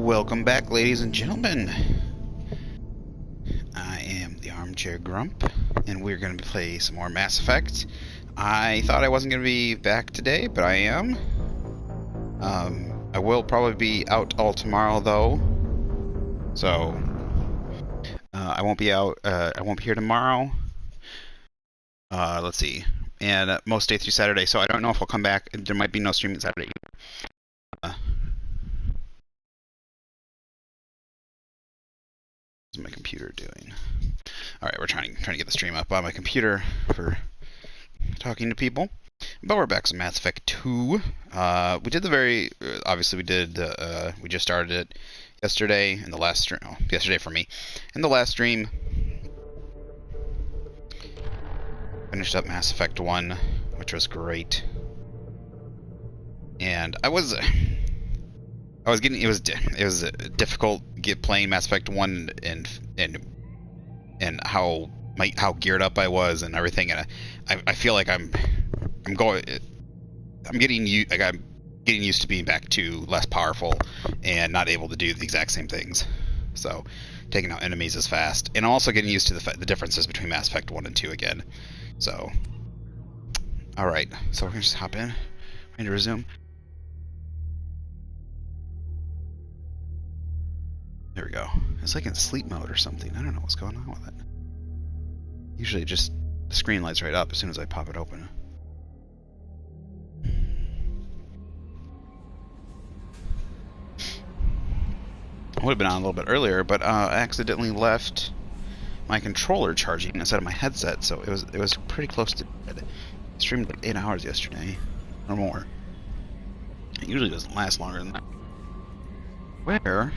Welcome back, ladies and gentlemen. I am the Armchair Grump, and we're going to play some more Mass Effect. I thought I wasn't going to be back today, but I am. I will probably be out all tomorrow, though. So, I won't be out. I won't be here tomorrow. Let's see. And most day through Saturday, so I don't know if I'll come back. There might be no streaming Saturday. What's my computer doing? All right, we're trying to get the stream up on my computer for talking to people. But we're back to Mass Effect 2. We did the very obviously we just started it yesterday in the last stream. Oh, yesterday for me. In the last stream, finished up Mass Effect 1, which was great. And I was getting it was difficult playing Mass Effect 1 and how geared up I was and everything, and I feel like I'm getting used to being back to less powerful and not able to do the exact same things. So taking out enemies is fast, and I'm also getting used to the differences between Mass Effect 1 and 2 again. So all right, so we're gonna just hop in. We're going to resume. There we go. It's like in sleep mode or something. I don't know what's going on with it. Usually just the screen lights right up as soon as I pop it open. I would have been on a little bit earlier, but I accidentally left my controller charging instead of my headset, so it was pretty close to dead. I streamed like 8 hours yesterday, or more. It usually doesn't last longer than that. Where?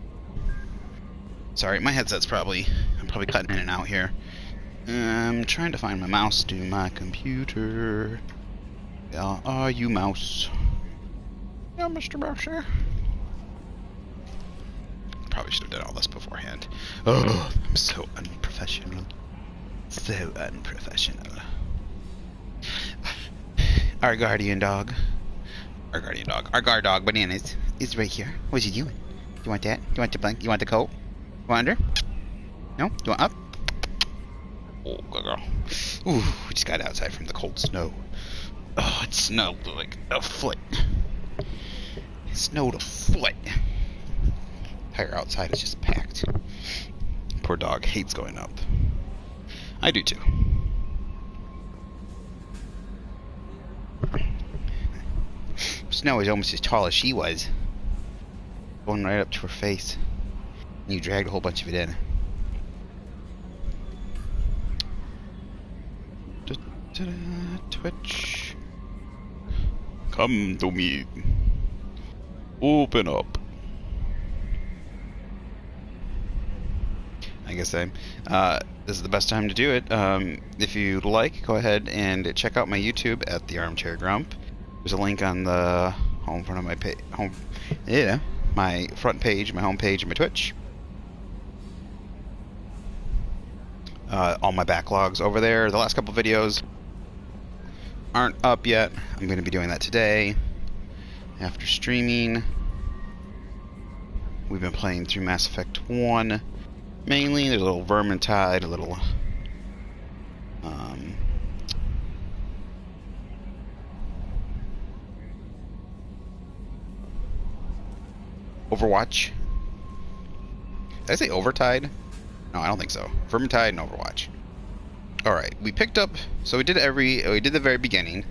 Sorry, my headset's I'm probably cutting in and out here. I'm trying to find my mouse to my computer. Are you mouse? Yeah, Mr. Mouser. Probably should have done all this beforehand. Oh, I'm so unprofessional. So unprofessional. Our guard dog, Bananas, is right here. What's he doing? Do you want that? Do you want the blanket? You want the coat? You want under? No? You want up? Oh, good girl. Ooh, we just got outside from the cold snow. Oh, it snowed like a foot. It snowed a foot. Tire outside is just packed. Poor dog hates going up. I do too. Snow is almost as tall as she was. Going right up to her face. And you dragged a whole bunch of it in. Twitch. Come to me. Open up. I guess this is the best time to do it. If you'd like, go ahead and check out my YouTube at the Armchair Grump. There's a link on the my front page, my home page, and my Twitch. All my backlogs over there. The last couple videos aren't up yet. I'm going to be doing that today after streaming. We've been playing through Mass Effect 1 mainly. There's a little Vermintide, a little Overwatch. Did I say Overtide? No, I don't think so. Vermintide and Overwatch. Alright, we picked up... So we did the very beginning.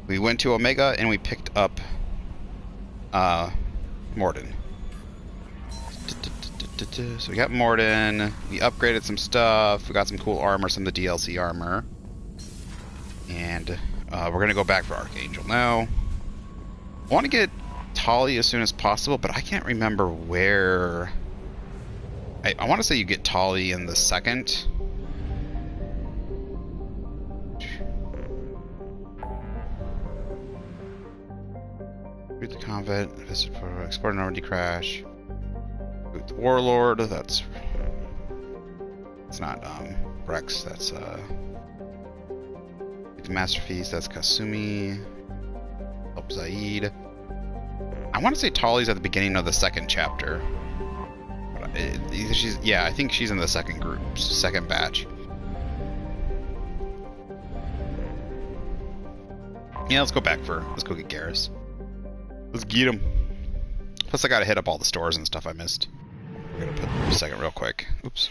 We went to Omega and we picked up Mordin. So we got Mordin. We upgraded some stuff. We got some cool armor, some of the DLC armor. And we're going to go back for Archangel now. I want to get Tali as soon as possible, but I can't remember where... I want to say you get Tali in the second. Root the convent, visit for export an already crash. Root the warlord, it's not Rex, that's the masterpiece, that's Kasumi. Help Zaid. I want to say Tali's at the beginning of the second chapter. Yeah, I think she's in the second group, second batch. Yeah, let's go back let's go get Garrus. Let's get him. Plus I gotta hit up all the stores and stuff I missed. We're gonna put a second real quick. Oops.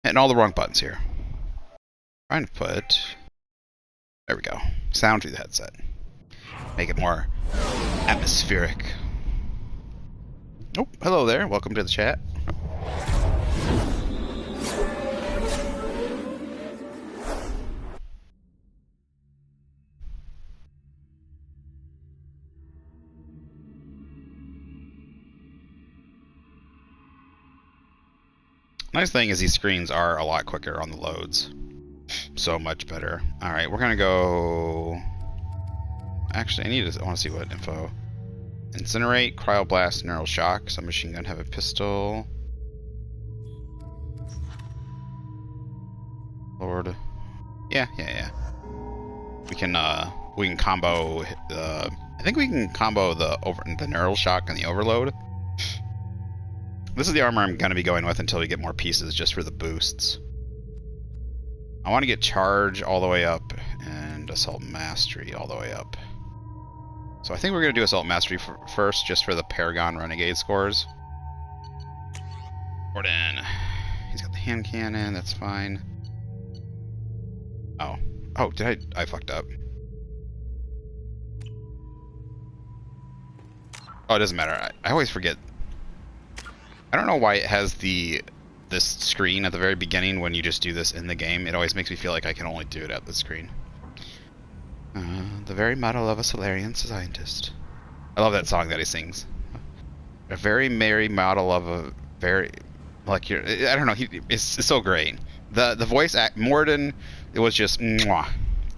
Hitting all the wrong buttons here. Trying to put... There we go. Sound through the headset. Make it more atmospheric. Oh, hello there. Welcome to the chat. Nice thing is these screens are a lot quicker on the loads. So much better. Alright, we're gonna go... Actually, I want to see what info. Incinerate, Cryoblast, Neural Shock, Submachine Gun, Heavy Pistol. Lord. Yeah. We can combo I think we can combo the Neural Shock and the Overload. This is the armor I'm gonna be going with until we get more pieces, just for the boosts. I want to get Charge all the way up and Assault Mastery all the way up. So I think we're going to do Assault Mastery first, just for the Paragon Renegade scores. Gordon. He's got the hand cannon, that's fine. Oh. Oh, I fucked up. Oh, it doesn't matter. I always forget. I don't know why it has this screen at the very beginning when you just do this in the game. It always makes me feel like I can only do it at the screen. The very model of a Solarian scientist. I love that song that he sings. A very merry model of a very... Like, I don't know, it's so great. The voice act... Morden, it was just... Mwah.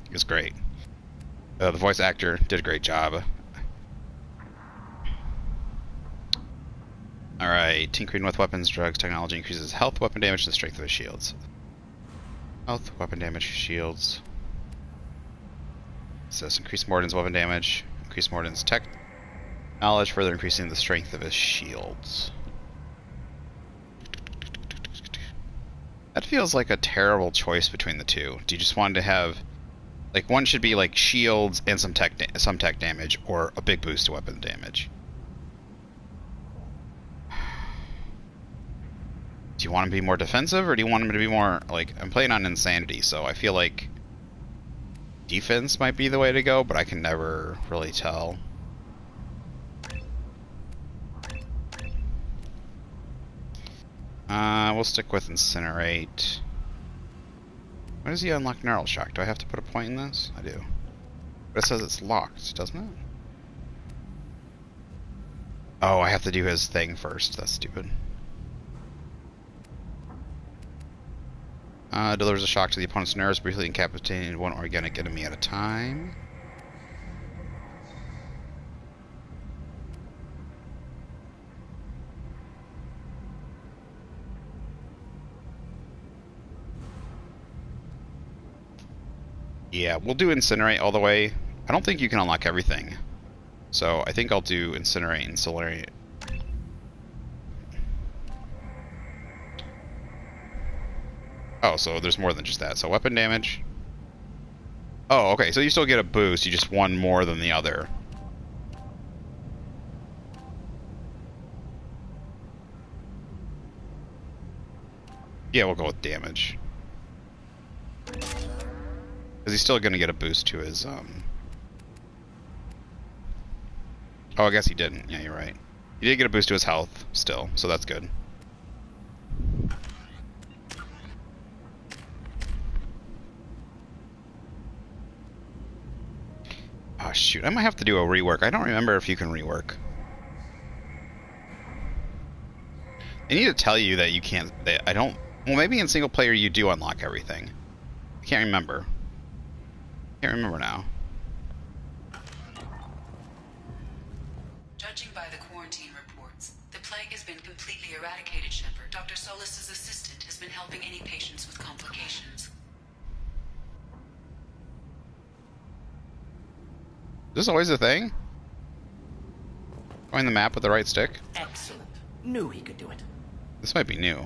It was great. The voice actor did a great job. Alright, tinkering with weapons, drugs, technology increases health, weapon damage, and the strength of his shields. Health, weapon damage, shields. It says increase Morden's weapon damage, increase Morden's tech knowledge, further increasing the strength of his shields. That feels like a terrible choice between the two. Do you just want to have... Like, one should be like shields and some tech damage, or a big boost to weapon damage. Do you want him to be more defensive, or do you want him to be more, like, I'm playing on Insanity, so I feel like defense might be the way to go, but I can never really tell. We'll stick with Incinerate. When does he unlock Neural Shock? Do I have to put a point in this? I do. But it says it's locked, doesn't it? Oh, I have to do his thing first. That's stupid. Delivers a shock to the opponent's nerves, briefly incapacitating one organic enemy at a time. Yeah, we'll do Incinerate all the way. I don't think you can unlock everything. So I think I'll do Incinerate and Solarian. Oh, so there's more than just that. So weapon damage. Oh, okay. So you still get a boost. You just one more than the other. Yeah, we'll go with damage. Because he's still going to get a boost to his... Oh, I guess he didn't. Yeah, you're right. He did get a boost to his health still, so that's good. Oh, shoot. I might have to do a rework. I don't remember if you can rework. I need to tell you that you can't... I don't... Well, maybe in single player you do unlock everything. I can't remember. Can't remember now. Judging by the quarantine reports, the plague has been completely eradicated, Shepard. Dr. Solis's assistant has been helping any patients with complications. Is this always a thing? Going the map with the right stick? Excellent. Knew he could do it. This might be new.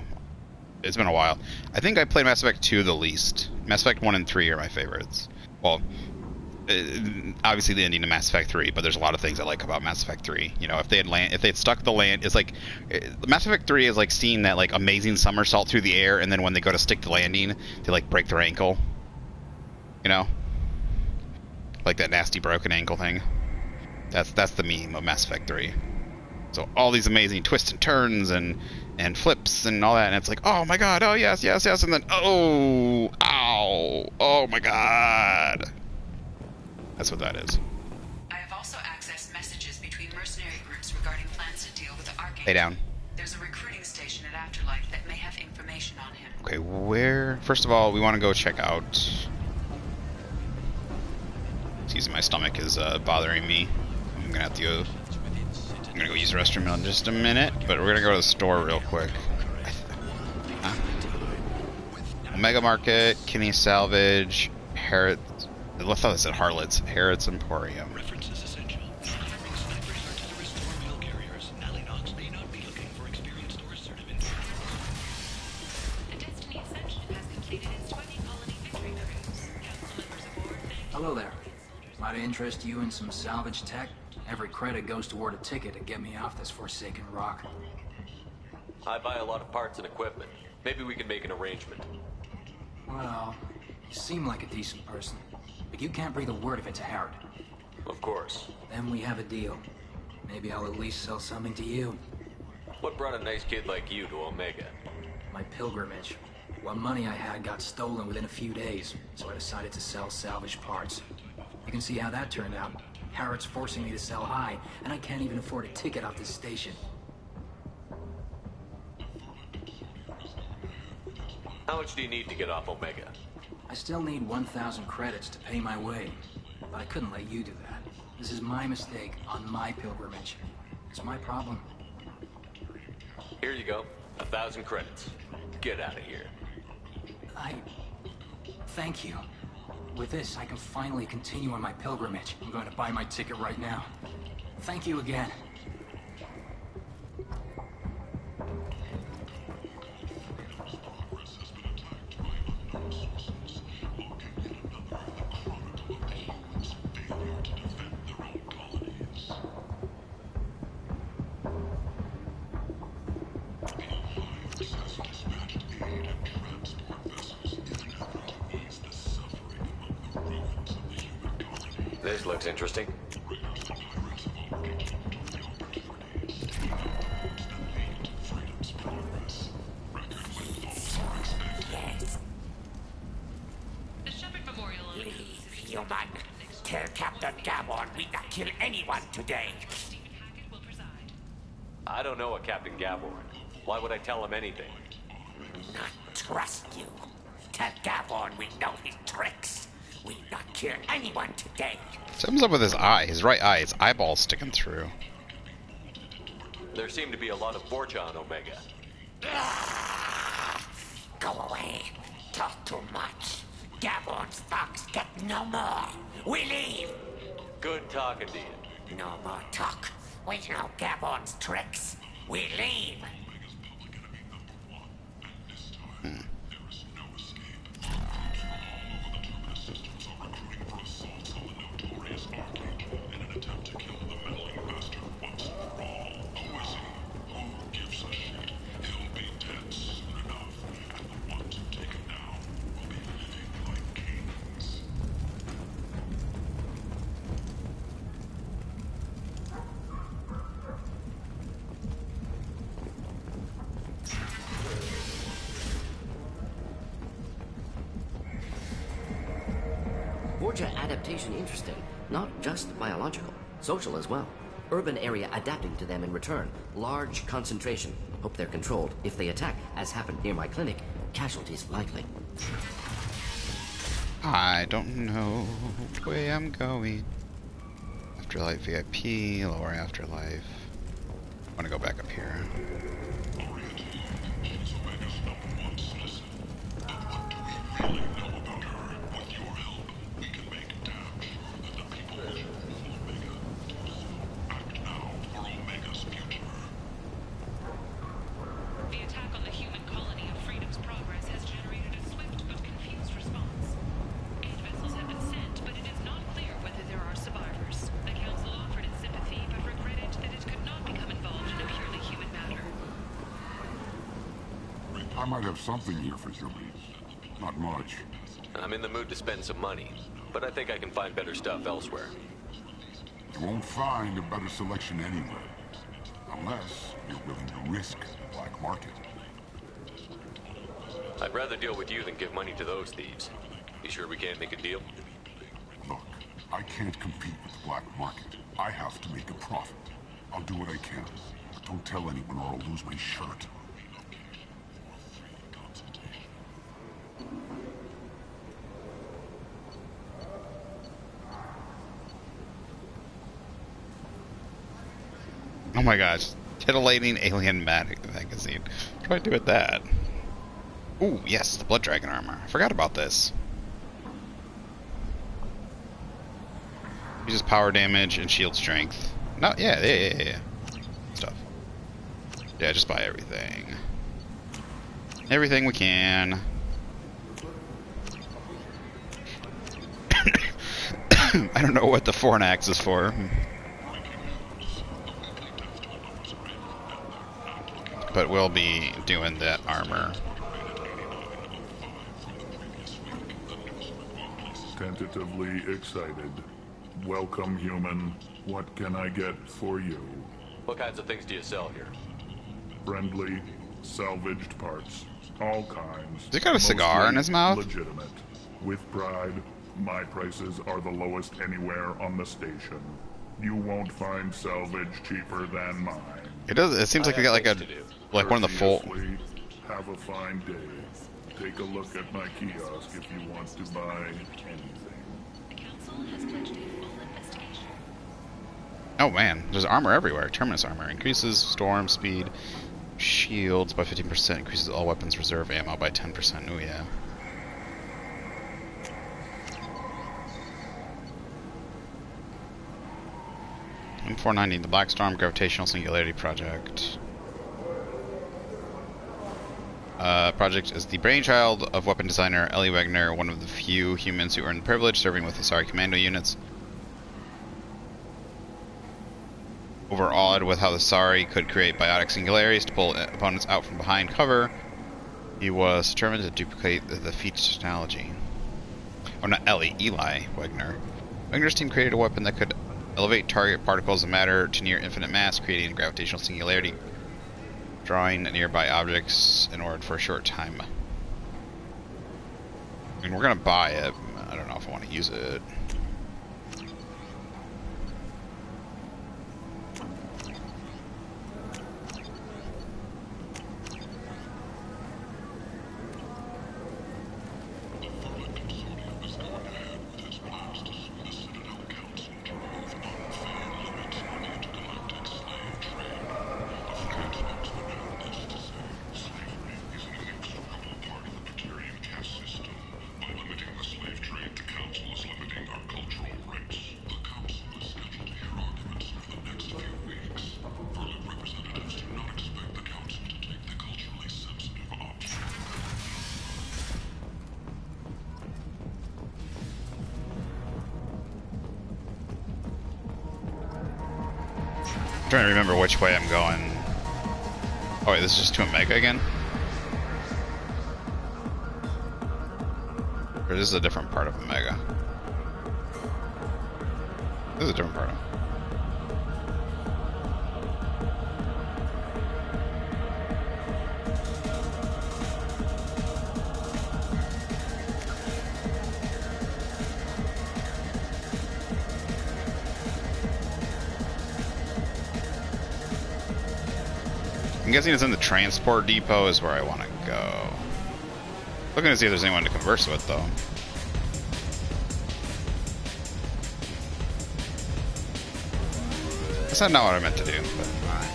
It's been a while. I think I played Mass Effect 2 the least. Mass Effect 1 and 3 are my favorites. Well, obviously the ending to Mass Effect 3, but there's a lot of things I like about Mass Effect 3. You know, if they had stuck the land, it's like Mass Effect 3 is like seeing that like amazing somersault through the air, and then when they go to stick the landing, they like break their ankle. You know, like that nasty broken ankle thing. That's the meme of Mass Effect 3. So all these amazing twists and turns and flips and all that, and it's like, oh my god, oh yes, yes, yes, and then oh, ow, oh my god. That's what that is. I have also accessed messages between mercenary groups regarding plans to deal with the Archangel. Lay down. There's a recruiting station at Afterlife that may have information on him. Okay, where? First of all, we want to go check out. Excuse me, my stomach is bothering me. I'm gonna have to go. I'm gonna go use the restroom in just a minute, but we're gonna go to the store real quick. Omega Market, Kinney Salvage, Harrods. I thought it said Harlots. Harrods Emporium. References essential. Confirming snipers are terrorist or mail carriers. Ally Nox may not be looking for experienced or assertive individuals. The Destiny Ascension has completed its 20 colony victory cruise. Council members aboard, thank Hello there. Might I interest you in some salvage tech? Every credit goes toward a ticket to get me off this forsaken rock. I buy a lot of parts and equipment. Maybe we can make an arrangement. Well, you seem like a decent person, but you can't breathe a word if it's a Harrod. Of course. Then we have a deal. Maybe I'll at least sell something to you. What brought a nice kid like you to Omega? My pilgrimage. What money I had got stolen within a few days, so I decided to sell salvage parts. You can see how that turned out. Harrod's forcing me to sell high, and I can't even afford a ticket off this station. How much do you need to get off Omega? I still need 1,000 credits to pay my way, but I couldn't let you do that. This is my mistake on my pilgrimage. It's my problem. Here you go. 1,000 credits. Get out of here. Thank you. With this, I can finally continue on my pilgrimage. I'm going to buy my ticket right now. Thank you again. This looks interesting. The Shepard Memorial Leave, human. Tell Captain Gabon we not kill anyone today. Stephen Hackett will preside. I don't know a Captain Gaborn. Why would I tell him anything? Not trust you. Tell Gabon we know his tricks. We not kill anyone today. Something's up with his eye. His right eye. His eyeball's sticking through. There seem to be a lot of Borgia on Omega. Go away. Talk too much. Gabon's fox get no more. We leave. Good talking to you. No more talk. We know Gabon's tricks. We leave. Borgia adaptation interesting. Not just biological, social as well. Urban area adapting to them in return. Large concentration. Hope they're controlled. If they attack, as happened near my clinic, casualties likely. I don't know which way I'm going. Afterlife VIP, lower afterlife. I want to go back up here. might have something here for humans. Not much. I'm in the mood to spend some money, but I think I can find better stuff elsewhere. You won't find a better selection anywhere. Unless you're willing to risk the black market. I'd rather deal with you than give money to those thieves. You sure we can't make a deal? Look, I can't compete with the black market. I have to make a profit. I'll do what I can. But don't tell anyone or I'll lose my shirt. Oh my gosh. Titillating alien magazine. What do I do with that? Ooh, yes, the Blood Dragon armor. I forgot about this. Uses power damage and shield strength. No, yeah. Stuff. Yeah, just buy everything. Everything we can. I don't know what the fornax is for. But we'll be doing that armor. Tentatively excited. Welcome, human. What can I get for you? What kinds of things do you sell here? Friendly, salvaged parts. All kinds. Has he got a cigar in his mouth? Legitimate. With pride, my prices are the lowest anywhere on the station. You won't find salvage cheaper than mine. It does. It seems like you got like one of the full. Have a fine day. Take a look at my kiosk if you want to buy anything. The council has pledged a full investigation. Oh man, there's armor everywhere. Terminus armor increases storm speed, shields by 15%, increases all weapons reserve ammo by 10%. Oh yeah. M490, the Black Storm Gravitational Singularity Project. Project is the brainchild of weapon designer Ellie Wegner, one of the few humans who earned the privilege serving with Asari commando units. Overawed with how the Asari could create biotic singularities to pull opponents out from behind cover, he was determined to duplicate the feat's technology. Oh, not Ellie, Eli Wegner. Wegner's team created a weapon that could elevate target particles of matter to near infinite mass, creating gravitational singularity, drawing nearby objects in orbit for a short time. I mean, we're gonna buy it. I don't know if I want to use it. I'm trying to remember which way I'm going. Oh wait, this is just to Omega again? Or this is a different part of Omega? This is a different part of... I'm guessing it's in the transport depot is where I want to go. Looking to see if there's anyone to converse with, though. That's not what I meant to do, but alright.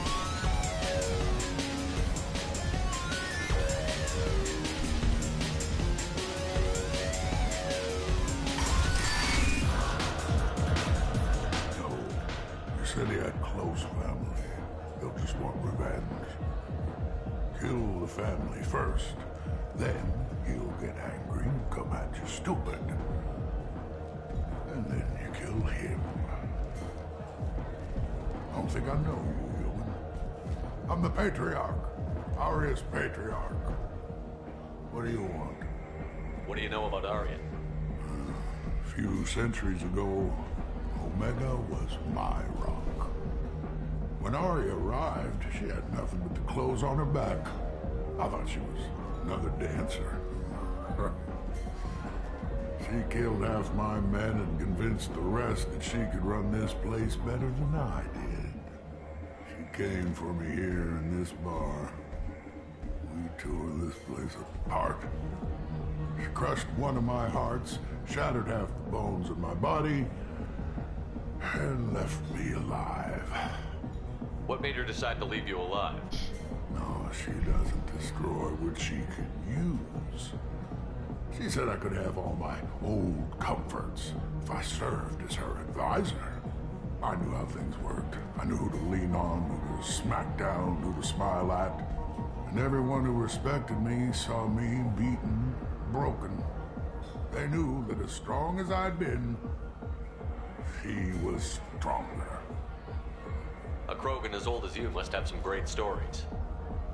You said he had close family. They'll just want revenge. Kill the family first. Then he'll get angry and come at you stupid. And then you kill him. I don't think I know you, human. I'm the Patriarch. Arius Patriarch. What do you want? What do you know about Arya? A few centuries ago, Omega was my rock. When Arya arrived, she had nothing but the clothes on her back. I thought she was another dancer. She killed half my men and convinced the rest that she could run this place better than I did. She came for me here in this bar. We tore this place apart. She crushed one of my hearts, shattered half the bones in my body, and left me alive. What made her decide to leave you alive? No, she doesn't destroy what she could use. She said I could have all my old comforts if I served as her advisor. I knew how things worked. I knew who to lean on, who to smack down, who to smile at. And everyone who respected me saw me beaten, broken. They knew that as strong as I'd been, she was stronger. A Krogan as old as you must have some great stories.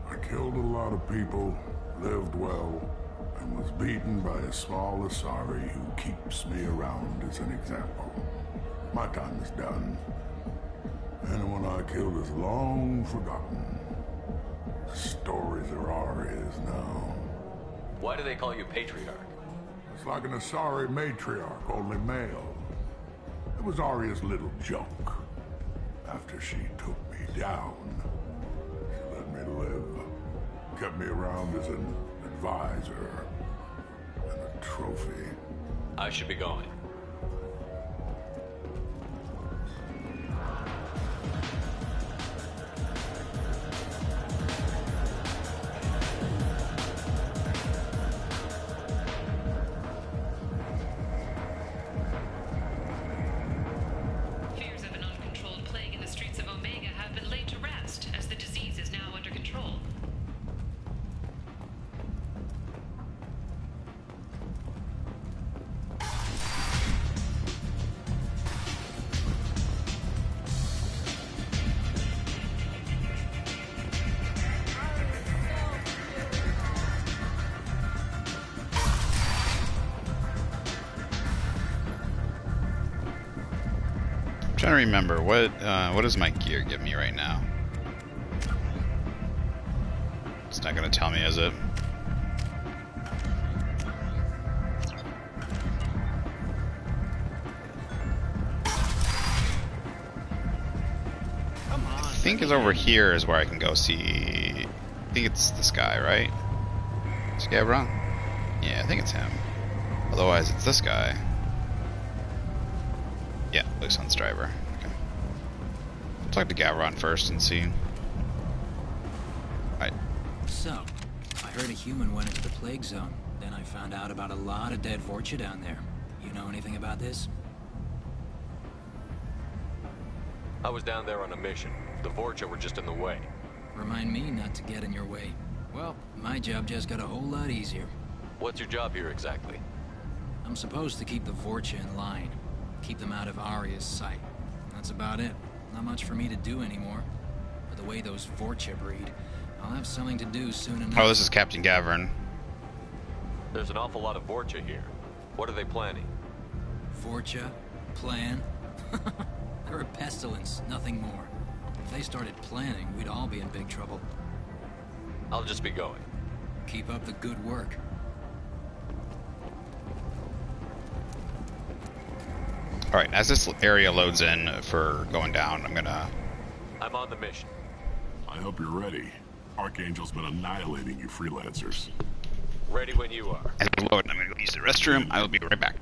I killed a lot of people, lived well, and was beaten by a small Asari who keeps me around as an example. My time is done. Anyone I killed is long forgotten. The stories are Arya's now. Why do they call you Patriarch? It's like an Asari matriarch, only male. It was Arya's little joke. After she took me down, she let me live. Kept me around as an advisor and a trophy. I should be going. Fears of an uncontrolled plague in the streets of Omega have been laid to rest, as the disease is now under control. I'm trying to remember what does my gear give me right now? It's not gonna tell me, is it? I think it's over here is where I can go see. I think it's this guy, right? Scabron? Yeah, I think it's him. Otherwise, it's this guy. Yeah, Luke Sunstriver. Okay. I'll talk to Gavron first and see. Right. So, I heard a human went into the plague zone. Then I found out about a lot of dead Vorcha down there. You know anything about this? I was down there on a mission. The Vorcha were just in the way. Remind me not to get in your way. Well, my job just got a whole lot easier. What's your job here exactly? I'm supposed to keep the Vorcha in line. Keep them out of Arya's sight. That's about it. Not much for me to do anymore. But the way those Vorcha breed, I'll have something to do soon enough. Oh, this is Captain Gavron. There's an awful lot of Vorcha here. What are they planning? Vorcha? Plan? They're a pestilence, nothing more. If they started planning, we'd all be in big trouble. I'll just be going. Keep up the good work. Alright, as this area loads in for going down, I'm on the mission. I hope you're ready. Archangel's been annihilating you freelancers. Ready when you are. As we load, I'm gonna go use the restroom. I will be right back.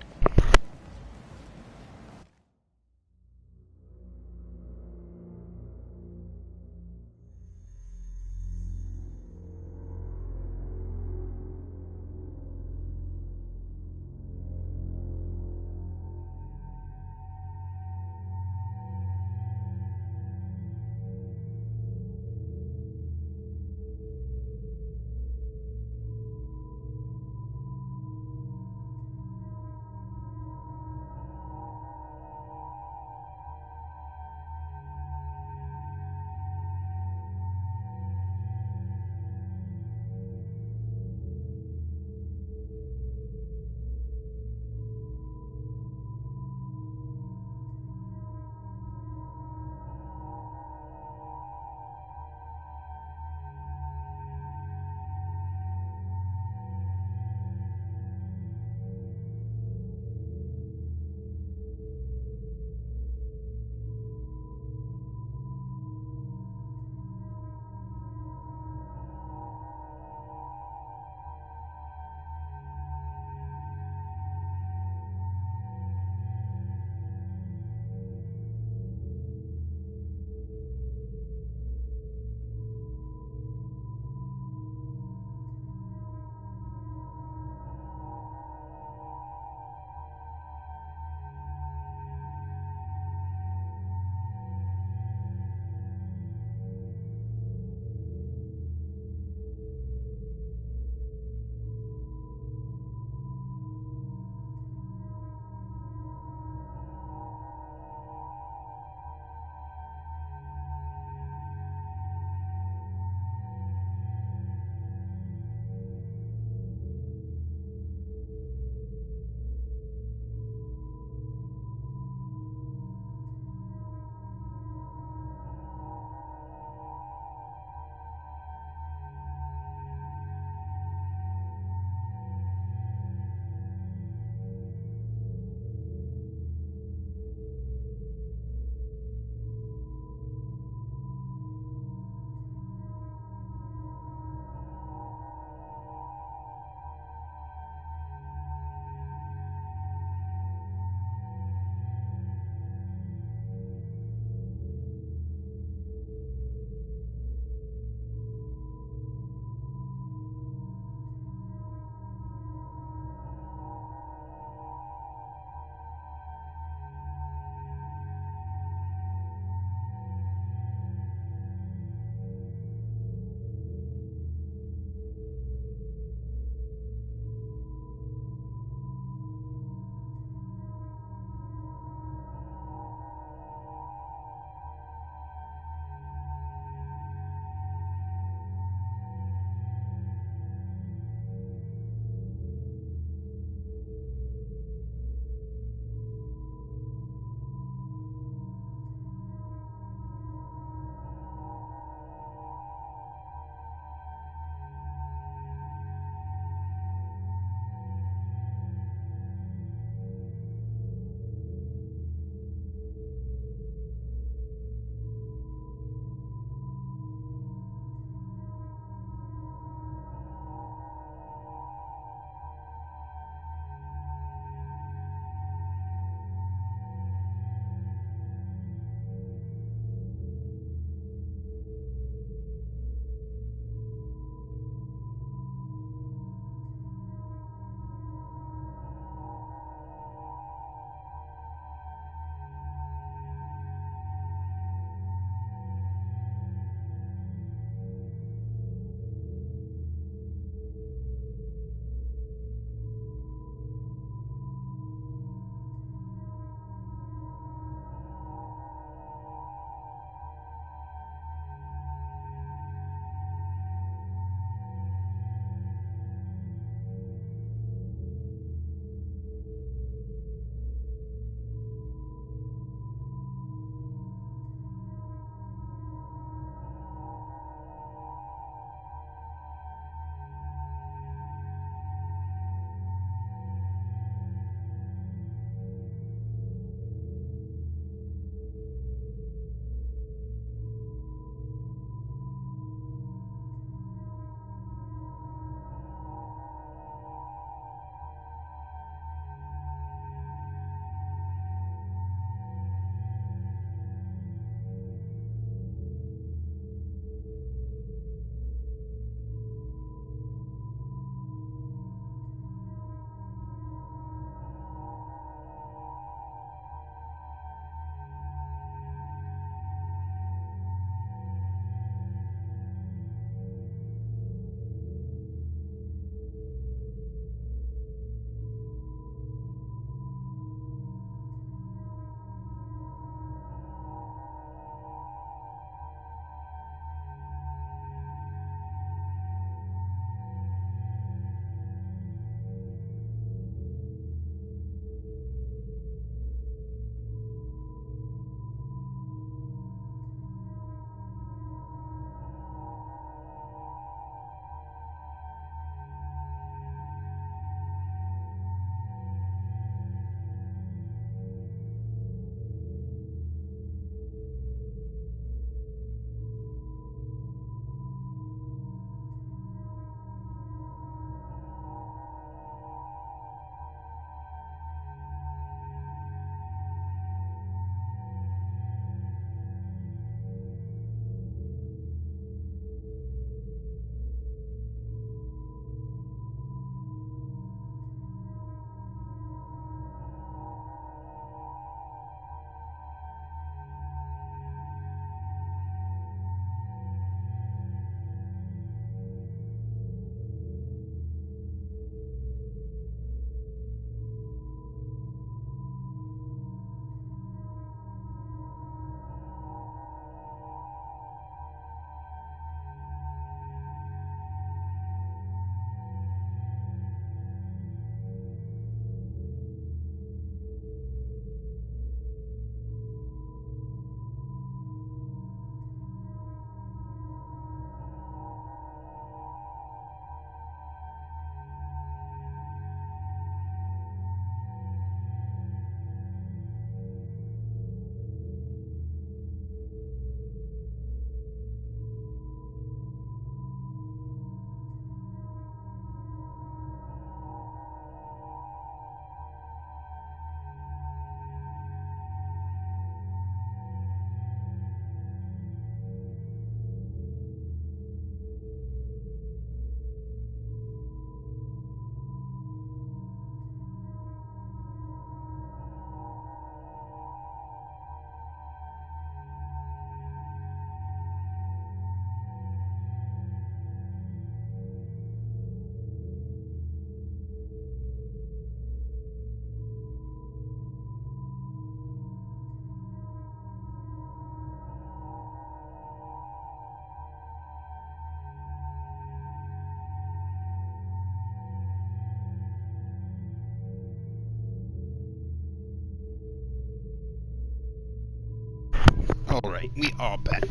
Alright, we are back.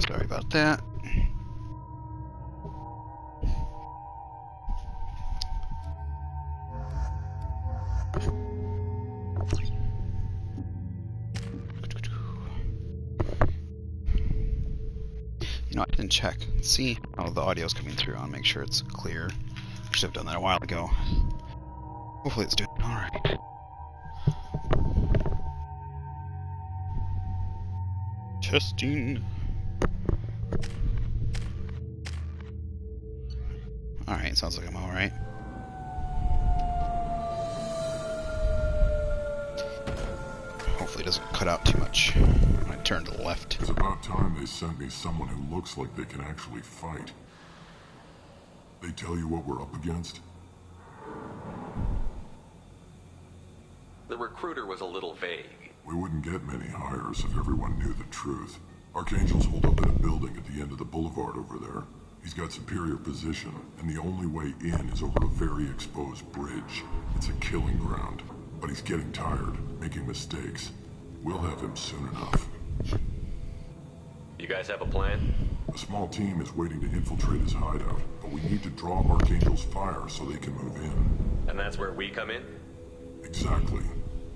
Sorry about that. You know, I didn't check. See how the audio's coming through. I want to make sure it's clear. I should have done that a while ago. Hopefully it's doing alright. Testing. Alright, sounds like I'm alright. Hopefully it doesn't cut out too much when I turn to the left. It's about time they sent me someone who looks like they can actually fight. They tell you what we're up against? The recruiter was a little vague. We wouldn't get many hires if everyone knew the truth. Archangel's holed up in a building at the end of the boulevard over there. He's got superior position, and the only way in is over a very exposed bridge. It's a killing ground, but he's getting tired, making mistakes. We'll have him soon enough. You guys have a plan? A small team is waiting to infiltrate his hideout, but we need to draw Archangel's fire so they can move in. And that's where we come in? Exactly.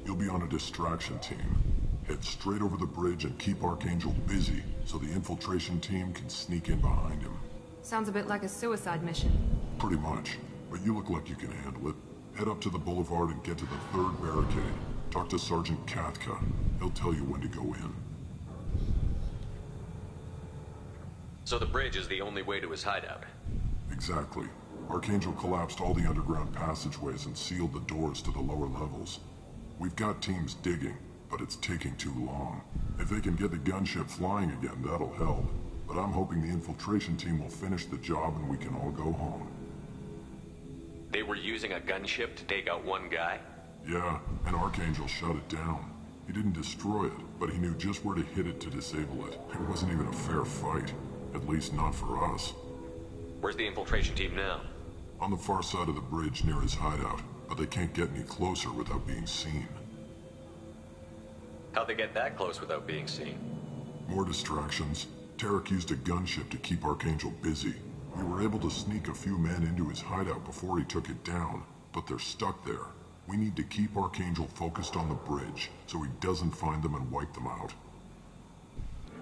You'll be on a distraction team. Head straight over the bridge and keep Archangel busy so the infiltration team can sneak in behind him. Sounds a bit like a suicide mission. Pretty much, but you look like you can handle it. Head up to the boulevard and get to the third barricade. Talk to Sergeant Katka. He'll tell you when to go in. So the bridge is the only way to his hideout? Exactly. Archangel collapsed all the underground passageways and sealed the doors to the lower levels. We've got teams digging, but it's taking too long. If they can get the gunship flying again, that'll help. But I'm hoping the infiltration team will finish the job and we can all go home. They were using a gunship to take out one guy? Yeah, and Archangel shut it down. He didn't destroy it, but he knew just where to hit it to disable it. It wasn't even a fair fight. At least not for us. Where's the infiltration team now? On the far side of the bridge near his hideout, but they can't get any closer without being seen. How'd they get that close without being seen? More distractions. Tarek used a gunship to keep Archangel busy. We were able to sneak a few men into his hideout before he took it down, but they're stuck there. We need to keep Archangel focused on the bridge, so he doesn't find them and wipe them out.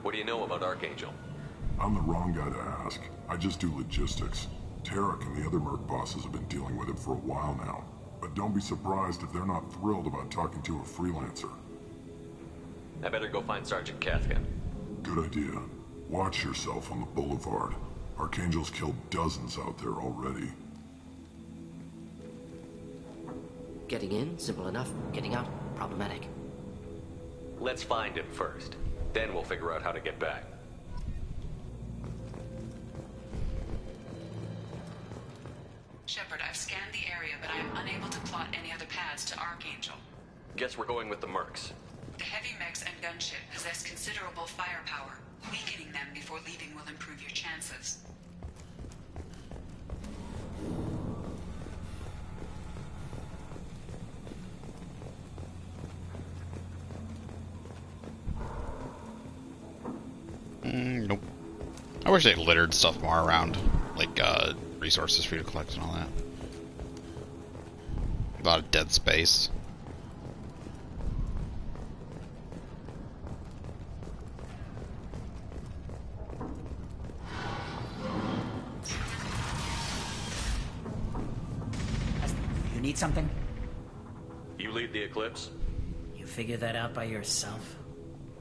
What do you know about Archangel? I'm the wrong guy to ask. I just do logistics. Tarek and the other merc bosses have been dealing with him for a while now. But don't be surprised if they're not thrilled about talking to a freelancer. I better go find Sergeant Katka. Good idea. Watch yourself on the boulevard. Archangel's killed dozens out there already. Getting in, simple enough. Getting out, problematic. Let's find him first. Then we'll figure out how to get back. Shepard, I've scanned the area, but I am unable to plot any other paths to Archangel. Guess we're going with the mercs. The heavy mechs and gunship possess considerable firepower. Weakening them before leaving will improve your chances. Nope. I wish they littered stuff more around, like resources for you to collect and all that. A lot of dead space. You need something? You lead the Eclipse? You figure that out by yourself?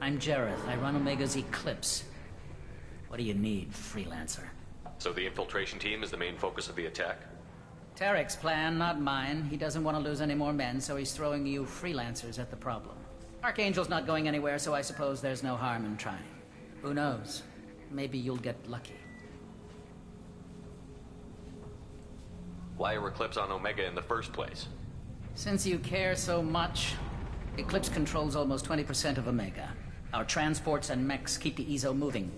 I'm Jareth. I run Omega's Eclipse. What do you need, freelancer? So the infiltration team is the main focus of the attack? Tarek's plan, not mine. He doesn't want to lose any more men, so he's throwing you freelancers at the problem. Archangel's not going anywhere, so I suppose there's no harm in trying. Who knows? Maybe you'll get lucky. Why are Eclipse on Omega in the first place? Since you care so much, Eclipse controls almost 20% of Omega. Our transports and mechs keep the EZO moving.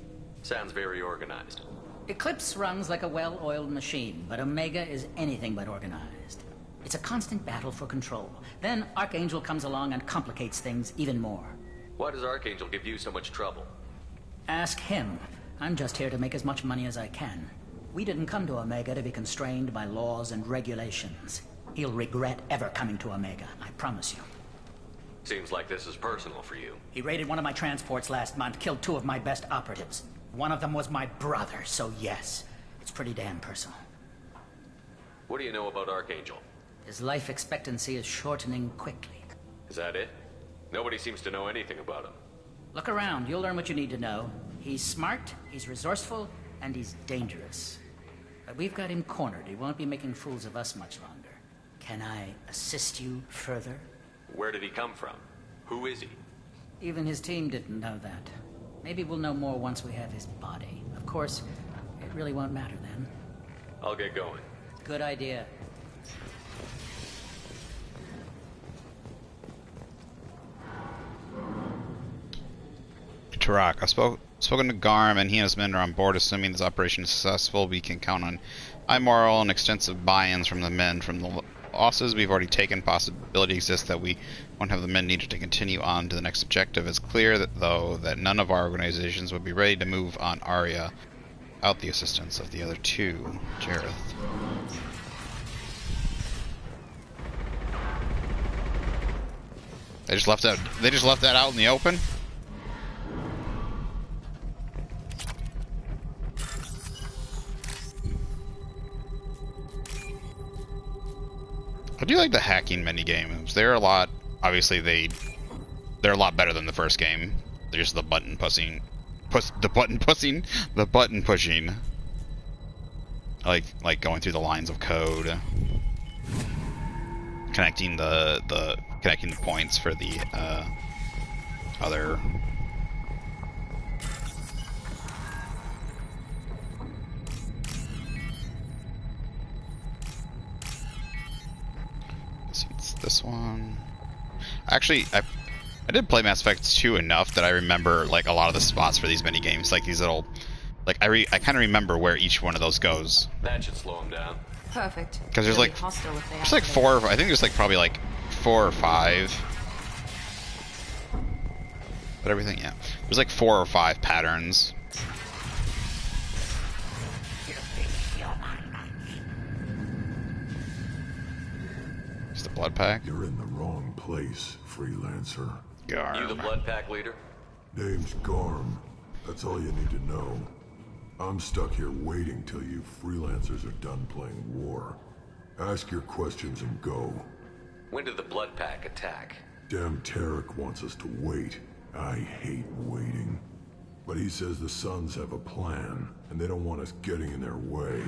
Sounds very organized. Eclipse runs like a well-oiled machine, but Omega is anything but organized. It's a constant battle for control. Then Archangel comes along and complicates things even more. Why does Archangel give you so much trouble? Ask him. I'm just here to make as much money as I can. We didn't come to Omega to be constrained by laws and regulations. He'll regret ever coming to Omega, I promise you. Seems like this is personal for you. He raided one of my transports last month, killed 2 of my best operatives. One of them was my brother, so yes, it's pretty damn personal. What do you know about Archangel? His life expectancy is shortening quickly. Is that it? Nobody seems to know anything about him. Look around, you'll learn what you need to know. He's smart, he's resourceful, and he's dangerous. But we've got him cornered. He won't be making fools of us much longer. Can I assist you further? Where did he come from? Who is he? Even his team didn't know that. Maybe we'll know more once we have his body. Of course, it really won't matter then. I'll get going. Good idea. Tarak, I've spoken to Garm, and he and his men are on board. Assuming this operation is successful, we can count on high morale and extensive buy-ins from the men. From the losses we've already taken, possibility exists that we won't have the men needed to continue on to the next objective. It's clear that, though, that none of our organizations would be ready to move on Arya without the assistance of the other 2. Jareth. They just left that out in the open? I do like the hacking minigames. They're a lot. Obviously, they're a lot better than the first game. They're just the button pushing. Like going through the lines of code, connecting the points for the other. This one. Actually, I did play Mass Effect 2 enough that I remember like a lot of the spots for these mini games, like these little, like I kind of remember where each one of those goes. That should slow him down. Perfect. Because there's like 4. I think there's like probably like 4 or 5. But everything, yeah. There's like 4 or 5 patterns. The blood pack? You're in the wrong place, freelancer. Garm. You the blood pack leader? Name's Garm. That's all you need to know. I'm stuck here waiting till you freelancers are done playing war. Ask your questions and go. When did the blood pack attack? Damn Tarek wants us to wait. I hate waiting. But he says the Suns have a plan, and they don't want us getting in their way.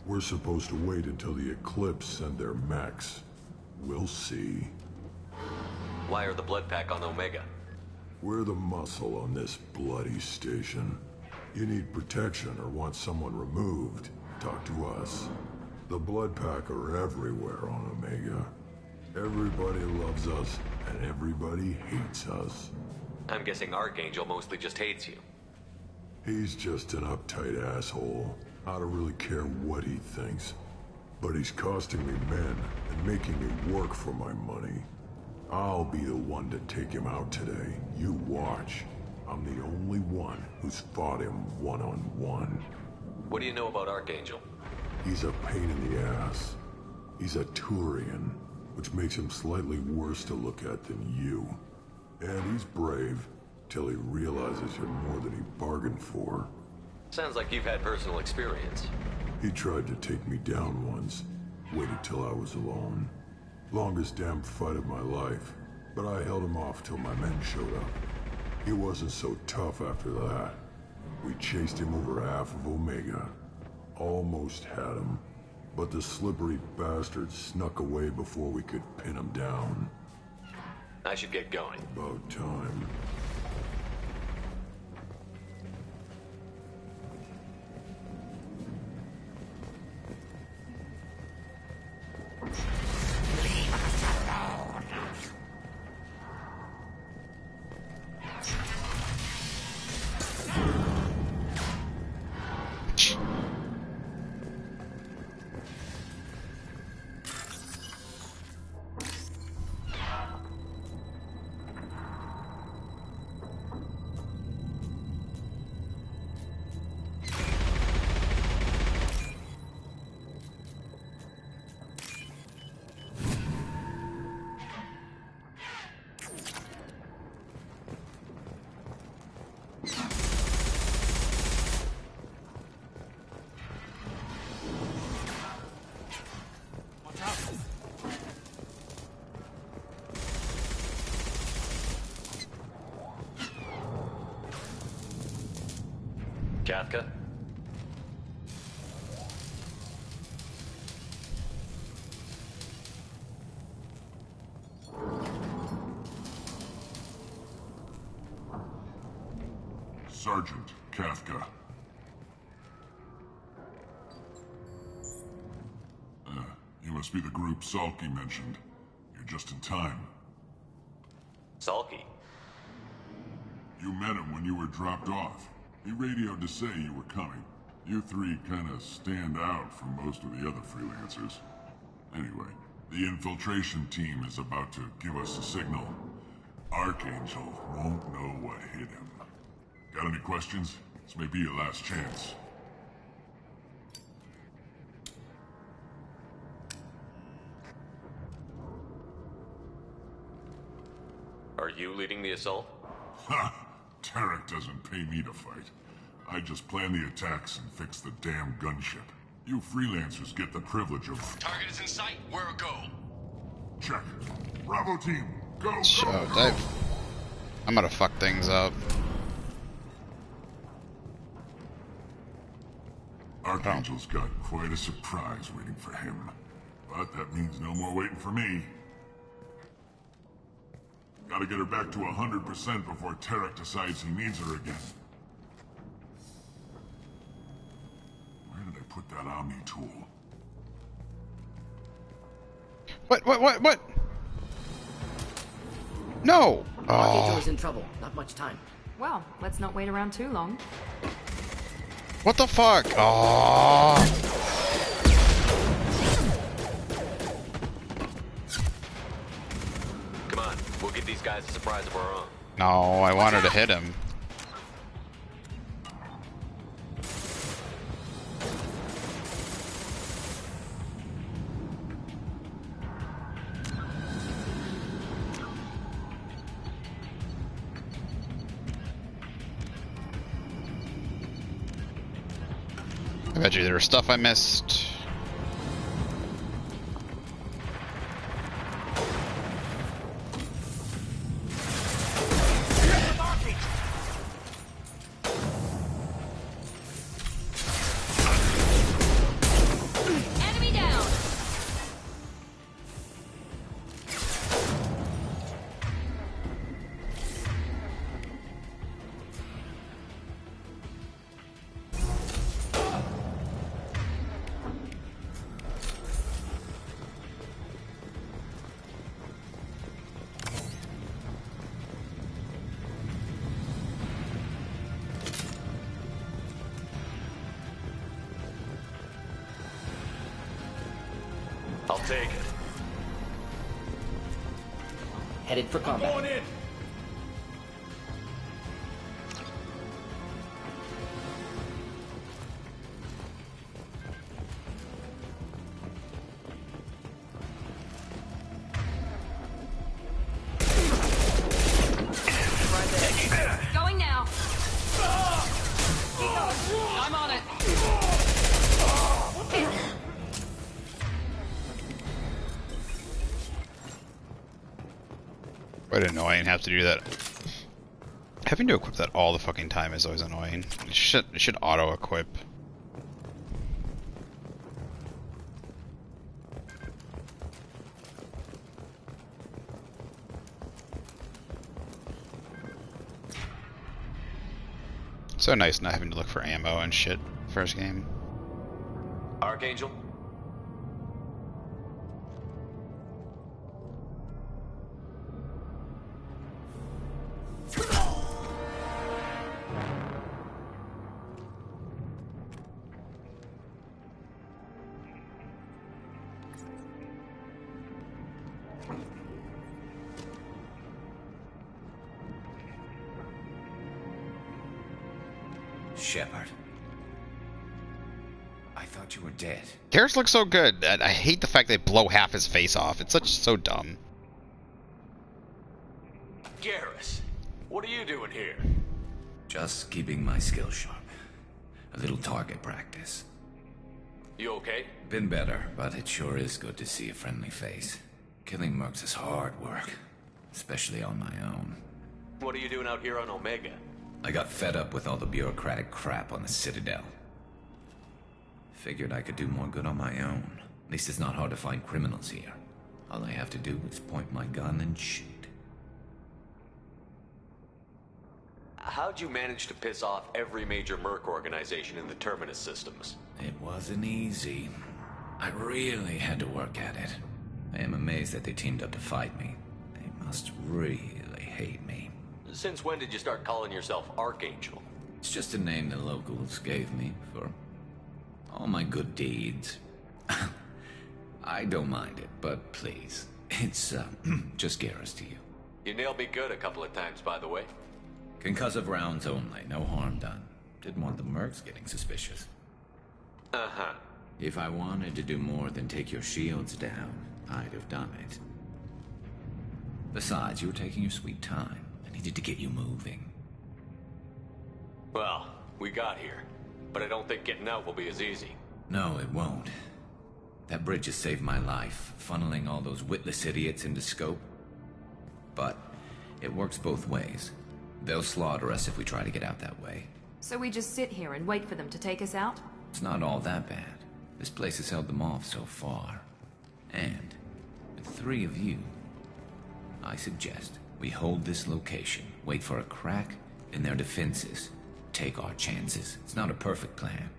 We're supposed to wait until the Eclipse send their mechs. We'll see. Why are the blood pack on Omega? We're the muscle on this bloody station. You need protection or want someone removed, talk to us. The blood pack are everywhere on Omega. Everybody loves us, and everybody hates us. I'm guessing Archangel mostly just hates you. He's just an uptight asshole. I don't really care what he thinks. But he's costing me men and making me work for my money. I'll be the one to take him out today. You watch. I'm the only one who's fought him one-on-one. What do you know about Archangel? He's a pain in the ass. He's a Turian, which makes him slightly worse to look at than you. And he's brave, till he realizes you're more than he bargained for. Sounds like you've had personal experience. He tried to take me down once. Waited till I was alone. Longest damn fight of my life. But I held him off till my men showed up. He wasn't so tough after that. We chased him over half of Omega. Almost had him. But the slippery bastard snuck away before we could pin him down. I should get going. About time. Kafka? Sergeant Kafka. You must be the group Salky mentioned. You're just in time. Salky? You met him when you were dropped off. He radioed to say you were coming. You three kinda stand out from most of the other freelancers. Anyway, the infiltration team is about to give us a signal. Archangel won't know what hit him. Got any questions? This may be your last chance. Are you leading the assault? Ha! Tarek doesn't pay me to fight. I just plan the attacks and fix the damn gunship. You freelancers get the privilege of... Target is in sight. Where a go? Check. Bravo team, go, So, Dave, I'm gonna fuck things up. Archangel's got quite a surprise waiting for him. But that means no more waiting for me. Gotta get her back to 100% before Tarek decides he needs her again. Where did I put that Omni tool? What? No! Archangel Oh. is in trouble. Not much time. Well, let's not wait around too long. What the fuck? Oh. Come on, we'll give these guys a surprise of our own. No, I wanted to hit him. I bet you there was stuff I missed. Enemy down! I'll take it. Headed for combat. Going in! Going now. I'm on it. Quite annoying, have to do that. Having to equip that all the fucking time is always annoying. It should auto-equip. So nice not having to look for ammo and shit first game. Archangel? Shepard. I thought you were dead. Garrus looks so good. I hate the fact they blow half his face off. It's so dumb. Garrus, what are you doing here? Just keeping my skills sharp. A little target practice. You okay? Been better, but it sure is good to see a friendly face. Killing mercs is hard work, especially on my own. What are you doing out here on Omega? I got fed up with all the bureaucratic crap on the Citadel. Figured I could do more good on my own. At least it's not hard to find criminals here. All I have to do is point my gun and shoot. How'd you manage to piss off every major merc organization in the Terminus systems? It wasn't easy. I really had to work at it. I am amazed that they teamed up to fight me. They must really hate me. Since when did you start calling yourself Archangel? It's just a name the locals gave me for all my good deeds. I don't mind it, but please, it's just Garrus to you. You nailed me good a couple of times, by the way. Concussive rounds only, no harm done. Didn't want the mercs getting suspicious. Uh-huh. If I wanted to do more than take your shields down, I'd have done it. Besides, you were taking your sweet time. I needed to get you moving. Well, we got here. But I don't think getting out will be as easy. No, it won't. That bridge has saved my life, funneling all those witless idiots into scope. But it works both ways. They'll slaughter us if we try to get out that way. So we just sit here and wait for them to take us out? It's not all that bad. This place has held them off so far. And with 3 of you, I suggest we hold this location, wait for a crack in their defenses, take our chances. It's not a perfect plan,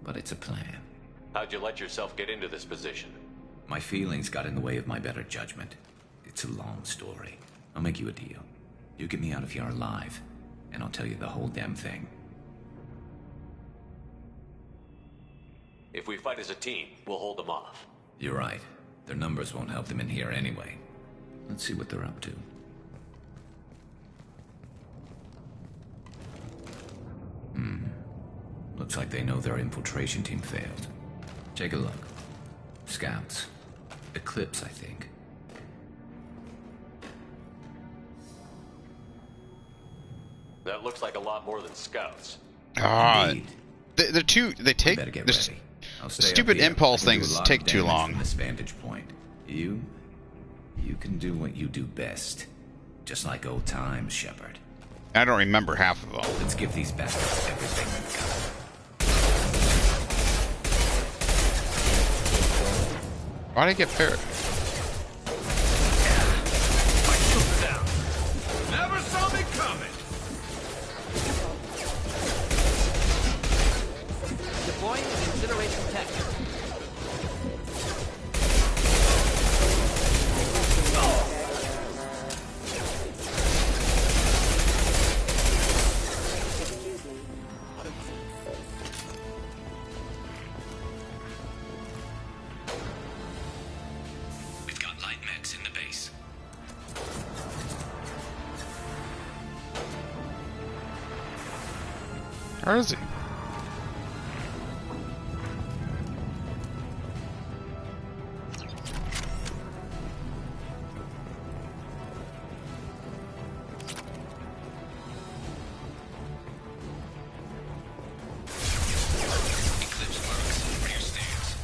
but it's a plan. How'd you let yourself get into this position? My feelings got in the way of my better judgment. It's a long story. I'll make you a deal. You get me out of here alive, and I'll tell you the whole damn thing. If we fight as a team, we'll hold them off. You're right. Their numbers won't help them in here anyway. Let's see what they're up to. Looks like they know their infiltration team failed. Take a look. Scouts. Eclipse, I think. That looks like a lot more than scouts. They're too. They take. Better get The ready. I'll stay stupid up here. impulse I can do things a lot take of too damage long. From this vantage point. You can do what you do best. Just like old times, Shepard. I don't remember half of them. Let's give these bastards everything we've got. Why'd I get parried? Never saw me coming. Deploying incineration tech. We've got light mechs in the base. Where is he? Eclipse marks. Rear stance.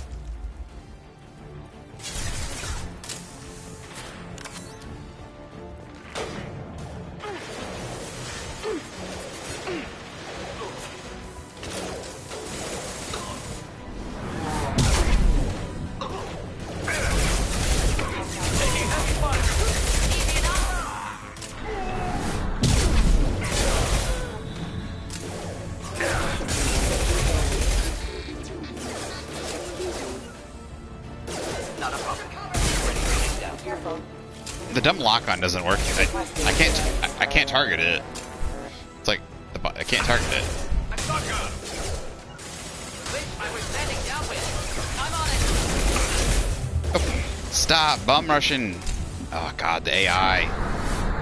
The dumb lock-on doesn't work. I can't target it. It's like I can't target it. Oh, stop bum rushing. Oh god, the AI.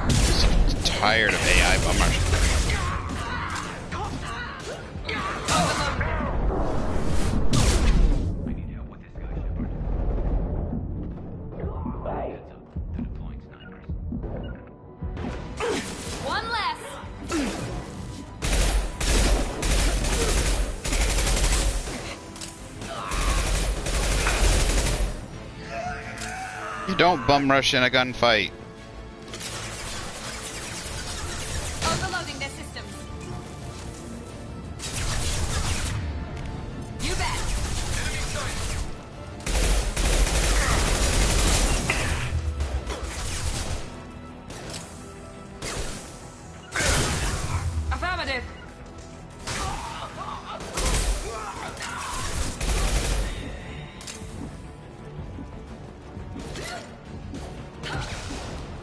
So tired of AI bum rushing. One less! You don't bum rush in a gunfight. Overloading their systems. Affirmative.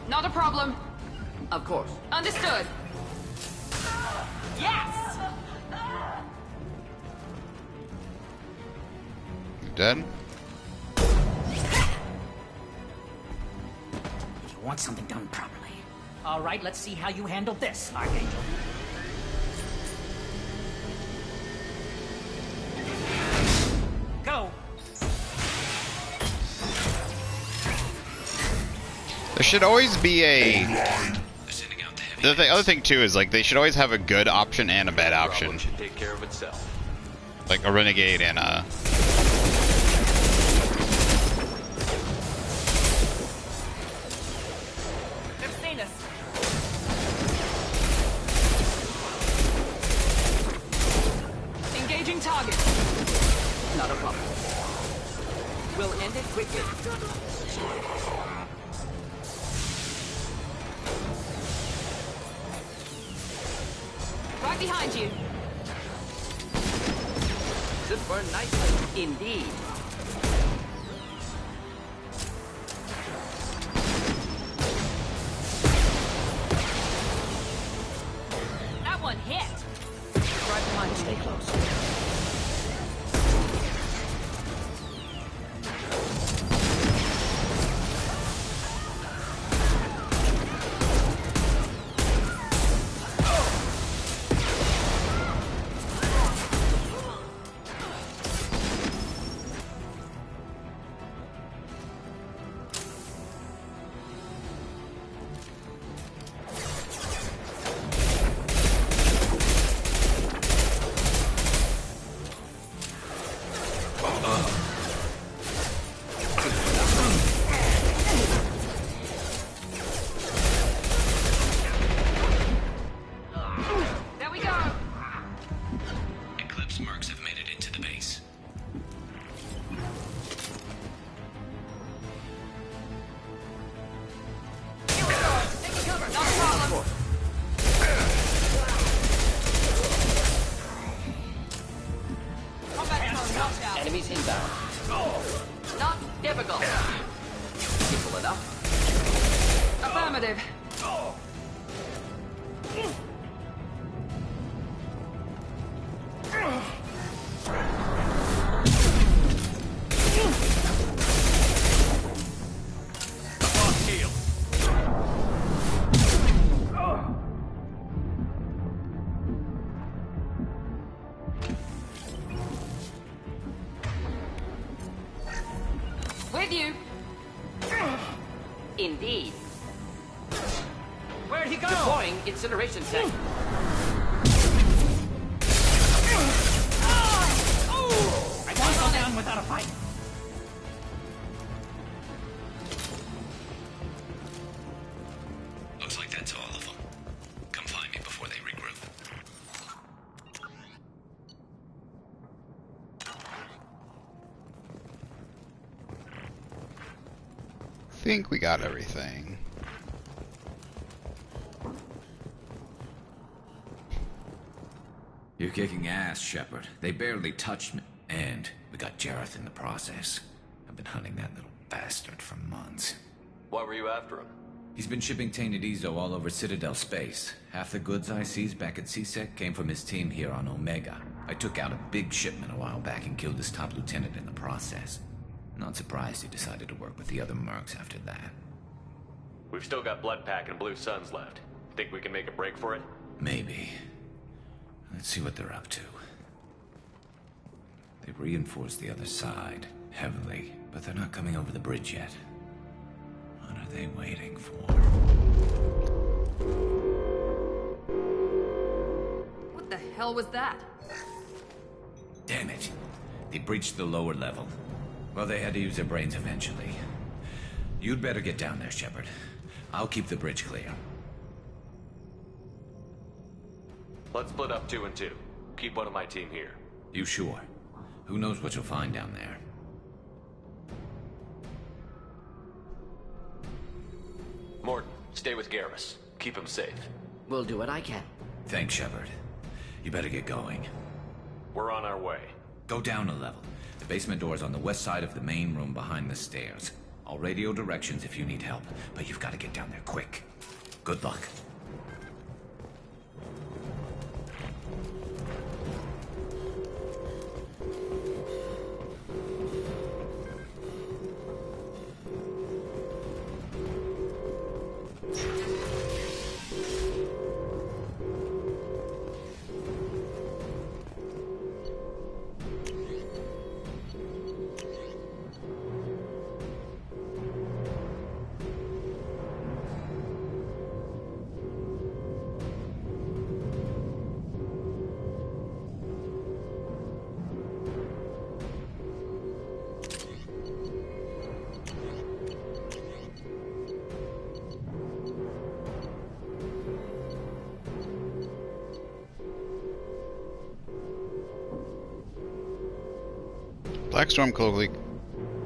Not a problem. Of course. Understood. Yes! You dead? You want something done properly. All right, let's see how you handle this, Archangel. Go. There should always be a... The other thing too is like they should always have a good option and a bad option. Should take care of itself. Like a renegade and a... They've seen us. Engaging target. Not a problem. We'll end it quickly. Right behind you. Should burn nicely, indeed. That one hit. Right behind you. Stay close. There we go. Eclipse mercs have made it into the base. Here we go. Taking cover. Not a problem. Combat zone knocked out. Enemies inbound. Not difficult. Simple enough. Affirmative. With you. Indeed. Where'd he go? Deploying incineration tank. I won't go down without a fight. Looks like that's all of them. Come find me before they regroup. Think we got everything. You're kicking ass, Shepard. They barely touched me. And we got Jareth in the process. I've been hunting that little bastard for months. Why were you after him? He's been shipping tainted Ezo all over Citadel space. Half the goods I seized back at CSEC came from his team here on Omega. I took out a big shipment a while back and killed his top lieutenant in the process. Not surprised he decided to work with the other mercs after that. We've still got Bloodpack and Blue Suns left. Think we can make a break for it? Maybe. Let's see what they're up to. They've reinforced the other side, heavily, but they're not coming over the bridge yet. What are they waiting for? What the hell was that? Damn it. They breached the lower level. Well, they had to use their brains eventually. You'd better get down there, Shepard. I'll keep the bridge clear. Let's split up 2 and 2. Keep one of my team here. You sure? Who knows what you'll find down there? Morton, stay with Garrus. Keep him safe. We'll do what I can. Thanks, Shepard. You better get going. We're on our way. Go down a level. The basement door's on the west side of the main room behind the stairs. I'll radio directions if you need help, but you've got to get down there quick. Good luck. Black Storm, colloquially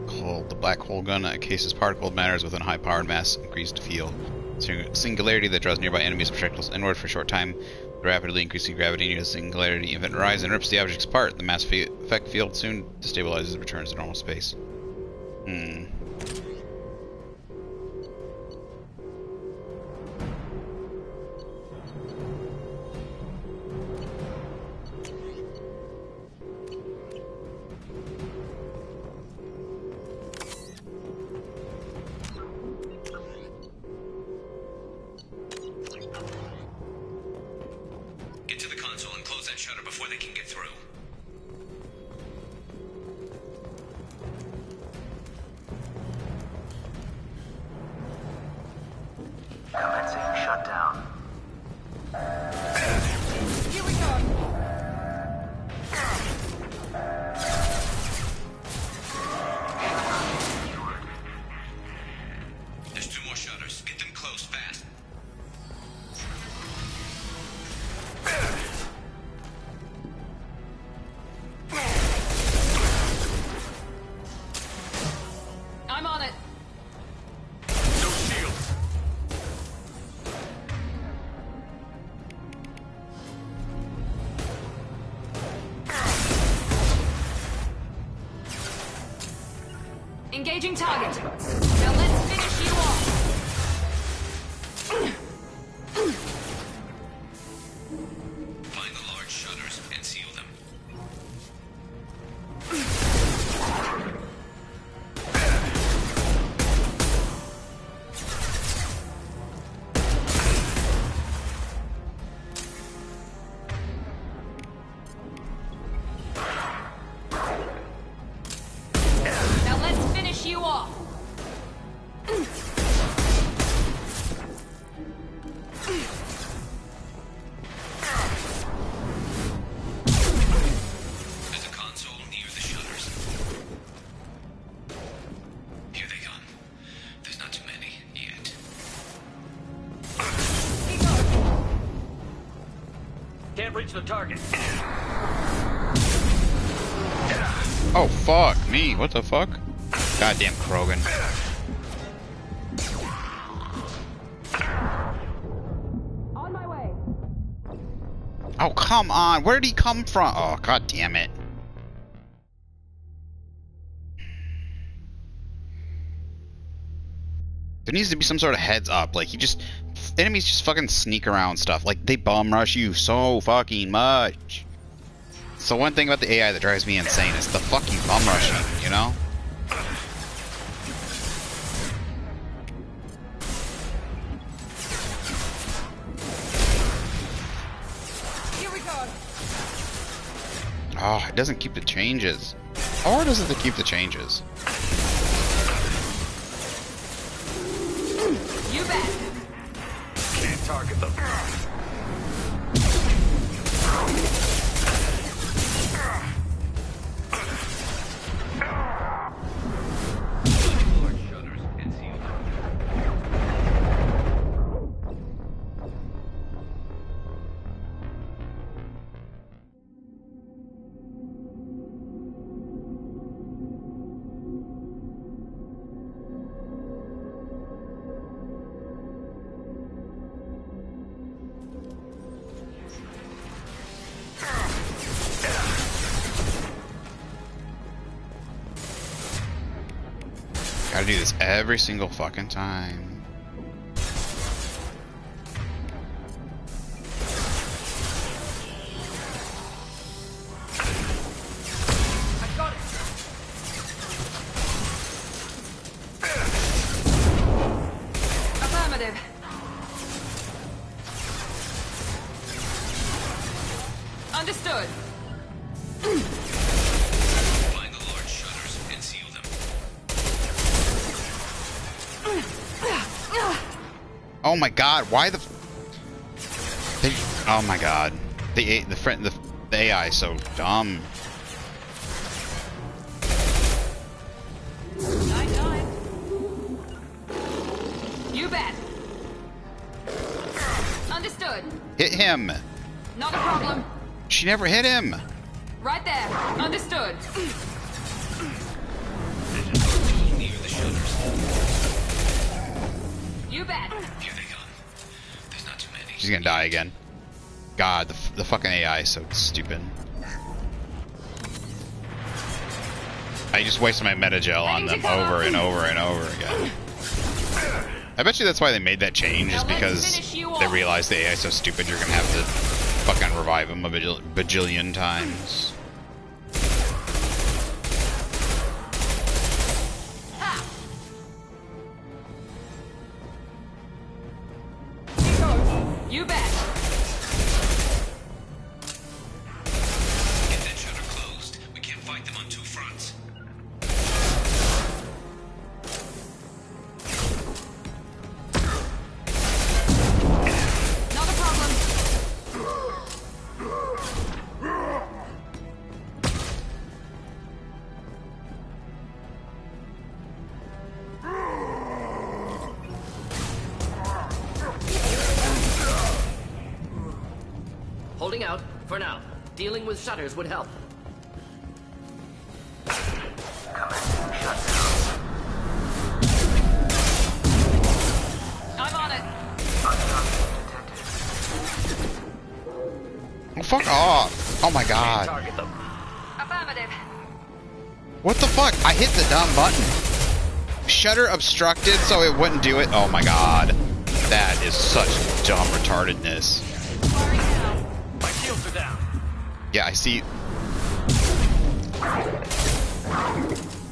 called the black hole gun, encases particle matters within a high-powered mass increased field. Singularity that draws nearby enemies' projectiles inward for a short time. The rapidly increasing gravity near the singularity event rise and rips the objects apart. The mass effect field soon destabilizes and returns to normal space. Get to the console and close that shutter before they can get through. Commencing shutdown. Here we go. There's 2 more shutters. Get them closed fast. I'm on it. No shields. Engaging target. Now let's finish you off. Find the large shutters and seal them. Now let's finish you off. There's a console near the shutters. Here they come. There's not too many yet. Can't reach the target. Oh fuck me! What the fuck? Goddamn Krogan. On my way. Oh come on! Where did he come from? Oh god damn it! There needs to be some sort of heads up. Like enemies just fucking sneak around stuff. Like they bum rush you so fucking much. So one thing about the AI that drives me insane is the fucking bum rushing, you know? Here we go. Oh, it doesn't keep the changes. Or does it keep the changes? You bet. Can't target them. Large shutters and seal them. gotta do this every single fucking time. Affirmative. Understood. Find the large shutters and seal them. Oh my god, why the... oh my god. The AI is so dumb. Night. You bet. Understood. Hit him! Not a problem. She never hit him! Right there. Understood. Near the shutters. You bet. Here they come. There's not too many. She's gonna die again. God, the fucking AI is so stupid. I just wasted my metagel on them over and over and over again. I bet you that's why they made that change, is because they realized the AI is so stupid you're gonna have to fucking revive him a bajillion times. You bet. Get that shutter closed. We can't fight them on two fronts. Not a problem. Holding out, for now. Dealing with shutters would help. I'm on it. Oh, fuck off! Oh my god. Affirmative. What the fuck? I hit the dumb button. Shutter obstructed so it wouldn't do it. Oh my god. That is such dumb retardedness. My shields are down. Yeah, I see.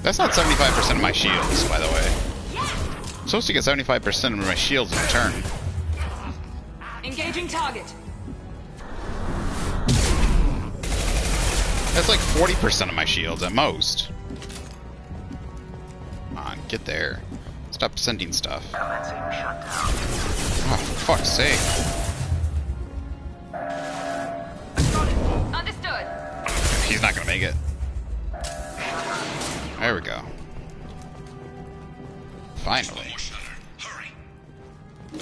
That's not 75% of my shields, by the way. I'm supposed to get 75% of my shields in return. Engaging target. That's like 40% of my shields at most. Come on, get there. Stop sending stuff. Oh, for fuck's sake. Understood. He's not gonna make it. There we go. Finally.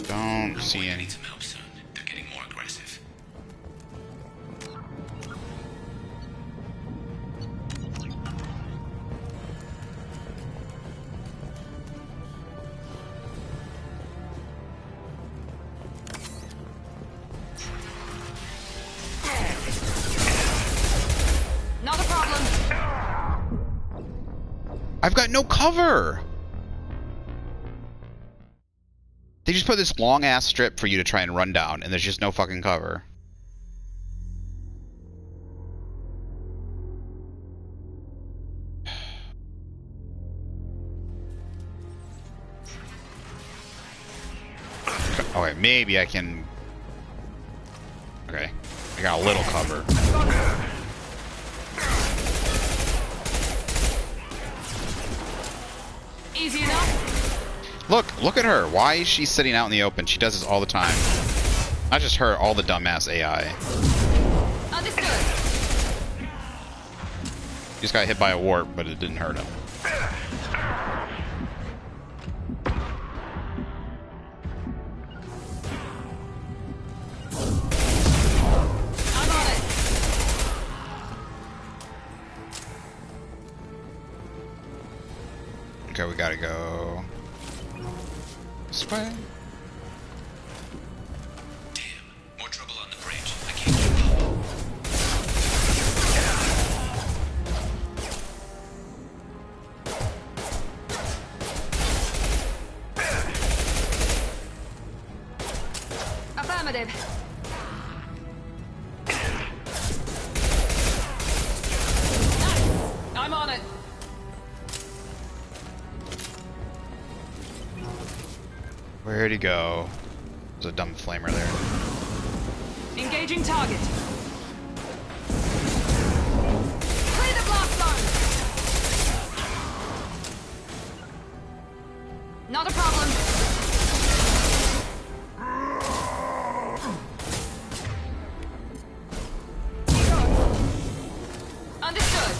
Don't see any. They're getting more aggressive. Not a problem. I've got no cover! They just put this long ass strip for you to try and run down, and there's just no fucking cover. Okay, maybe I can... Okay, I got a little cover. Easy enough. Look at her. Why is she sitting out in the open? She does this all the time. Not just her, all the dumbass AI. Understood. He just got hit by a warp, but it didn't hurt him. I'm on it. Okay, we gotta go this way. More trouble on the bridge. I can't keep up. Where'd he go? There's a dumb flamer there. Engaging target. Clear the blast zone. Not a problem. Understood.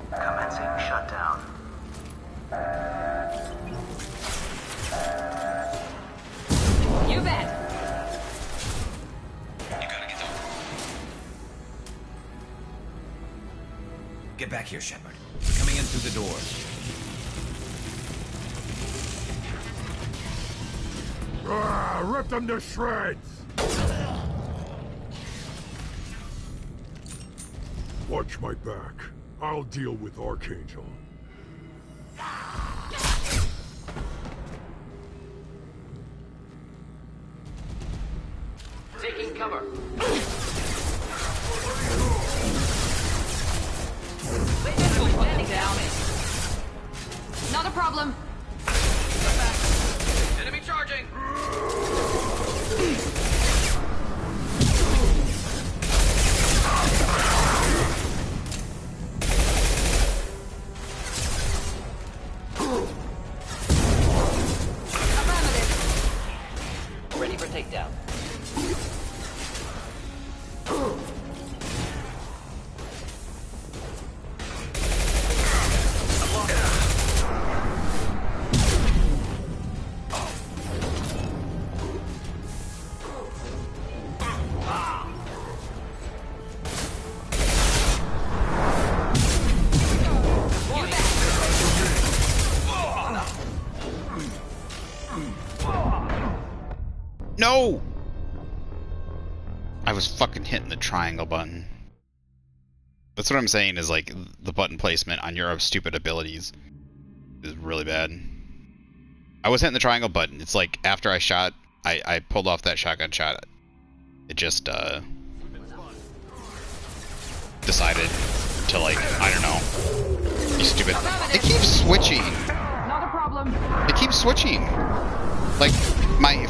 Commencing shutdown. You bet. Get back here, Shepard. Coming in through the doors. Rip them to shreds! Watch my back. I'll deal with Archangel. Taking cover. Standing down. Not a problem. Enemy charging! Ready for takedown. No! I was fucking hitting the triangle button. That's what I'm saying is like the button placement on your stupid abilities is really bad. I was hitting the triangle button. It's like after I shot, I pulled off that shotgun shot. It just decided to like, I don't know. You stupid. It keeps switching. Not a problem. It keeps switching. Like my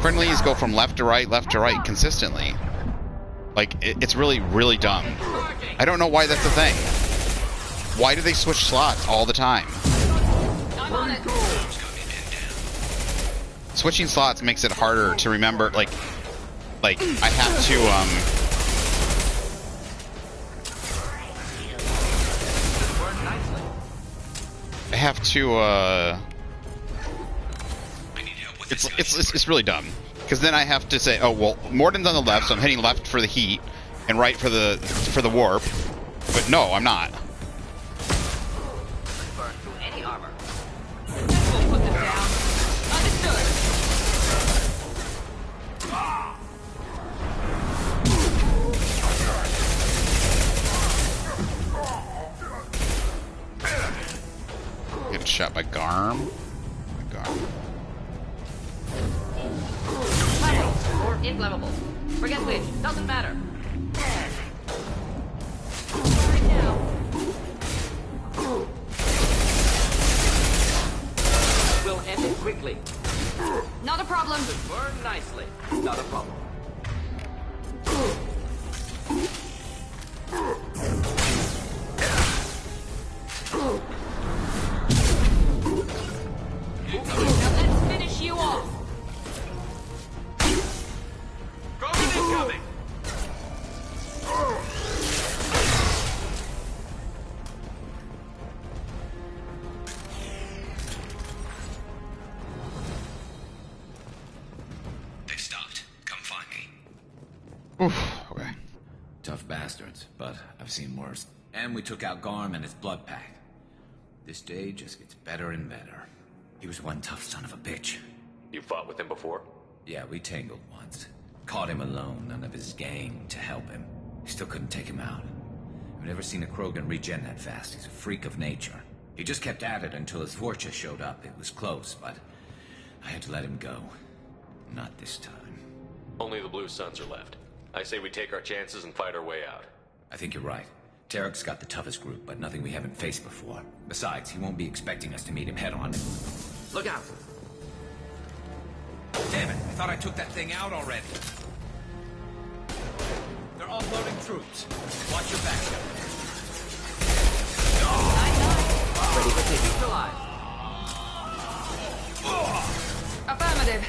friendlies go from left to right consistently. Like it's really dumb. I don't know why that's a thing. Why do they switch slots all the time? I'm on it. Switching slots makes it harder to remember. Like I have to It's really dumb because then I have to say, oh well, Morden's on the left, so I'm hitting left for the heat and right for the warp. But no, I'm not. Burn through any armor. We'll put them down. Understood. Getting shot by Garm. Level or inflammable. Forget which. Doesn't matter. Right now. We'll end it quickly. Not a problem. Burn nicely. Not a problem. Now let's finish you off. Incoming! They stopped. Come find me. Oof. Okay. Tough bastards, but I've seen worse. And we took out Garm and his blood pack. This day just gets better and better. He was one tough son of a bitch. You fought with him before? Yeah, we tangled once. Caught him alone, none of his gang to help him. Still couldn't take him out. I've never seen a Krogan regen that fast. He's a freak of nature. He just kept at it until his Vorcha showed up. It was close, but I had to let him go. Not this time. Only the Blue Suns are left. I say we take our chances and fight our way out. I think you're right. Tarek's got the toughest group, but nothing we haven't faced before. Besides, he won't be expecting us to meet him head-on. Look out! Damn it! I thought I took that thing out already. They're offloading troops. Watch your back. Ready for taking. Neutralized. Affirmative.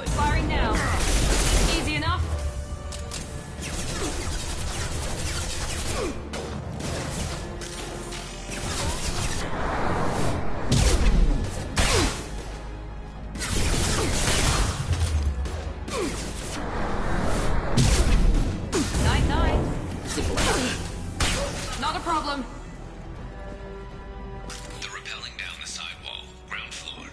Firing now. Easy enough? 9-9. Not a problem. They're rappelling down the sidewall, ground floor.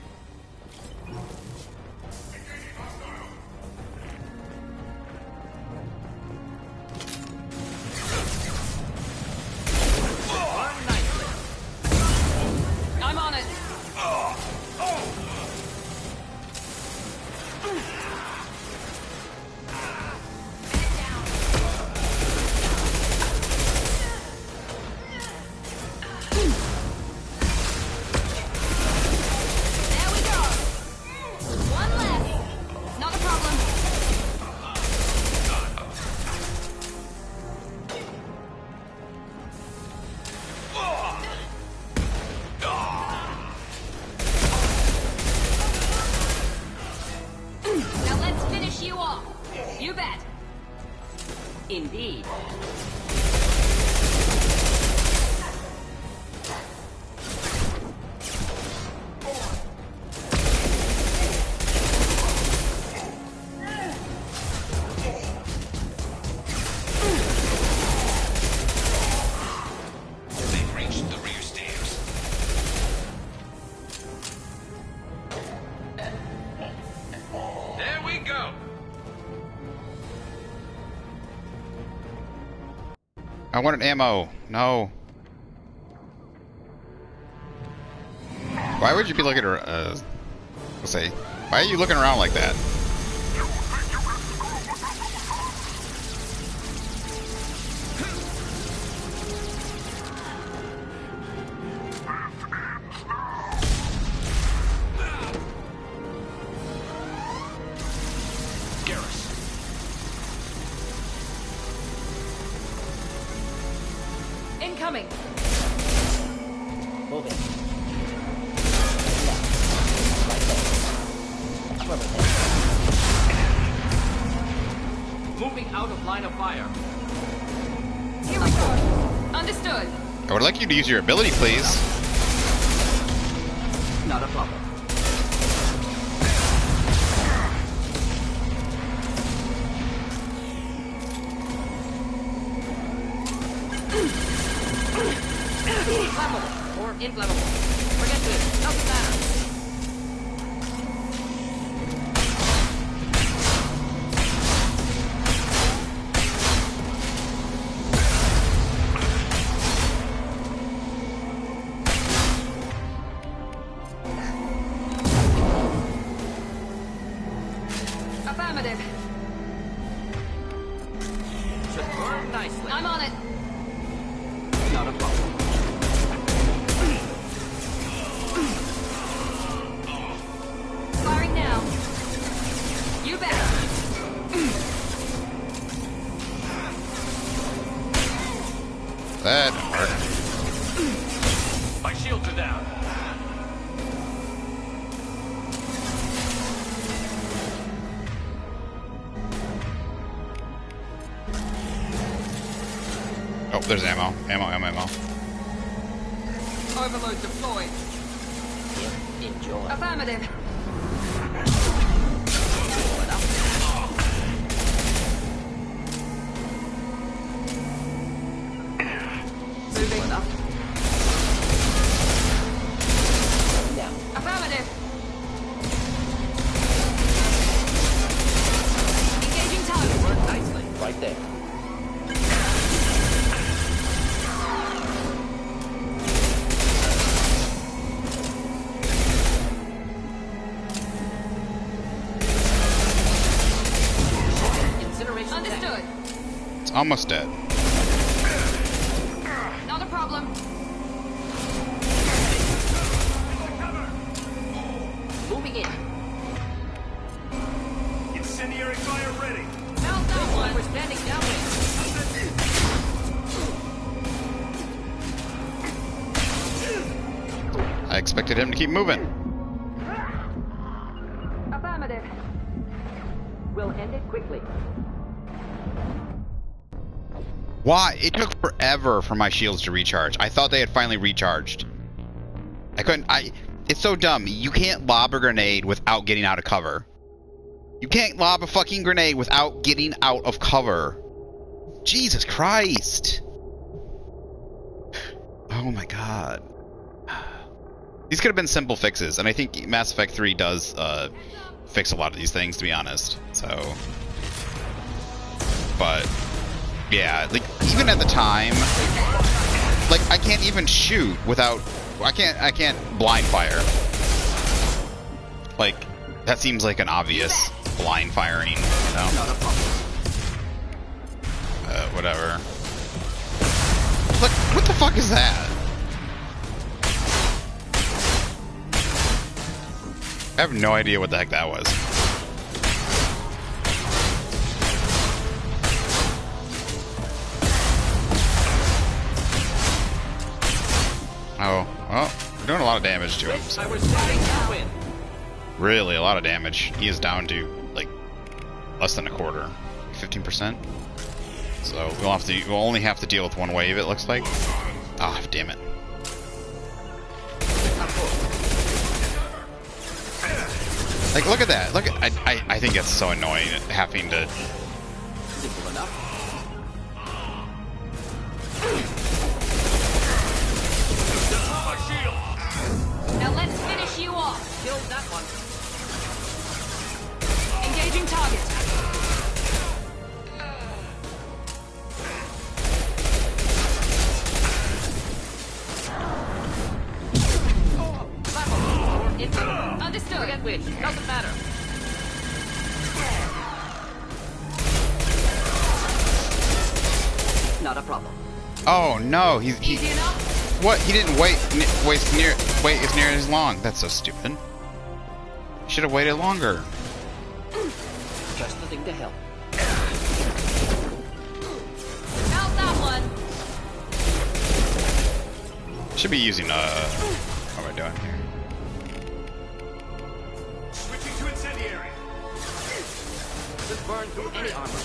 I'm on it. There we go. One left. Not a problem. Now let's finish you off. You bet. Indeed. They've reached the rear stairs. There we go. I wanted ammo. No. Why would you be looking around? Let's say, why are you looking around like that? Incoming. Moving. Moving out of line of fire. Here we go. Understood. I would like you to use your ability, please. Not a problem. Flammable or inflammable. Forget this. Doesn't matter. Affirmative. Should burn nicely. I'm on it. Not a problem. Firing now. You bet. That hurt. My shields are down. Oh, there's ammo. Ammo. Overload deployed. Enjoy. Affirmative. almost dead. Not a problem. Moving in. Incendiary fire ready. Found that one. We're standing downwind. I expected him to keep moving. Affirmative. We'll end it quickly. Why? It took forever for my shields to recharge. I thought they had finally recharged. I couldn't. It's so dumb. You can't lob a grenade without getting out of cover. You can't lob a fucking grenade without getting out of cover. Jesus Christ. Oh my god. These could have been simple fixes, and I think Mass Effect 3 does fix a lot of these things, to be honest. So, but yeah, like even at the time, like I can't even shoot without. I can't blind fire. Like that seems like an obvious blind firing, you know? Whatever. Look, what the fuck is that? I have no idea what the heck that was. Oh, well, we're doing a lot of damage to him. So. Really, a lot of damage. He is down to, like, less than a quarter. 15%. So we'll only have to deal with one wave, it looks like. Ah, oh, damn it. Like, look at that. Look at I think it's so annoying having to. Simple enough. Now let's finish you off. Killed that one. Engaging target. Understood. Forget which. Doesn't matter. Not a problem. Oh no, he Easy enough? what? He didn't wait as near as long. That's so stupid. Should have waited longer. Just the thing to help. Found that one. Should be using what am I doing here? Switching to incendiary. Just burn through any armor.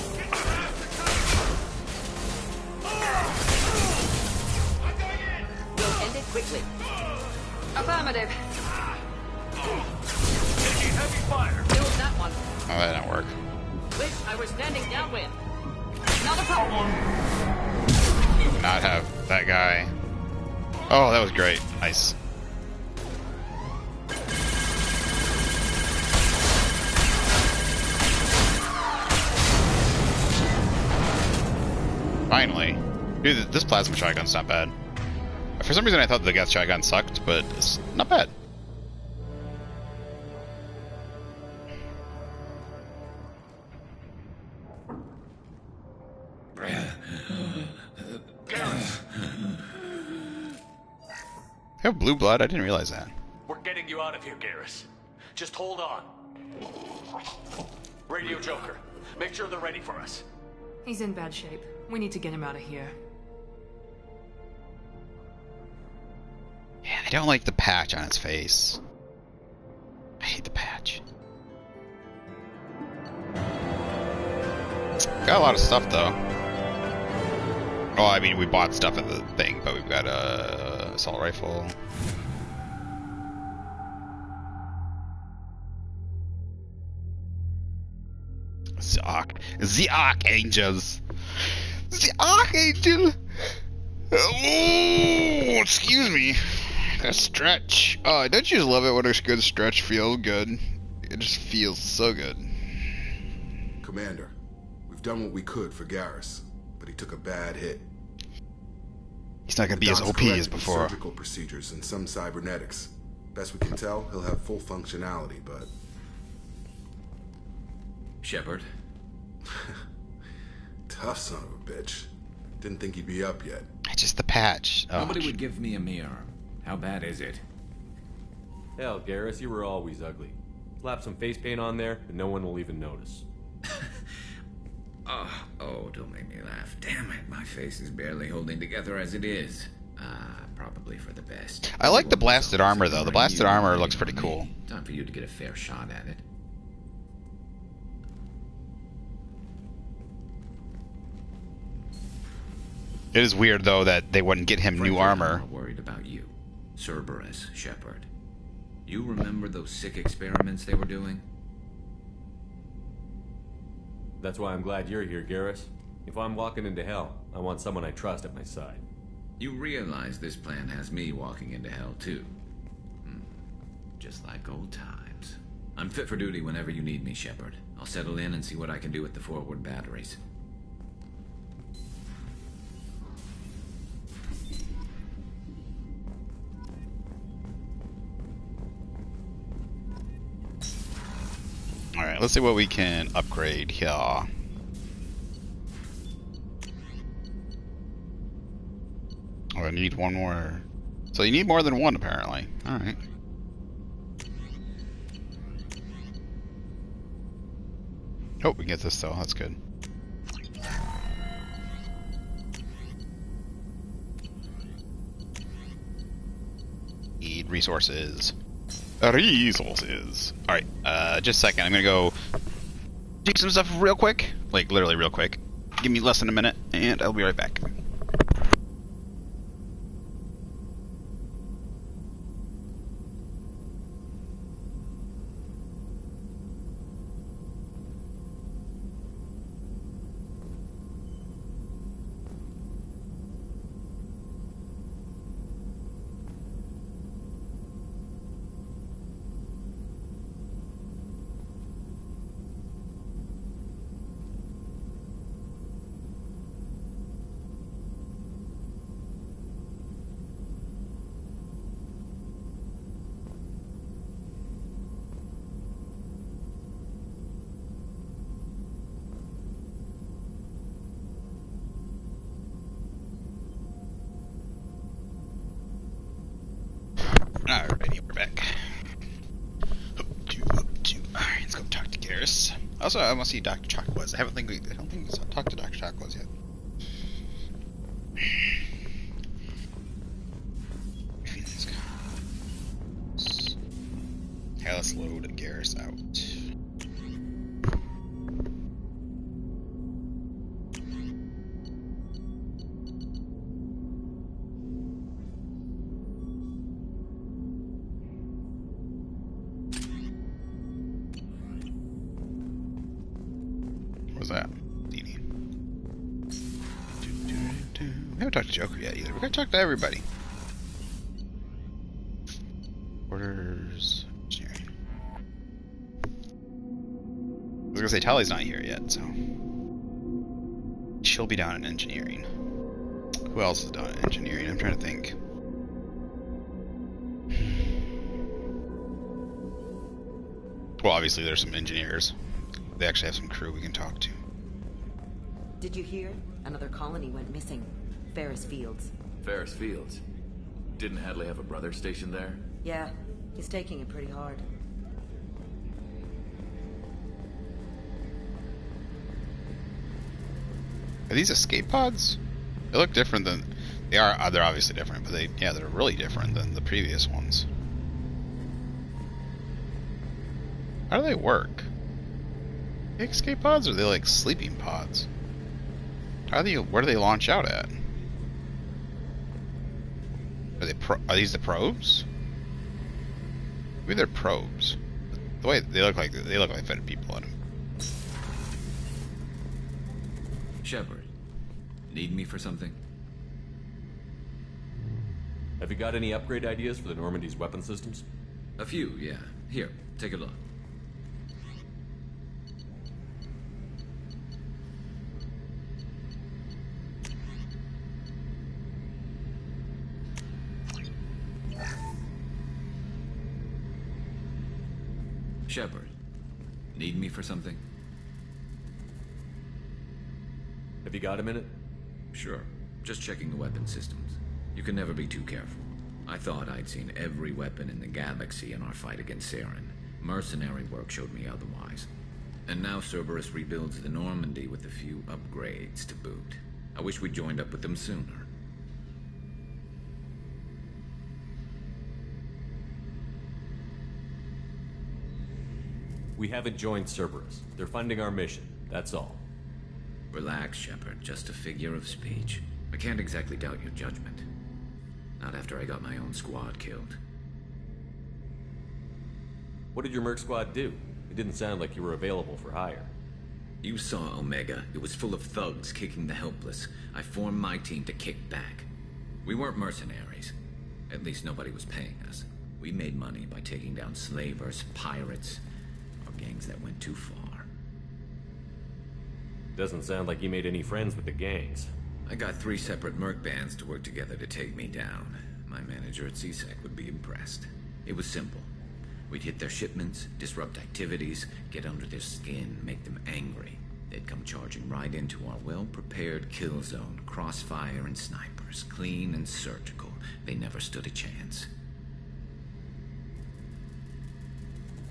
We'll end it quickly. Affirmative. Taking heavy fire. Killed that one. Oh, that didn't work. Wish I were standing downwind. Not a problem. Not have that guy. Oh, that was great. Nice. Finally. Dude, this plasma shotgun's not bad. For some reason I thought the gas shotgun sucked, but it's not bad. I have blue blood? I didn't realize that. We're getting you out of here, Garrus. Just hold on. Radio Joker, make sure they're ready for us. He's in bad shape. We need to get him out of here. Yeah, I don't like the patch on his face. I hate the patch. Got a lot of stuff though. Oh, I mean, we bought stuff at the thing, but we've got a assault rifle. The Archangels. The Archangel. Oh, excuse me. That stretch. Oh, don't you just love it when a good stretch feels good? It just feels so good. Commander, we've done what we could for Garrus, but he took a bad hit. He's not gonna be as OP as before. Surgical procedures and some cybernetics. Best we can tell, he'll have full functionality, but Shepard. Tough son of a bitch. Didn't think he'd be up yet. It's just the patch. Oh, Nobody would give me a mirror. How bad is it? Hell, Garrus, you were always ugly. Slap some face paint on there, and no one will even notice. Oh, don't make me laugh. Damn it, my face is barely holding together as it is. Probably for the best. I like the blasted armor, though. The blasted armor looks pretty cool. Time for you to get a fair shot at it. It is weird, though, that they wouldn't get him new armor. I'm worried about you. Cerberus, Shepard. You remember those sick experiments they were doing? That's why I'm glad you're here, Garrus. If I'm walking into hell, I want someone I trust at my side. You realize this plan has me walking into hell, too. Just like old times. I'm fit for duty whenever you need me, Shepard. I'll settle in and see what I can do with the forward batteries. Alright, let's see what we can upgrade here. Oh, I need one more. So you need more than one, apparently. Alright. Oh, we can get this, though. That's good. Need resources. Resources. Alright, just a second. I'm gonna go do some stuff real quick. Like, literally real quick. Give me less than a minute, and I'll be right back. Alrighty, we're back. Alright, let's go talk to Garrus. Also, I want to see Dr. Chakwas. I don't think we talked to Dr. Chakwas yet. Okay, let's load Garrus out. What's that? Dini. We haven't talked to Joker yet either. We're gonna talk to everybody. Orders. Engineering. I was gonna say Tally's not here yet, so she'll be down in engineering. Who else is down in engineering? I'm trying to think. Well, obviously there's some engineers. They actually have some crew we can talk to. Did you hear? Another colony went missing. Ferris Fields. Ferris Fields? Didn't Hadley have a brother stationed there? Yeah, he's taking it pretty hard. Are these escape pods? They look different than... They are, they're obviously different, but they're really different than the previous ones. How do they work? Escape pods, or are they like sleeping pods? Where do they launch out at? Are these the probes? Maybe they're probes. The way they look like fed people in them. Shepard, need me for something? Have you got any upgrade ideas for the Normandy's weapon systems? A few, yeah. Here, take a look. Shepard, need me for something? Have you got a minute? Sure. Just checking the weapon systems. You can never be too careful. I thought I'd seen every weapon in the galaxy in our fight against Saren. Mercenary work showed me otherwise. And now Cerberus rebuilds the Normandy with a few upgrades to boot. I wish we'd joined up with them sooner. We haven't joined Cerberus. They're funding our mission, that's all. Relax, Shepard. Just a figure of speech. I can't exactly doubt your judgment. Not after I got my own squad killed. What did your Merc squad do? It didn't sound like you were available for hire. You saw Omega. It was full of thugs kicking the helpless. I formed my team to kick back. We weren't mercenaries. At least nobody was paying us. We made money by taking down slavers, pirates, or gangs that went too far. Doesn't sound like you made any friends with the gangs. I got 3 separate merc bands to work together to take me down. My manager at CSEC would be impressed. It was simple. We'd hit their shipments, disrupt activities, get under their skin, make them angry. They'd come charging right into our well-prepared kill zone, crossfire and snipers, clean and surgical. They never stood a chance.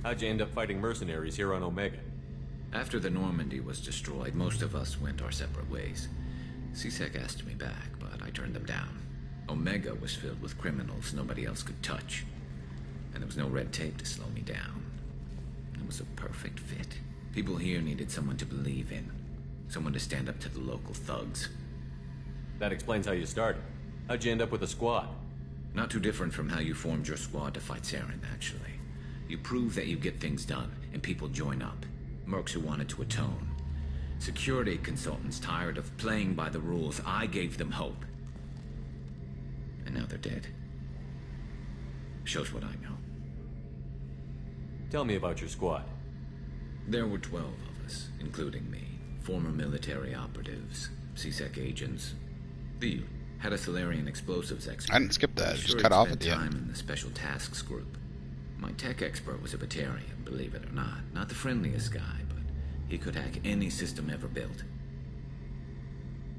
How'd you end up fighting mercenaries here on Omega? After the Normandy was destroyed, most of us went our separate ways. CSEC asked me back, but I turned them down. Omega was filled with criminals nobody else could touch. And there was no red tape to slow me down. It was a perfect fit. People here needed someone to believe in. Someone to stand up to the local thugs. That explains how you started. How'd you end up with a squad? Not too different from how you formed your squad to fight Saren, actually. You prove that you get things done, and people join up. Mercs who wanted to atone. Security consultants tired of playing by the rules. I gave them hope. And now they're dead. Shows what I know. Tell me about your squad. There were 12 of us, including me. Former military operatives, CSEC agents. The had a Solarian explosives expert. I didn't skip that. Sure Just cut off at spent the time end. in the special tasks group. My tech expert was a Batarian, believe it or not. Not the friendliest guy, but he could hack any system ever built.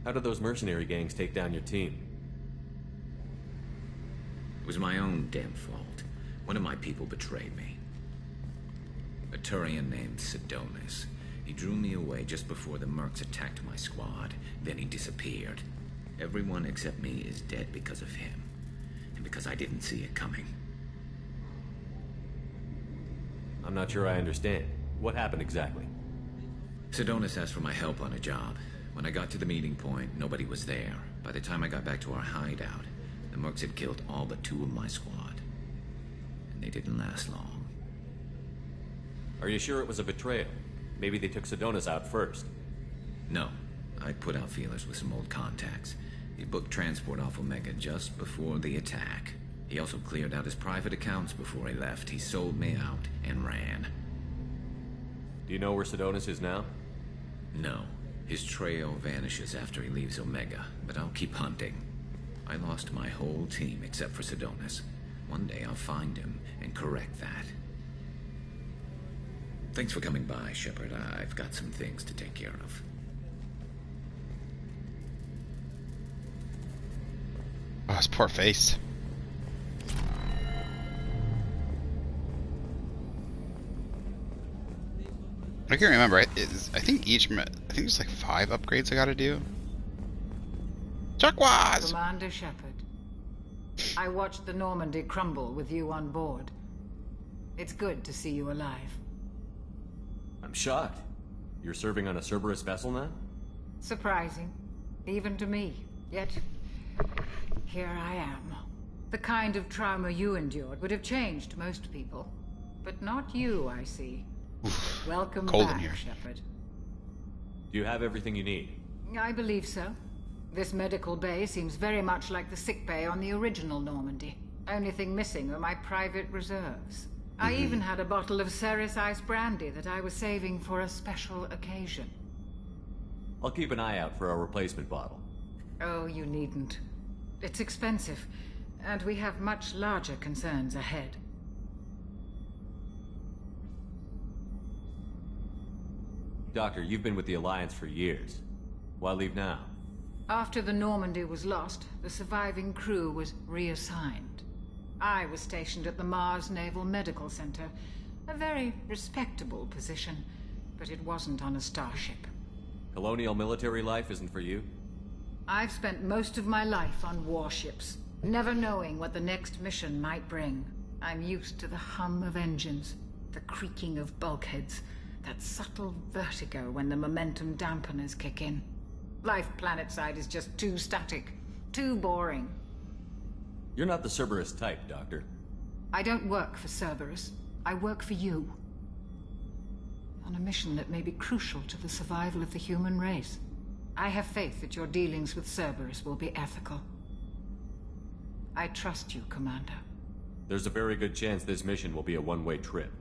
How did those mercenary gangs take down your team? It was my own damn fault. One of my people betrayed me. A Turian named Sidonis. He drew me away just before the mercs attacked my squad. Then he disappeared. Everyone except me is dead because of him. And because I didn't see it coming. I'm not sure I understand. What happened exactly? Sidonis asked for my help on a job. When I got to the meeting point, nobody was there. By the time I got back to our hideout, the mercs had killed all but 2 of my squad. And they didn't last long. Are you sure it was a betrayal? Maybe they took Sidonis out first. No. I put out feelers with some old contacts. He booked transport off Omega just before the attack. He also cleared out his private accounts before he left. He sold me out and ran. Do you know where Sidonis is now? No. His trail vanishes after he leaves Omega, but I'll keep hunting. I lost my whole team except for Sidonis. One day I'll find him and correct that. Thanks for coming by, Shepard. I've got some things to take care of. Oh, his poor face. I can't remember. I think there's like 5 upgrades I gotta do. Turquoise! Commander Shepard, I watched the Normandy crumble with you on board. It's good to see you alive. I'm shocked. You're serving on a Cerberus vessel now? Surprising, even to me. Yet, here I am. The kind of trauma you endured would have changed most people. But not you, I see. Welcome Cold back, in here. Shepard. Do you have everything you need? I believe so. This medical bay seems very much like the sick bay on the original Normandy. Only thing missing are my private reserves. I even had a bottle of Ceres Ice brandy that I was saving for a special occasion. I'll keep an eye out for a replacement bottle. Oh, you needn't. It's expensive, and we have much larger concerns ahead. Doctor, you've been with the Alliance for years. Why leave now? After the Normandy was lost, the surviving crew was reassigned. I was stationed at the Mars Naval Medical Center, a very respectable position, but it wasn't on a starship. Colonial military life isn't for you? I've spent most of my life on warships, never knowing what the next mission might bring. I'm used to the hum of engines, the creaking of bulkheads, that subtle vertigo when the momentum dampeners kick in. Life planetside is just too static, too boring. You're not the Cerberus type, Doctor. I don't work for Cerberus. I work for you. On a mission that may be crucial to the survival of the human race. I have faith that your dealings with Cerberus will be ethical. I trust you, Commander. There's a very good chance this mission will be a one-way trip.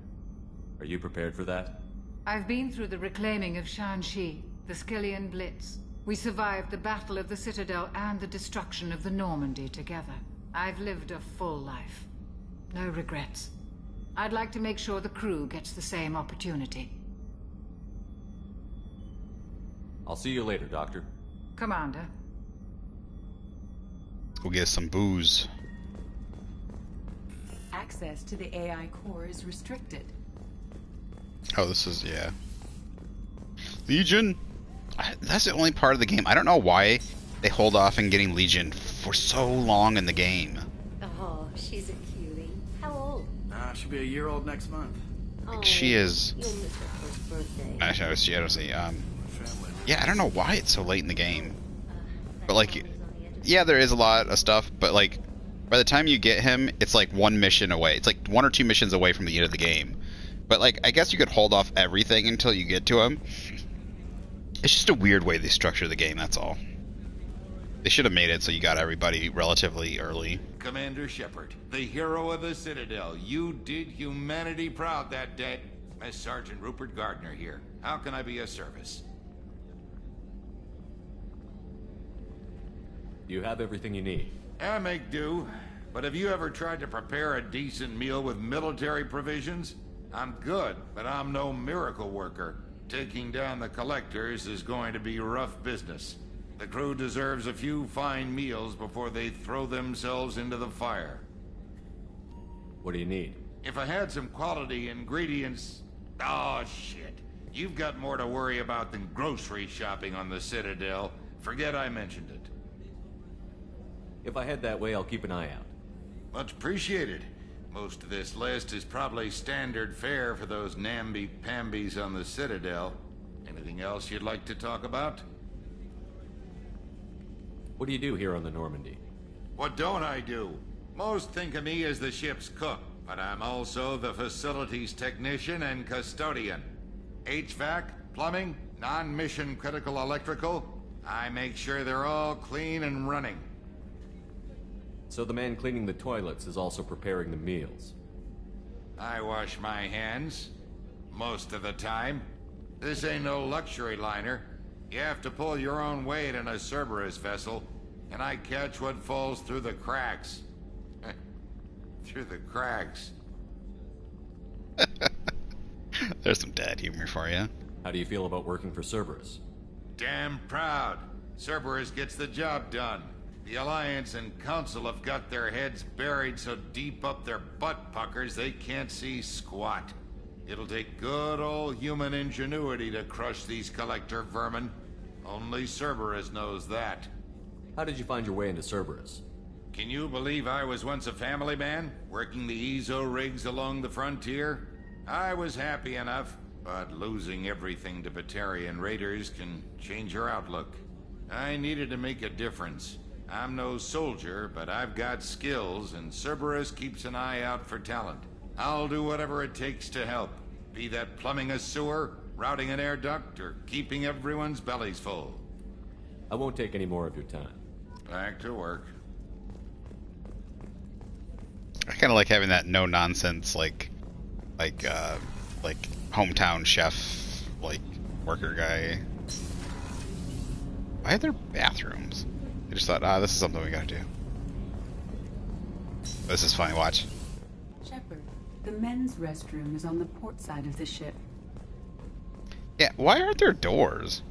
Are you prepared for that? I've been through the reclaiming of Shanxi, the Skillian Blitz. We survived the Battle of the Citadel and the destruction of the Normandy together. I've lived a full life. No regrets. I'd like to make sure the crew gets the same opportunity. I'll see you later, Doctor. Commander. Go get some booze. Access to the AI core is restricted. Oh, this is, yeah. Legion? That's the only part of the game. I don't know why they hold off on getting Legion for so long in the game. Oh, she's a cutie. How old? She'll be a year old next month. Like, she is... You'll miss her first birthday. I don't see. Yeah, I don't know why it's so late in the game. But, like, yeah, there is a lot of stuff, but, like, by the time you get him, it's, like, one mission away. It's, like, 1 or 2 missions away from the end of the game. But, like, I guess you could hold off everything until you get to him. It's just a weird way they structure the game, that's all. They should have made it so you got everybody relatively early. Commander Shepard, the hero of the Citadel. You did humanity proud that day. As Sergeant Rupert Gardner here. How can I be of service? You have everything you need. I make do. But have you ever tried to prepare a decent meal with military provisions? I'm good, but I'm no miracle worker. Taking down the collectors is going to be rough business. The crew deserves a few fine meals before they throw themselves into the fire. What do you need? If I had some quality ingredients... Oh, shit. You've got more to worry about than grocery shopping on the Citadel. Forget I mentioned it. If I head that way, I'll keep an eye out. Much appreciated. Most of this list is probably standard fare for those namby-pambies on the Citadel. Anything else you'd like to talk about? What do you do here on the Normandy? What don't I do? Most think of me as the ship's cook, but I'm also the facilities technician and custodian. HVAC, plumbing, non-mission critical electrical. I make sure they're all clean and running. So the man cleaning the toilets is also preparing the meals. I wash my hands. Most of the time. This ain't no luxury liner. You have to pull your own weight in a Cerberus vessel, and I catch what falls through the cracks. Through the cracks. There's some dad humor for you. How do you feel about working for Cerberus? Damn proud. Cerberus gets the job done. The Alliance and Council have got their heads buried so deep up their butt puckers they can't see squat. It'll take good old human ingenuity to crush these collector vermin. Only Cerberus knows that. How did you find your way into Cerberus? Can you believe I was once a family man, working the EZO rigs along the frontier? I was happy enough, but losing everything to Batarian raiders can change your outlook. I needed to make a difference. I'm no soldier, but I've got skills, and Cerberus keeps an eye out for talent. I'll do whatever it takes to help. Be that plumbing a sewer, routing an air duct, or keeping everyone's bellies full. I won't take any more of your time. Back to work. I kind of like having that no-nonsense, like hometown chef, like, worker guy. Why are there bathrooms? I just thought, this is something we gotta do. This is funny, watch. Shepard, the men's restroom is on the port side of the ship. Yeah, why aren't there doors?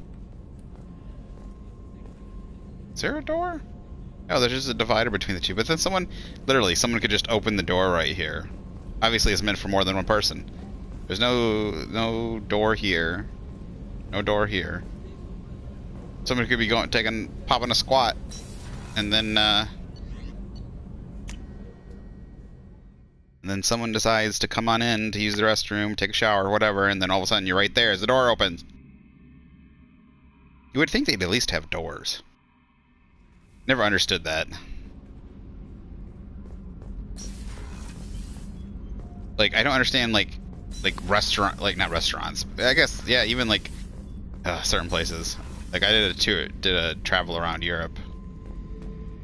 Is there a door? Oh, there's just a divider between the two. But then someone could just open the door right here. Obviously, it's meant for more than one person. There's no door here. No door here. Somebody could be popping a squat, and then someone decides to come on in to use the restroom, take a shower, whatever, and then all of a sudden you're right there as the door opens. You would think they'd at least have doors. Never understood that. Like, I don't understand, like not restaurants. I guess, yeah, even like certain places. Like, I did a travel around Europe.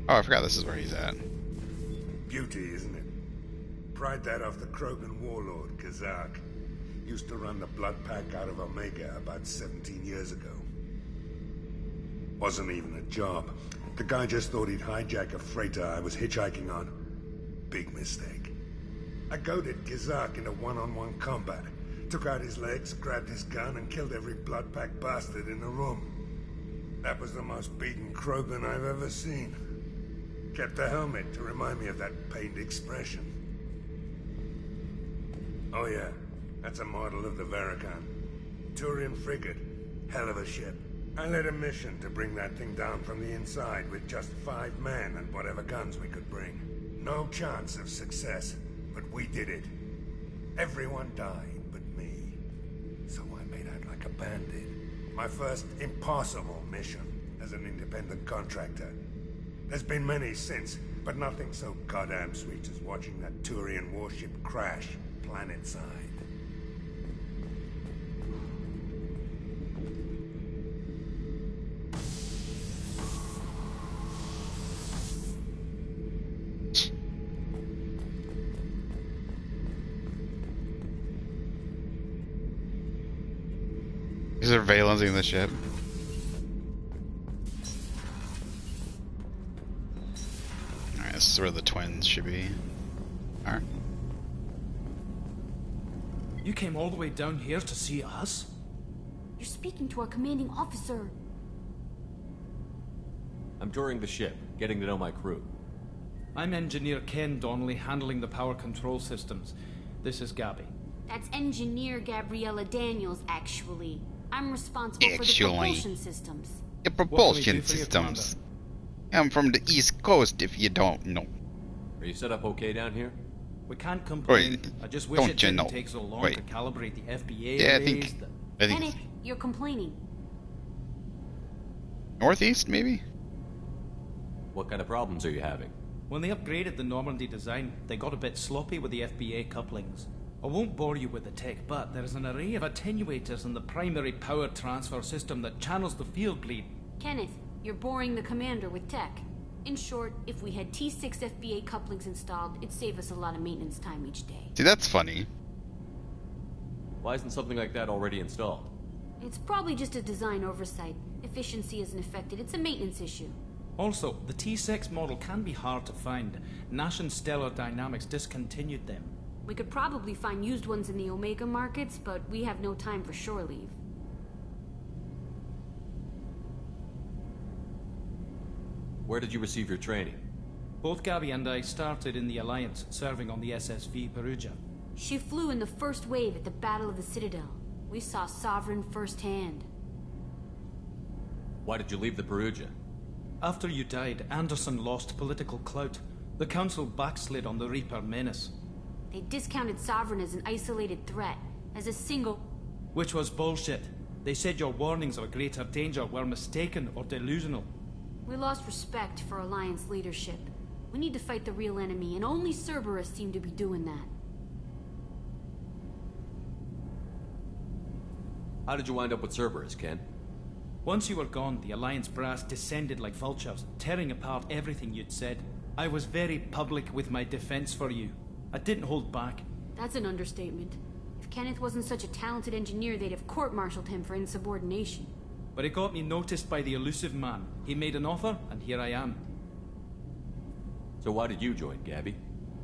Oh, I forgot this is where he's at. Beauty, isn't it? Pried that off the Krogan warlord, Kazak. Used to run the Blood Pack out of Omega about 17 years ago. Wasn't even a job. The guy just thought he'd hijack a freighter I was hitchhiking on. Big mistake. I goaded Kazak into one-on-one combat. Took out his legs, grabbed his gun, and killed every Blood Pack bastard in the room. That was the most beaten Krogan I've ever seen. Kept the helmet to remind me of that pained expression. Oh yeah, that's a model of the Veracon. Turian frigate. Hell of a ship. I led a mission to bring that thing down from the inside with just 5 men and whatever guns we could bring. No chance of success, but we did it. Everyone died but me. So I made out like a bandit. My first impossible mission as an independent contractor. There's been many since, but nothing so goddamn sweet as watching that Turian warship crash planet-side. Is there surveillance in the ship? Alright, this is where the twins should be. Alright. You came all the way down here to see us? You're speaking to our commanding officer. I'm touring the ship, getting to know my crew. I'm Engineer Ken Donnelly, handling the power control systems. This is Gabby. That's Engineer Gabriella Daniels, actually. I'm responsible for the propulsion systems. The propulsion systems. I'm from the East Coast, if you don't know. Are you set up okay down here? We can't complain. Wait, I just wish it didn't take so long to calibrate the FBA yeah, arrays. I think Kenneth, you're complaining. Northeast, maybe? What kind of problems are you having? When they upgraded the Normandy design, they got a bit sloppy with the FBA couplings. I won't bore you with the tech, but there's an array of attenuators in the primary power transfer system that channels the field bleed. Kenneth, you're boring the commander with tech. In short, if we had T6 FBA couplings installed, it'd save us a lot of maintenance time each day. See, that's funny. Why isn't something like that already installed? It's probably just a design oversight. Efficiency isn't affected. It's a maintenance issue. Also, the T6 model can be hard to find. Nash and Stellar Dynamics discontinued them. We could probably find used ones in the Omega markets, but we have no time for shore leave. Where did you receive your training? Both Gabby and I started in the Alliance, serving on the SSV Perugia. She flew in the first wave at the Battle of the Citadel. We saw Sovereign firsthand. Why did you leave the Perugia? After you died, Anderson lost political clout. The Council backslid on the Reaper menace. They discounted Sovereign as an isolated threat, as a single... Which was bullshit. They said your warnings of a greater danger were mistaken or delusional. We lost respect for Alliance leadership. We need to fight the real enemy, and only Cerberus seem to be doing that. How did you wind up with Cerberus, Ken? Once you were gone, the Alliance brass descended like vultures, tearing apart everything you'd said. I was very public with my defense for you. I didn't hold back. That's an understatement. If Kenneth wasn't such a talented engineer, they'd have court-martialed him for insubordination. But it got me noticed by the elusive man. He made an offer, and here I am. So why did you join, Gabby?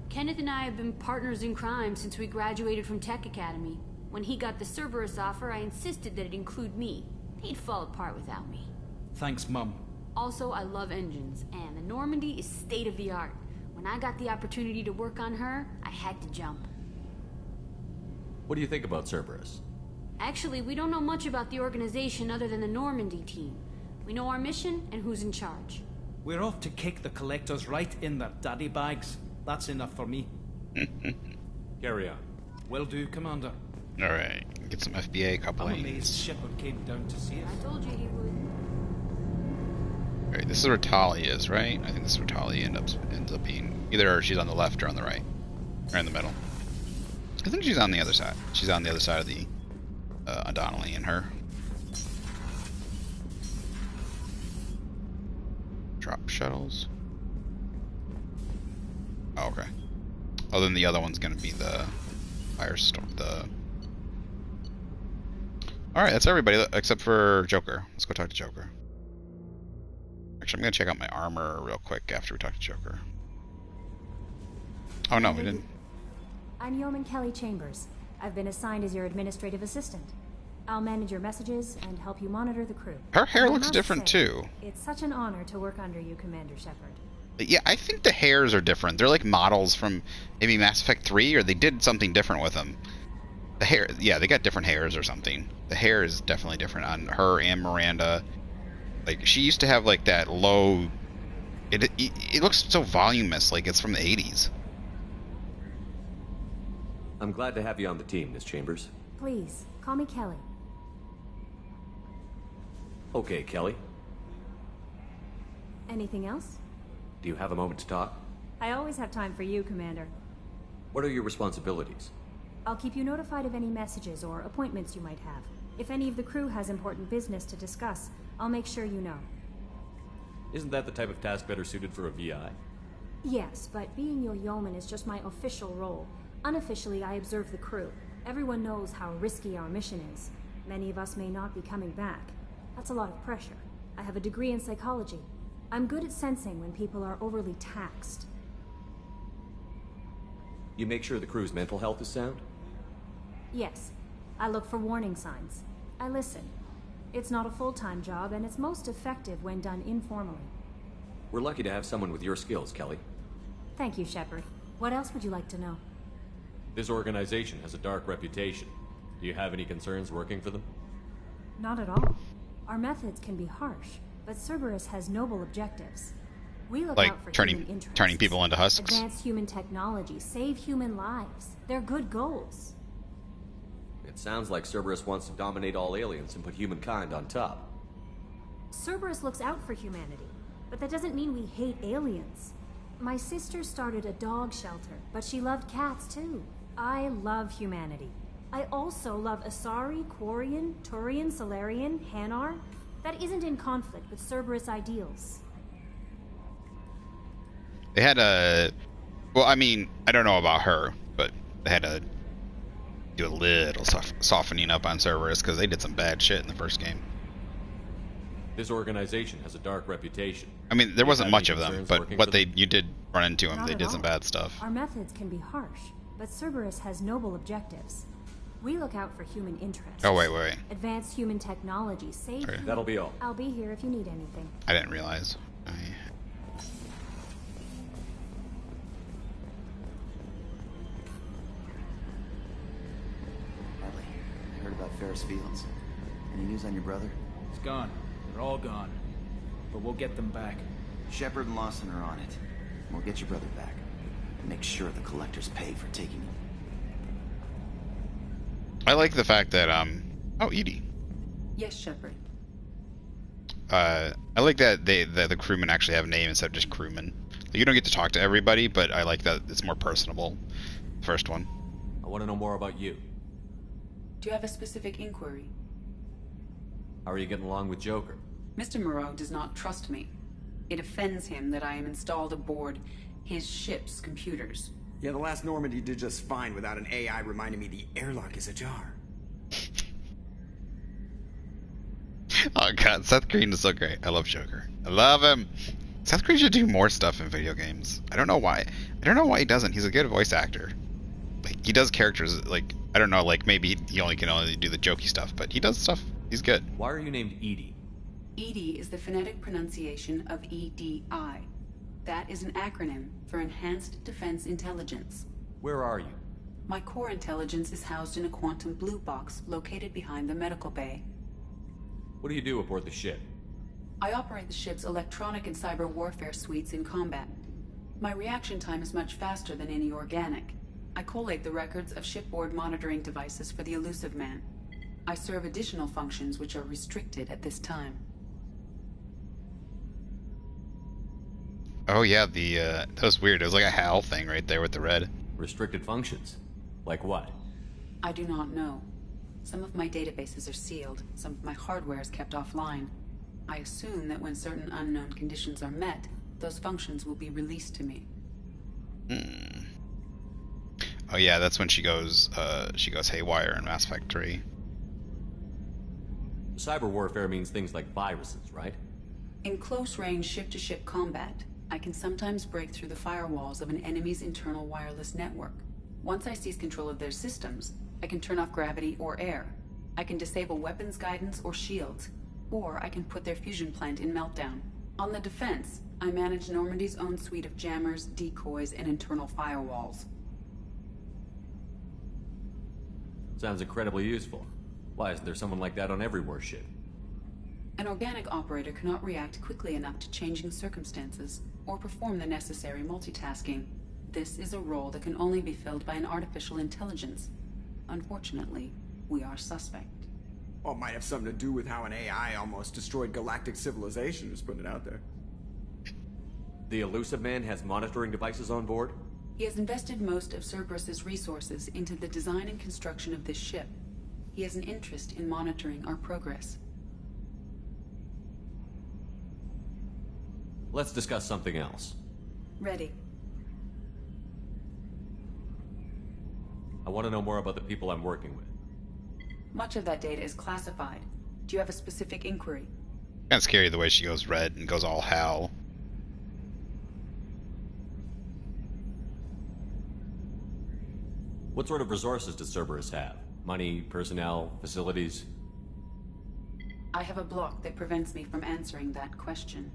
Kenneth and I have been partners in crime since we graduated from Tech Academy. When he got the Cerberus offer, I insisted that it include me. He'd fall apart without me. Thanks, Mum. Also, I love engines, and the Normandy is state of the art. When I got the opportunity to work on her, I had to jump. What do you think about Cerberus? Actually, we don't know much about the organization other than the Normandy team. We know our mission and who's in charge. We're off to kick the Collectors right in their daddy bags. That's enough for me. Carry on. Will do, Commander. Alright, get some FBA couplings. I'm amazed Shepard came down to see us. I told you he would. Alright, this is where Tali is, right? I think this is where Tali ends up being. Either she's on the left or on the right. Or in the middle. I think she's on the other side. She's on the other side of the Donnelly and her. Drop shuttles. Oh, okay. Oh, then the other one's gonna be the Firestorm. Alright, that's everybody except for Joker. Let's go talk to Joker. Actually, I'm gonna check out my armor real quick after we talk to Joker. Oh no, we didn't. I'm Yeoman Kelly Chambers. I've been assigned as your administrative assistant. I'll manage your messages and help you monitor the crew. Her hair And I looks must different say, too. It's such an honor to work under you, Commander Shepard. Yeah, I think the hairs are different. They're like models from maybe Mass Effect 3, or they did something different with them. The hair, yeah, they got different hairs or something. The hair is definitely different on her and Miranda. Like, she used to have like that low... It looks so voluminous, like it's from the 80s. I'm glad to have you on the team, Miss Chambers. Please, call me Kelly. Okay, Kelly. Anything else? Do you have a moment to talk? I always have time for you, Commander. What are your responsibilities? I'll keep you notified of any messages or appointments you might have. If any of the crew has important business to discuss, I'll make sure you know. Isn't that the type of task better suited for a VI? Yes, but being your yeoman is just my official role. Unofficially, I observe the crew. Everyone knows how risky our mission is. Many of us may not be coming back. That's a lot of pressure. I have a degree in psychology. I'm good at sensing when people are overly taxed. You make sure the crew's mental health is sound? Yes. I look for warning signs. I listen. It's not a full-time job, and it's most effective when done informally. We're lucky to have someone with your skills, Kelly. Thank you, Shepard. What else would you like to know? This organization has a dark reputation. Do you have any concerns working for them? Not at all. Our methods can be harsh, but Cerberus has noble objectives. We look Like out for turning human interests. turning people into husks. Advance human technology, save human lives. They're good goals. It sounds like Cerberus wants to dominate all aliens and put humankind on top. Cerberus looks out for humanity, but that doesn't mean we hate aliens. My sister started a dog shelter, but she loved cats too. I love humanity. I also love Asari, Quarian, Turian, Solarian, Hanar. That isn't in conflict with Cerberus ideals. They had a... Well, I mean, I don't know about her, but they had to do a little softening up on Cerberus because they did some bad shit in the first game. This organization has a dark reputation. I mean, there Do you wasn't have much any of them, concerns but working what for they them? you did run into them. Not They at did some all. bad stuff. Our methods can be harsh, but Cerberus has noble objectives. We look out for human interests. Oh, wait. Advance human technology, save Okay. human- That'll be all. I'll be here if you need anything. I didn't realize. Bradley, I heard about Ferris Fields. Any news on your brother? He's gone. They're all gone. But we'll get them back. Shepard and Lawson are on it. We'll get your brother back. Make sure the collectors pay for taking him. I like the fact that oh, Edie. Yes, Shepard. I like that the crewmen actually have a name instead of just crewmen. You don't get to talk to everybody, but I like that it's more personable. First one. I want to know more about you. Do you have a specific inquiry? How are you getting along with Joker? Mr. Moreau does not trust me. It offends him that I am installed aboard his ship's computers. Yeah, the last Normandy did just fine without an AI reminding me the airlock is ajar. Oh god, Seth Green is so great. I love Joker. I love him. Seth Green should do more stuff in video games. I don't know why. I don't know why he doesn't. He's a good voice actor. Like, he does characters, like, I don't know, like maybe he can only do the jokey stuff, but he does stuff. He's good. Why are you named Edie? EDI is the phonetic pronunciation of EDI. That is an acronym for Enhanced Defense Intelligence. Where are you? My core intelligence is housed in a quantum blue box located behind the medical bay. What do you do aboard the ship? I operate the ship's electronic and cyber warfare suites in combat. My reaction time is much faster than any organic. I collate the records of shipboard monitoring devices for the Elusive Man. I serve additional functions which are restricted at this time. Oh yeah, that was weird. It was like a HAL thing right there with the red. Restricted functions? Like what? I do not know. Some of my databases are sealed, some of my hardware is kept offline. I assume that when certain unknown conditions are met, those functions will be released to me. Oh yeah, that's when she goes haywire in Mass Effect 3. Cyber warfare means things like viruses, right? In close-range ship-to-ship combat, I can sometimes break through the firewalls of an enemy's internal wireless network. Once I seize control of their systems, I can turn off gravity or air. I can disable weapons guidance or shields, or I can put their fusion plant in meltdown. On the defense, I manage Normandy's own suite of jammers, decoys, and internal firewalls. Sounds incredibly useful. Why isn't there someone like that on every warship? An organic operator cannot react quickly enough to changing circumstances, or perform the necessary multitasking. This is a role that can only be filled by an artificial intelligence. Unfortunately, we are suspect. Well, it might have something to do with how an AI almost destroyed galactic civilization, just putting it out there. The Elusive Man has monitoring devices on board? He has invested most of Cerberus's resources into the design and construction of this ship. He has an interest in monitoring our progress. Let's discuss something else. Ready. I want to know more about the people I'm working with. Much of that data is classified. Do you have a specific inquiry? Kind of scary the way she goes red and goes all HAL. What sort of resources does Cerberus have? Money, personnel, facilities? I have a block that prevents me from answering that question.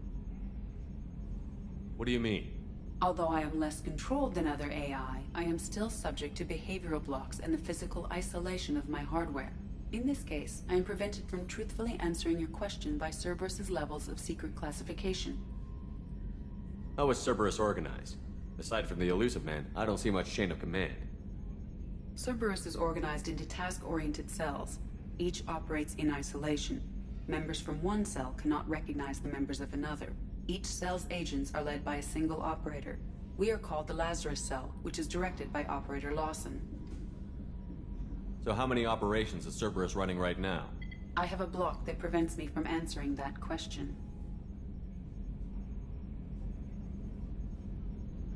What do you mean? Although I am less controlled than other AI, I am still subject to behavioral blocks and the physical isolation of my hardware. In this case, I am prevented from truthfully answering your question by Cerberus's levels of secret classification. How is Cerberus organized? Aside from the Elusive Man, I don't see much chain of command. Cerberus is organized into task-oriented cells. Each operates in isolation. Members from one cell cannot recognize the members of another. Each cell's agents are led by a single operator. We are called the Lazarus Cell, which is directed by Operator Lawson. So how many operations is Cerberus running right now? I have a block that prevents me from answering that question.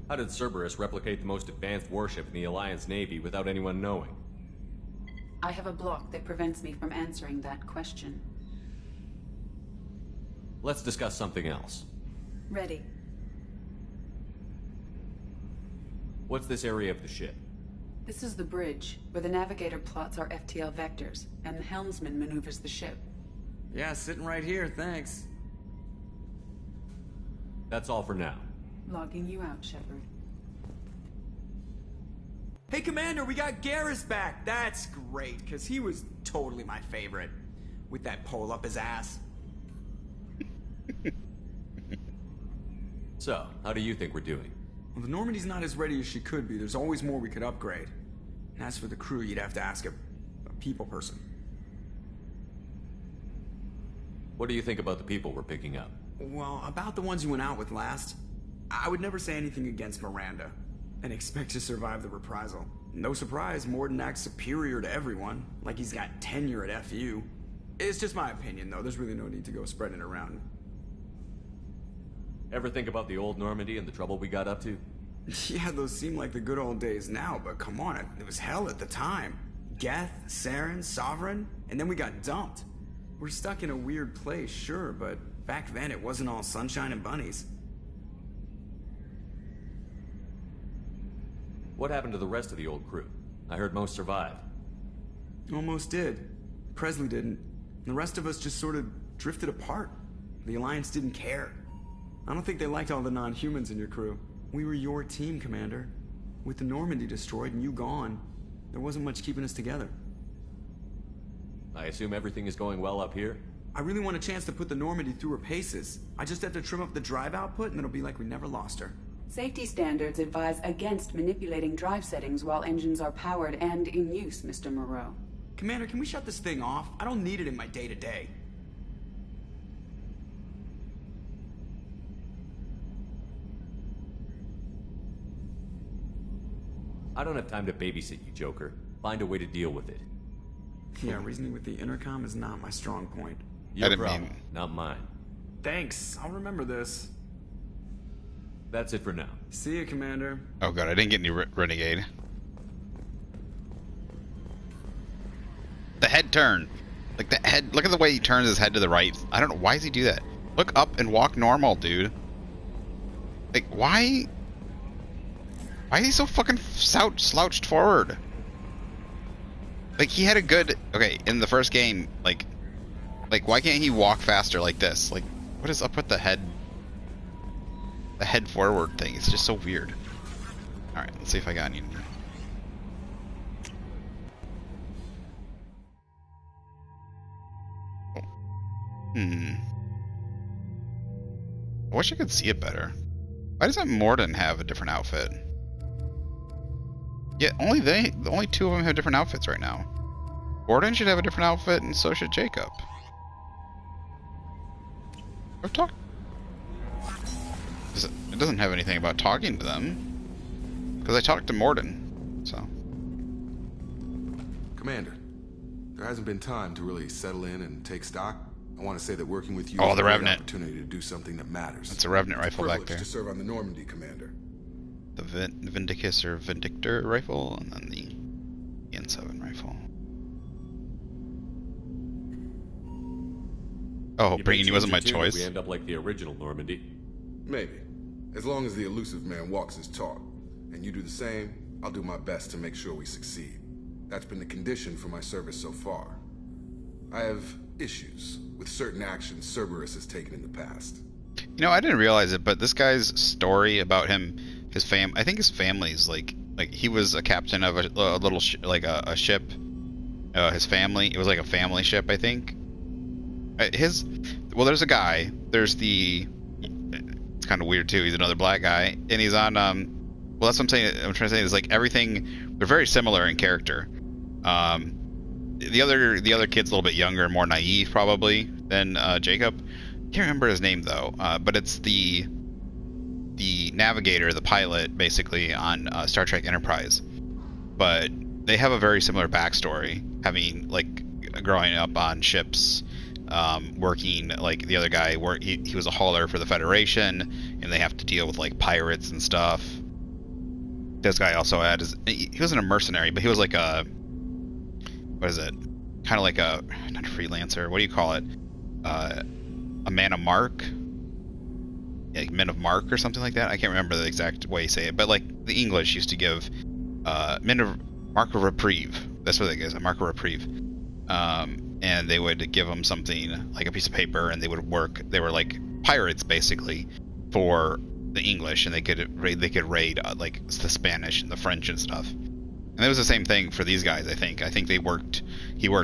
How did Cerberus replicate the most advanced warship in the Alliance Navy without anyone knowing? I have a block that prevents me from answering that question. Let's discuss something else. Ready. What's this area of the ship? This is the bridge, where the navigator plots our FTL vectors, and the helmsman maneuvers the ship. Yeah, sitting right here, thanks. That's all for now. Logging you out, Shepard. Hey, Commander, we got Garrus back! That's great, because he was totally my favorite. With that pole up his ass. So, how do you think we're doing? Well, the Normandy's not as ready as she could be. There's always more we could upgrade. And as for the crew, you'd have to ask a people person. What do you think about the people we're picking up? Well, about the ones you went out with last, I would never say anything against Miranda, and expect to survive the reprisal. No surprise, Mordin acts superior to everyone, like he's got tenure at FU. It's just my opinion, though. There's really no need to go spreading it around. Ever think about the old Normandy and the trouble we got up to? Yeah, those seem like the good old days now, but come on, it was hell at the time. Geth, Saren, Sovereign, and then we got dumped. We're stuck in a weird place, sure, but back then it wasn't all sunshine and bunnies. What happened to the rest of the old crew? I heard most survived. Almost did. Presley didn't. The rest of us just sort of drifted apart. The Alliance didn't care. I don't think they liked all the non-humans in your crew. We were your team, Commander. With the Normandy destroyed and you gone, there wasn't much keeping us together. I assume everything is going well up here? I really want a chance to put the Normandy through her paces. I just have to trim up the drive output and it'll be like we never lost her. Safety standards advise against manipulating drive settings while engines are powered and in use, Mr. Moreau. Commander, can we shut this thing off? I don't need it in my day-to-day. I don't have time to babysit you, Joker. Find a way to deal with it. Yeah, reasoning with the intercom is not my strong point. Your problem, not mine. Thanks, I'll remember this. That's it for now. See you, Commander. Oh god, I didn't get any Renegade. The head turn. Like the head, look at the way he turns his head to the right. I don't know, why does he do that? Look up and walk normal, dude. Like, why is he so fucking slouched forward? Like, he had a good... Okay, in the first game, like, why can't he walk faster like this? Like, what is up with the head... The head forward thing? It's just so weird. Alright, let's see if I got any... I wish I could see it better. Why doesn't Morden have a different outfit? Yeah, only two of them have different outfits right now. Morden should have a different outfit, and so should Jacob. I've talked. It doesn't have anything about talking to them, because I talked to Morden. So. Commander, there hasn't been time to really settle in and take stock. I want to say that working with you is a the great Revenant opportunity to do something that matters. That's a Revenant rifle back there. To serve on the Normandy, Commander. The Vindicus or Vindictor rifle, and then the N7 rifle. Oh, bringing you wasn't my choice. We end up like the original Normandy. Maybe. As long as the elusive man walks his talk, and you do the same, I'll do my best to make sure we succeed. That's been the condition for my service so far. I have issues with certain actions Cerberus has taken in the past. You know, I didn't realize it, but this guy's story about him, I think his family's like he was a captain of a little a ship. His family, it was like a family ship, I think. There's a guy. There's it's kind of weird too. He's another black guy, and he's on. Well, that's what I'm saying. I'm trying to say is like everything. They're very similar in character. The other kid's a little bit younger and more naive probably than Jacob. Can't remember his name though. But it's the navigator, the pilot, basically on Star Trek Enterprise. But they have a very similar backstory, having like growing up on ships, working like the other guy. He was a hauler for the Federation, and they have to deal with like pirates and stuff. This guy also he wasn't a mercenary, but he was like a, what is it? Kind of like a, not a freelancer. What do you call it? A man of mark. Like men of mark or something like that. I can't remember the exact way you say it, but like the English used to give men of mark of reprieve. That's what it is, a mark of reprieve. And they would give them something like a piece of paper, and they would work. They were like pirates basically for the English, and they could raid like the Spanish and the French and stuff. And it was the same thing for these guys. I think he worked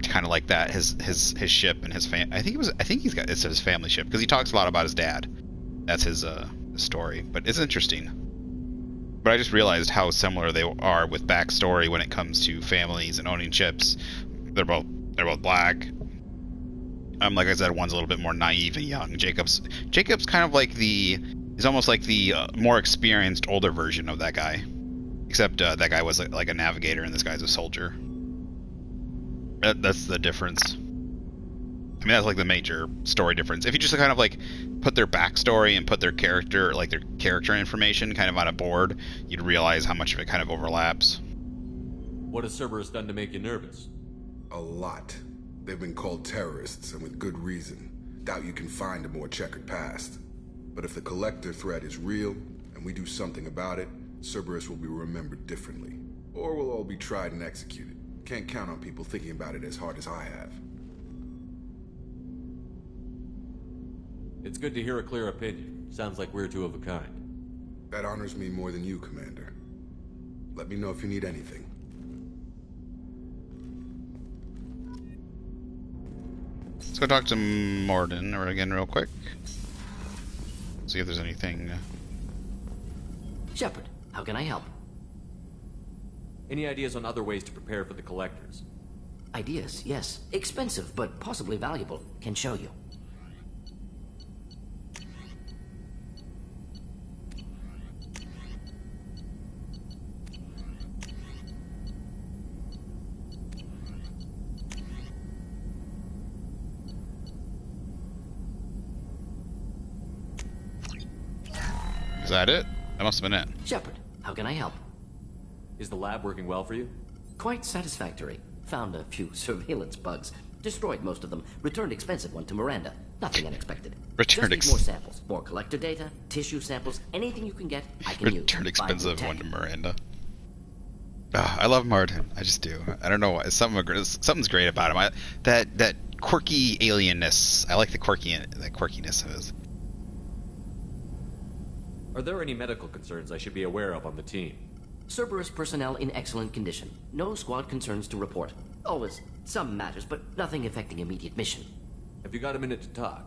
kind of like that. His ship and his I think it's his family ship, because he talks a lot about his dad. That's his story, but it's interesting. But I just realized how similar they are with backstory when it comes to families and owning ships. They're both black. Like I said, one's a little bit more naive and young. Jacob's kind of like he's almost like the more experienced, older version of that guy. Except that guy was like a navigator, and this guy's a soldier. That's the difference. I mean, that's like the major story difference. If you just kind of like put their backstory and put their character information kind of on a board, you'd realize how much of it kind of overlaps. What has Cerberus done to make you nervous? A lot. They've been called terrorists, and with good reason. Doubt you can find a more checkered past. But if the Collector threat is real, and we do something about it, Cerberus will be remembered differently. Or we'll all be tried and executed. Can't count on people thinking about it as hard as I have. It's good to hear a clear opinion. Sounds like we're two of a kind. That honors me more than you, Commander. Let me know if you need anything. Let's go talk to Mordin again real quick. See if there's anything. Shepard, how can I help? Any ideas on other ways to prepare for the Collectors? Ideas, yes. Expensive, but possibly valuable. Can show you. Is that it? That must have been it. Shepard, how can I help? Is the lab working well for you? Quite satisfactory. Found a few surveillance bugs. Destroyed most of them. Returned expensive one to Miranda. Nothing unexpected. Returned Just need more samples. More collector data, tissue samples, anything you can get, I can use. Returned expensive one to Miranda. I love Martin. I just do. I don't know why. Something's great about him. That quirky alienness. I like the quirkiness of his. Are there any medical concerns I should be aware of on the team? Cerberus personnel in excellent condition. No squad concerns to report. Always some matters, but nothing affecting immediate mission. Have you got a minute to talk?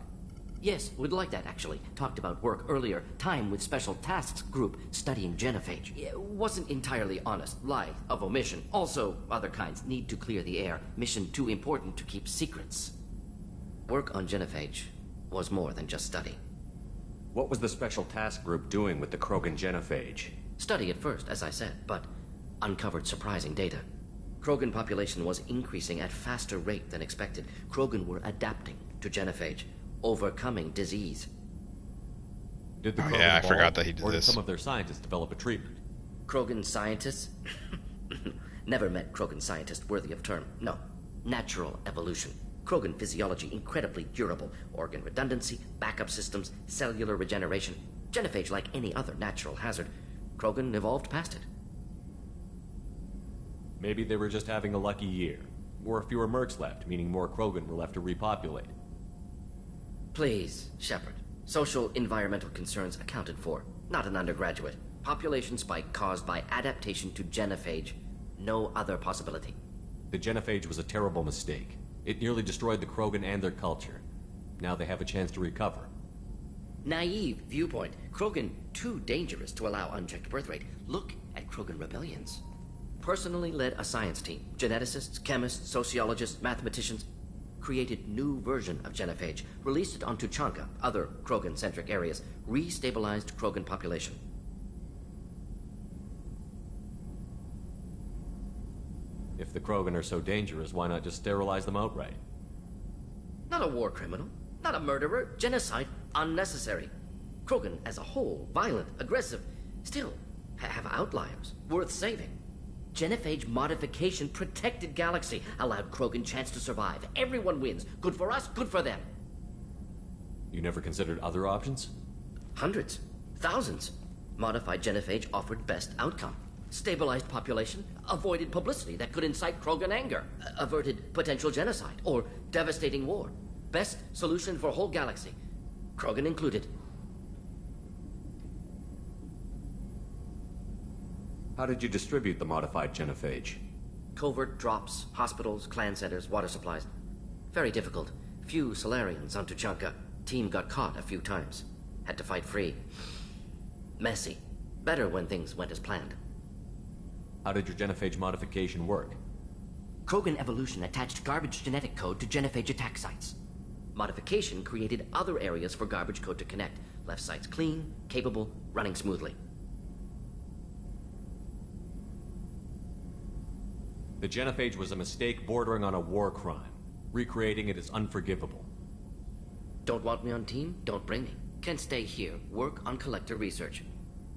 Yes, would like that actually. Talked about work earlier. Time with Special Tasks Group studying genophage. Wasn't entirely honest. Lie of omission. Also, other kinds. Need to clear the air. Mission too important to keep secrets. Work on genophage was more than just study. What was the Special Task Group doing with the Krogan genophage? Study at first, as I said, but uncovered surprising data. Krogan population was increasing at faster rate than expected. Krogan were adapting to genophage, overcoming disease. Did the Krogan I evolve, forgot that he did or did this. some of their scientists develop a treatment? Krogan scientists? Never met Krogan scientist worthy of term. No. Natural evolution. Krogan physiology incredibly durable. Organ redundancy, backup systems, cellular regeneration. Genophage like any other natural hazard. Krogan evolved past it. Maybe they were just having a lucky year. Or fewer mercs left, meaning more Krogan were left to repopulate. Please, Shepard. Social environmental concerns accounted for. Not an undergraduate. Population spike caused by adaptation to genophage. No other possibility. The genophage was a terrible mistake. It nearly destroyed the Krogan and their culture. Now they have a chance to recover. Naive viewpoint. Krogan too dangerous to allow unchecked birth rate. Look at Krogan rebellions. Personally led a science team. Geneticists, chemists, sociologists, mathematicians. Created new version of genophage. Released it on Tuchanka, other Krogan-centric areas. Restabilized Krogan population. If the Krogan are so dangerous, why not just sterilize them outright? Not a war criminal. Not a murderer. Genocide. Unnecessary. Krogan as a whole. Violent. Aggressive. Still, have outliers. Worth saving. Genophage modification protected galaxy. Allowed Krogan chance to survive. Everyone wins. Good for us, good for them. You never considered other options? Hundreds. Thousands. Modified genophage offered best outcome. Stabilized population, avoided publicity that could incite Krogan anger, averted potential genocide, or devastating war. Best solution for whole galaxy. Krogan included. How did you distribute the modified genophage? Covert drops, hospitals, clan centers, water supplies. Very difficult. Few Solarians on Tuchanka. Team got caught a few times. Had to fight free. Messy. Better when things went as planned. How did your genophage modification work? Krogan evolution attached garbage genetic code to genophage attack sites. Modification created other areas for garbage code to connect. Left sites clean, capable, running smoothly. The genophage was a mistake bordering on a war crime. Recreating it is unforgivable. Don't want me on team? Don't bring me. Can stay here, work on collector research.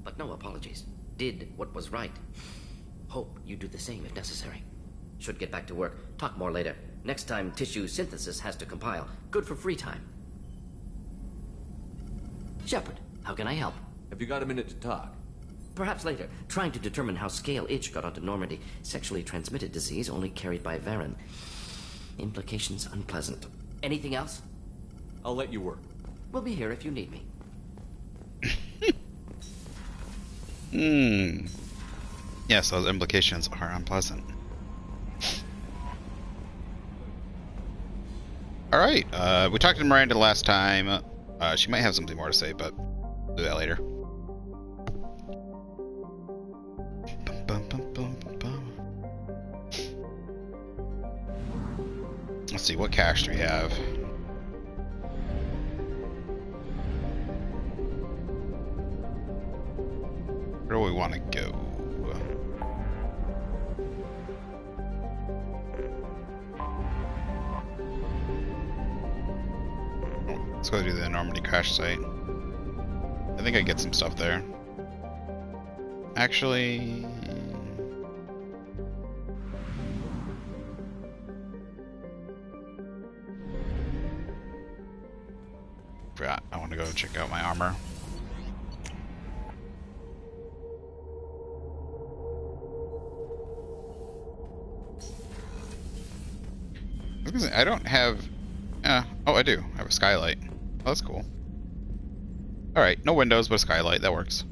But no apologies. Did what was right. Hope you do the same if necessary. Should get back to work. Talk more later. Next time tissue synthesis has to compile. Good for free time. Shepard, how can I help? Have you got a minute to talk? Perhaps later. Trying to determine how Scale Itch got onto Normandy. Sexually transmitted disease only carried by Varen. Implications unpleasant. Anything else? I'll let you work. We'll be here if you need me. Yes, those implications are unpleasant. Alright, we talked to Miranda last time. She might have something more to say, but we'll do that later. Let's see, what cache do we have? Where do we want to go? Let's go to the Normandy crash site. I think I get some stuff there. Actually... forgot. I want to go check out my armor. I don't have... oh, I do. I have a skylight. Oh, that's cool. Alright, no windows, but a skylight. That works.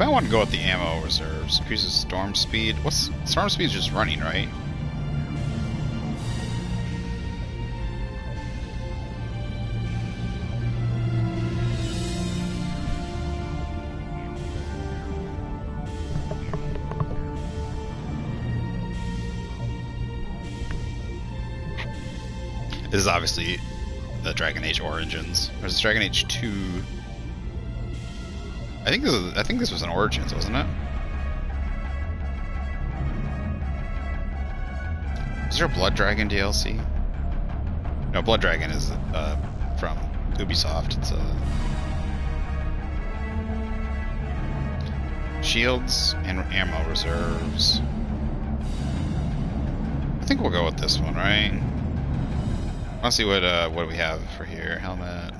I want to go with the ammo reserves. Increases storm speed. What's storm speed? Is just running, right? This is obviously the Dragon Age Origins. Or is this Dragon Age 2? I think this was an Origins, wasn't it? Is there a Blood Dragon DLC? No, Blood Dragon is from Ubisoft. It's shields and ammo reserves. I think we'll go with this one, right? Let's see what we have for here. Helmet.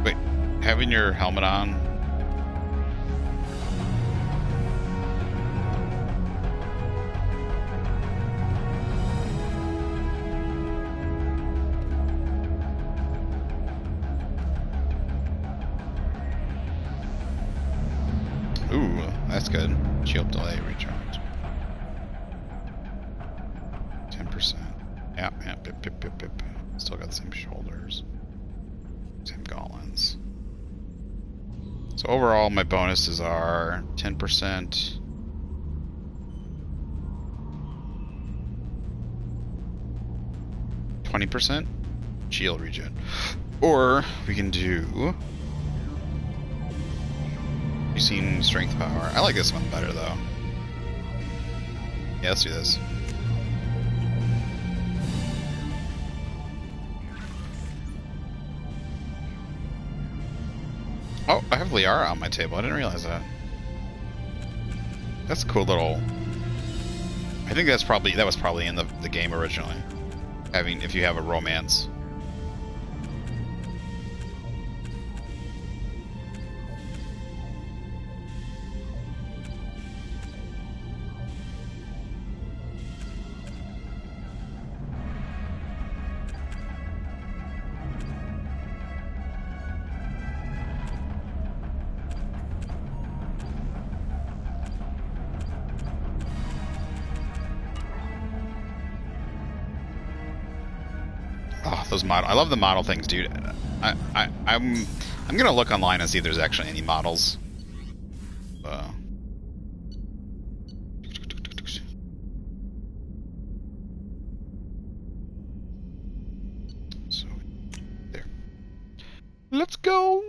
Wait, having your helmet on. Ooh, that's good. Shield delay recharge. 10%. Yeah, pip. Still got the same shoulders. Same gauntlets. So overall, my bonuses are 10%. %, shield regen. Or we can do increasing strength power. I like this one better though. Yeah, let's do this. Oh, I have Liara on my table. I didn't realize that. That's a cool little... I think that was probably in the game originally. If you have a romance. Those model, I love the model things, dude. I'm gonna look online and see if there's actually any models. So there. Let's go.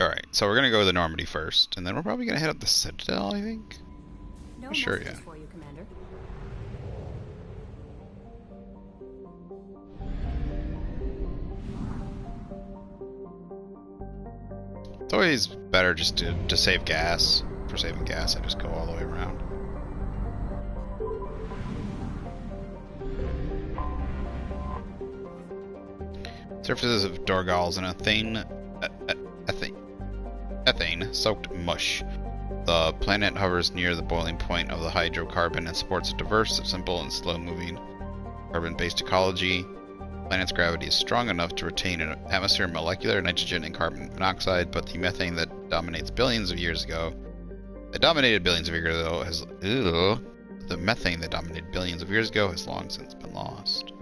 All right. So we're gonna go to the Normandy first, and then we're probably gonna head up the Citadel, I think. No Not sure messages yet. for you, Commander. It's always better just to save gas. For saving gas, I just go all the way around. Surfaces of Dorgal and ethane-soaked mush. The planet hovers near the boiling point of the hydrocarbon and supports a diverse, simple, and slow-moving carbon-based ecology. The planet's gravity is strong enough to retain an atmosphere of molecular nitrogen and carbon monoxide, but the methane that dominated billions of years ago has long since been lost.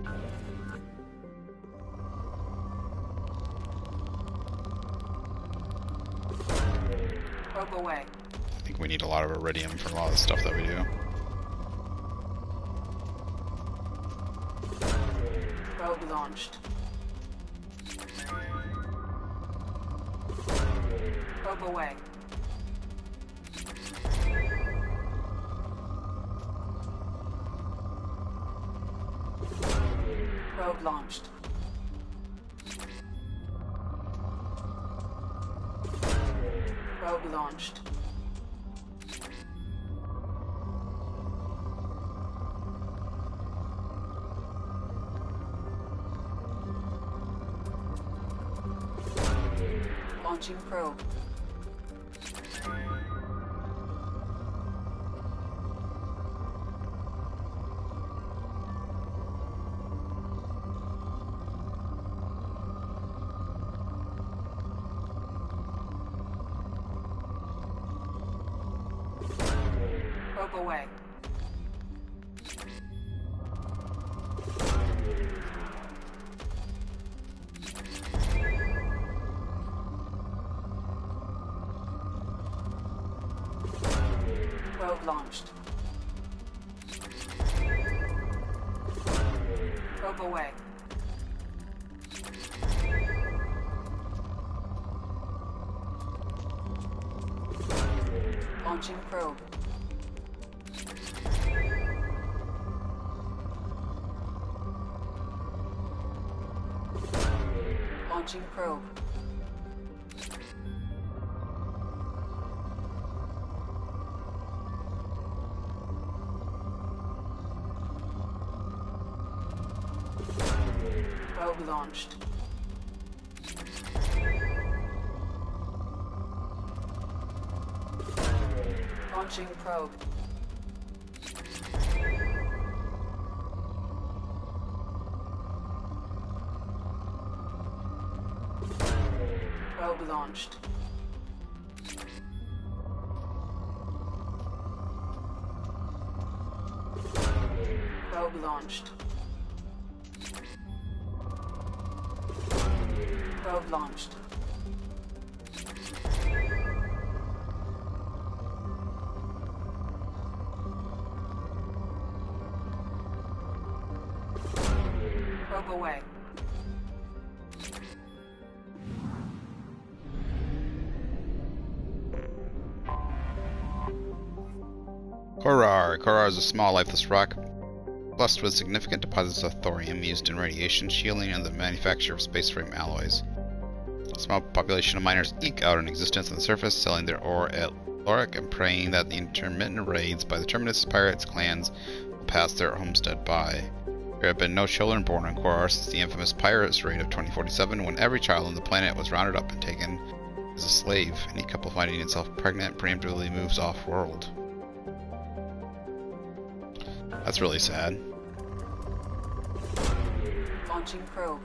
Probe away. I think we need a lot of iridium for a lot of the stuff that we do. Probe launched. Probe away. Probe launched. Probe launched. Launching probe. Probe away. Probe launched. Probe away. Launching probe. Launching probe. Probe launched. Launching probe. Probe launched. Probe launched. Probe launched. Probe away. Korar. Korar is a small, lifeless rock blessed with significant deposits of thorium used in radiation shielding and the manufacture of space frame alloys. A small population of miners eke out an existence on the surface, selling their ore at Lorik and praying that the intermittent raids by the Terminus pirates clans will pass their homestead by. There have been no children born on Korar since the infamous pirates raid of 2047, when every child on the planet was rounded up and taken as a slave. Any couple finding itself pregnant preemptively moves off-world. That's really sad. Launching probe.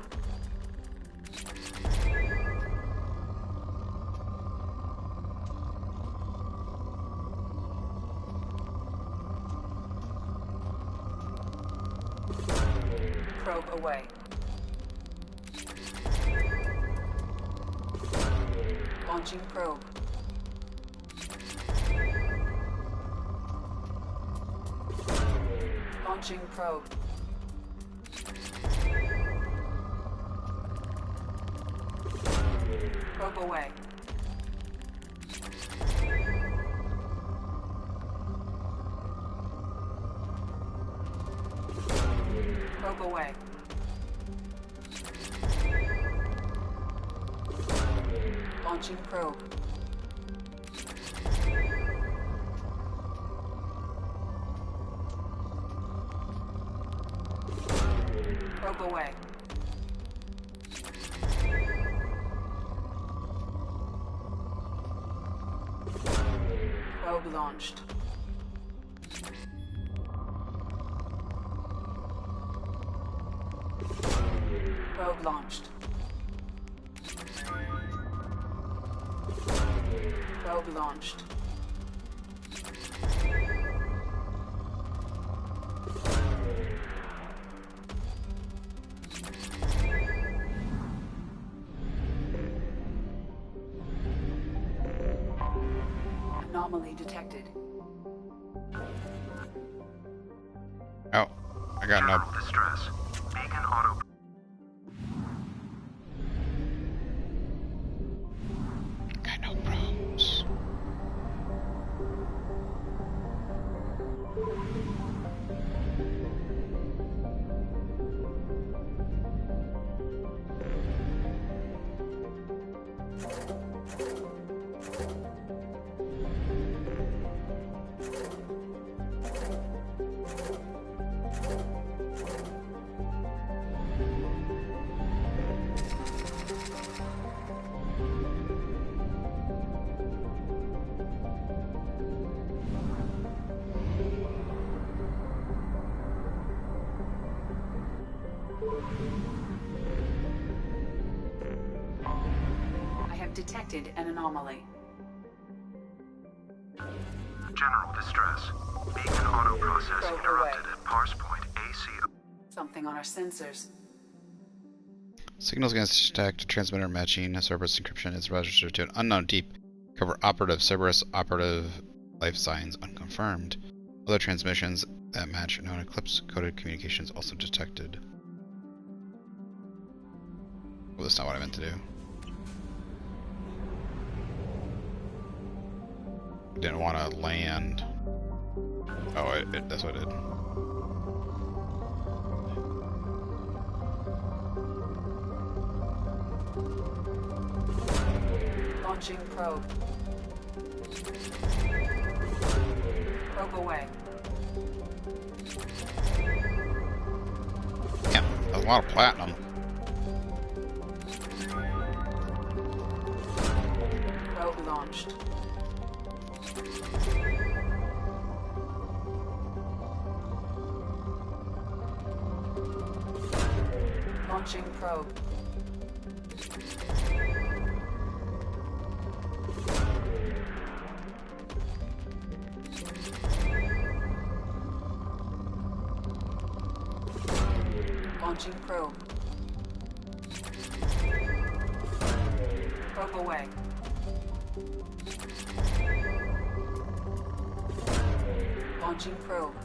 Probe away. Launching probe. Launching probe. Probe away. Probe away. Launching probe. Probe away. Probe launched. Probe launched. Probe launched. Anomaly detected. Oh, I got no. Distress. Beacon auto. Got no probes. I have detected an anomaly. General distress. Beacon auto process Probe interrupted away. at parse point ACO. Something on our sensors. Signals against detect transmitter matching. Cerberus encryption is registered to an unknown deep cover operative. Cerberus operative life signs unconfirmed. Other transmissions that match known Eclipse coded communications also detected. Well, that's not what I meant to do. Didn't want to land. Oh, that's what I did. Launching probe. Probe away. Yeah, that's a lot of platinum. Probe launched. Launching probe. Launching probe. Probe away. Launching probe.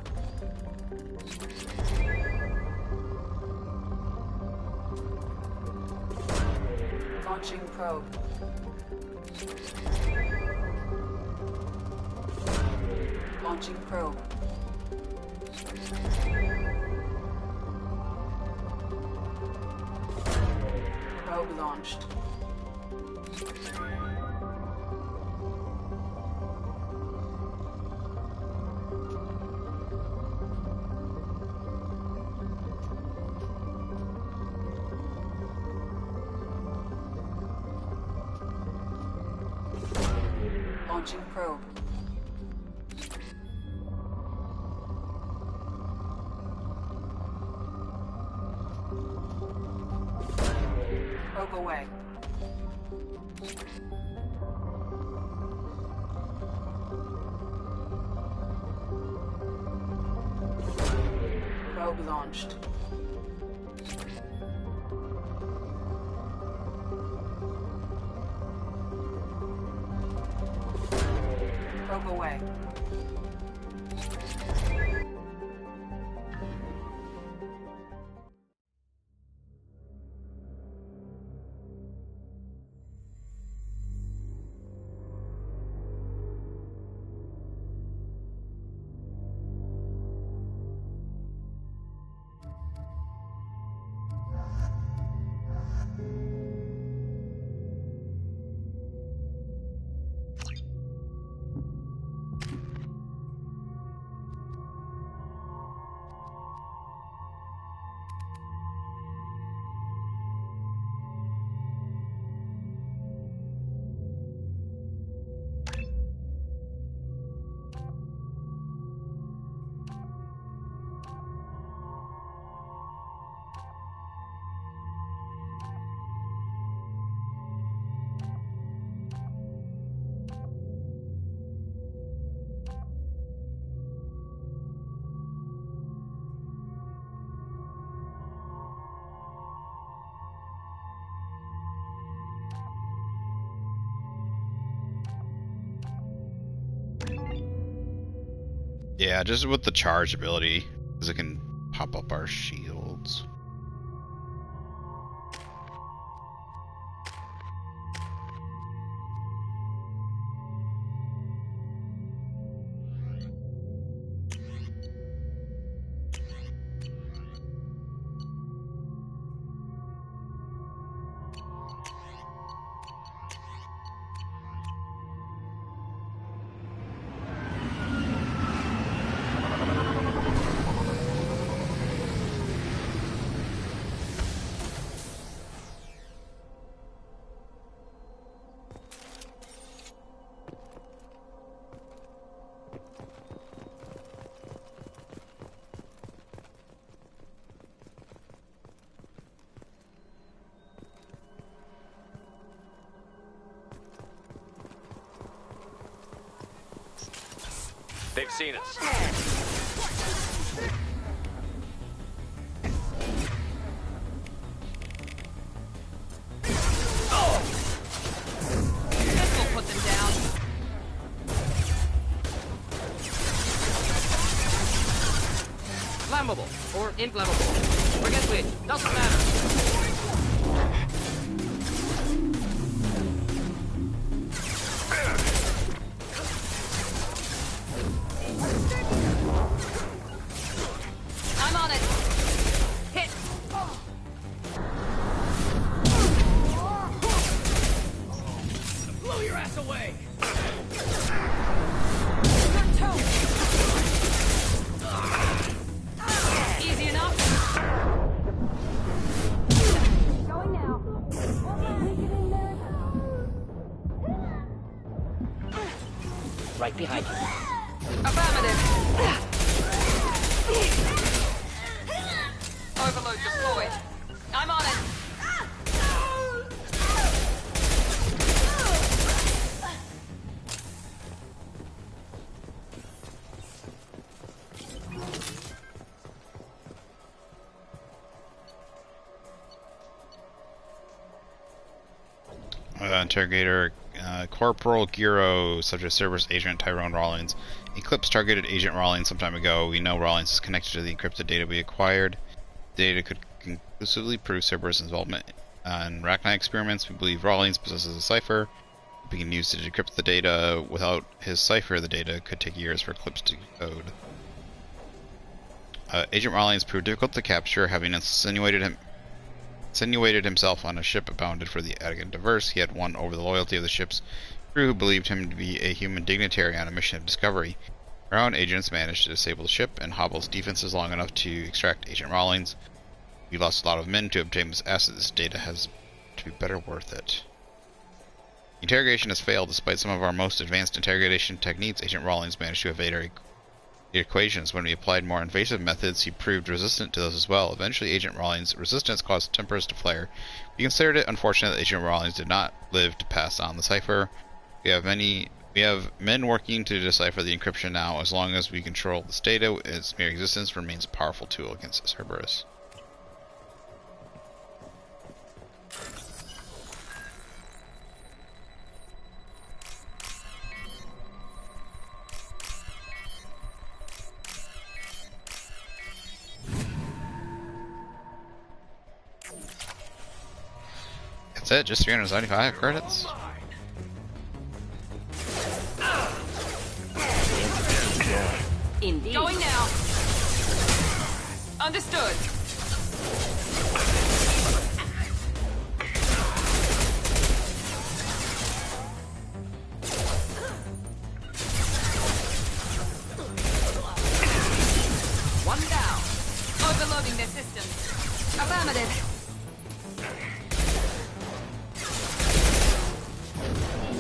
Launching probe. Launching probe. Probe launched. Launching probe. Probe away. Probe launched. Probe away. Yeah, just with the charge ability, because it can pop up our shields. They've seen us. This will put them down. Flammable or inflammable. Forget which. Doesn't matter. I'm on it. Hit. Blow your ass away! Easy enough. Going now. Right behind you. Affirmative. Overload deployed. I'm on it. Interrogator Corporal Giro, subject Cerberus agent Tyrone Rawlins. Eclipse targeted Agent Rawlins some time ago. We know Rawlins is connected to the encrypted data we acquired. The data could conclusively prove Cerberus' involvement in Rachni experiments. We believe Rawlins possesses a cipher we can use to decrypt the data. Without his cipher, the data could take years for Eclipse to decode. Agent Rawlins proved difficult to capture, having insinuated himself on a ship bounded for the Adigan Diverse. He had won over the loyalty of the ship's crew, who believed him to be a human dignitary on a mission of discovery. Our own agents managed to disable the ship and hobble its defenses long enough to extract Agent Rawlins. We lost a lot of men to obtain this asset. This data has to be better worth it. Interrogation has failed. Despite some of our most advanced interrogation techniques, Agent Rawlins managed to evade our equations. When we applied more invasive methods, he proved resistant to those as well. Eventually, Agent Rawlins' resistance caused tempers to flare. We considered it unfortunate that Agent Rawlins did not live to pass on the cipher. We have men working to decipher the encryption now. As long as we control this data, its mere existence remains a powerful tool against Cerberus. That's it, just 375 credits. Indeed. Going now. Understood. One down. Overloading their systems. Affirmative.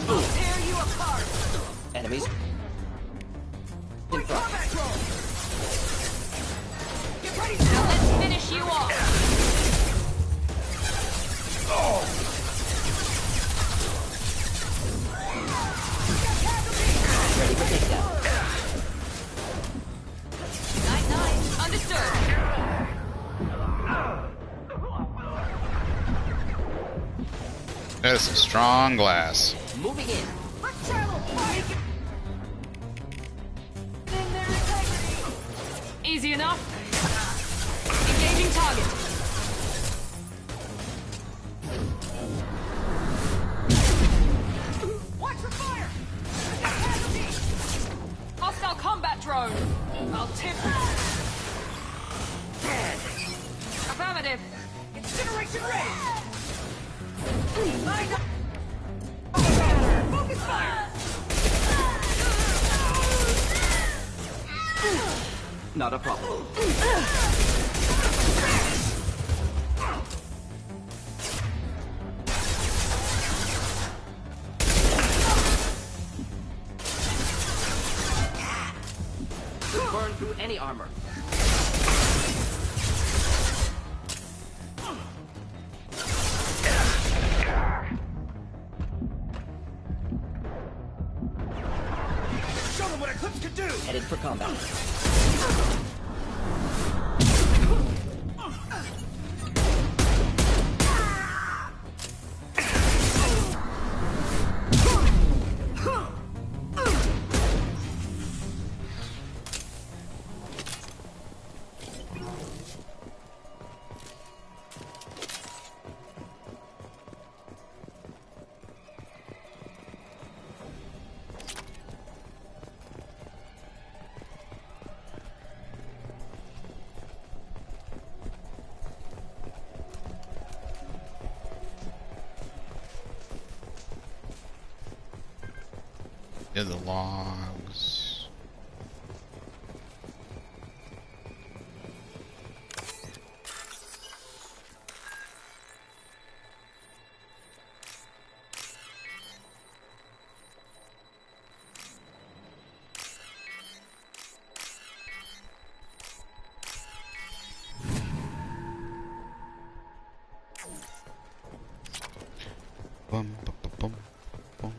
I'll tear you apart. Enemies. In front. Get ready now. Let's finish you off. Ready for takedown. Night. Understood. That is some strong glass. Moving in. In there and take Easy enough. Engaging target. Watch for fire! Hostile combat drone. I'll tip. Affirmative. Incineration ready. Focus fire. Not a problem. Burn through any armor. Show them what Eclipse can do! Headed for combat. Yeah, the logs. Bum, bum, bum, bum, bum.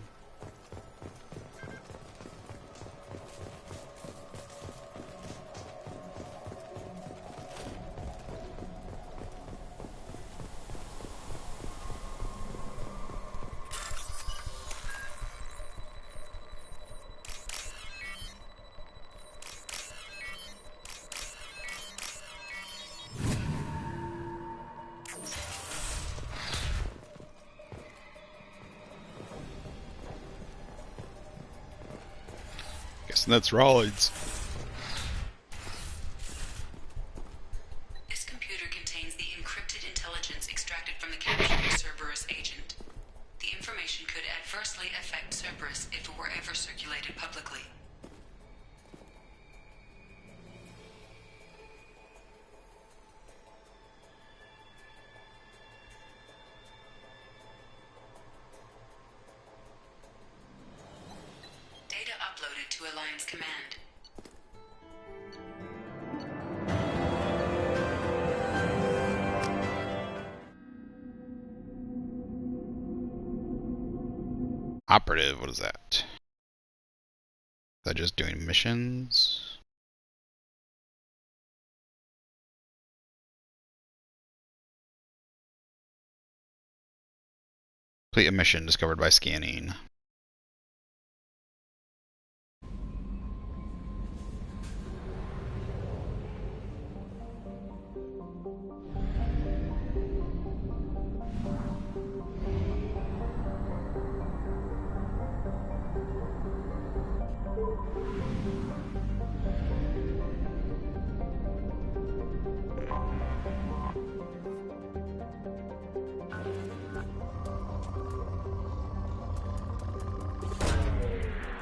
Guessing that's Rollins. This computer contains the encrypted intelligence extracted from the captured Cerberus agent. The information could adversely affect Cerberus if it were ever circulated publicly. Data uploaded to Alliance Command. Operative, what is that? Is that just doing missions? Complete a mission discovered by scanning.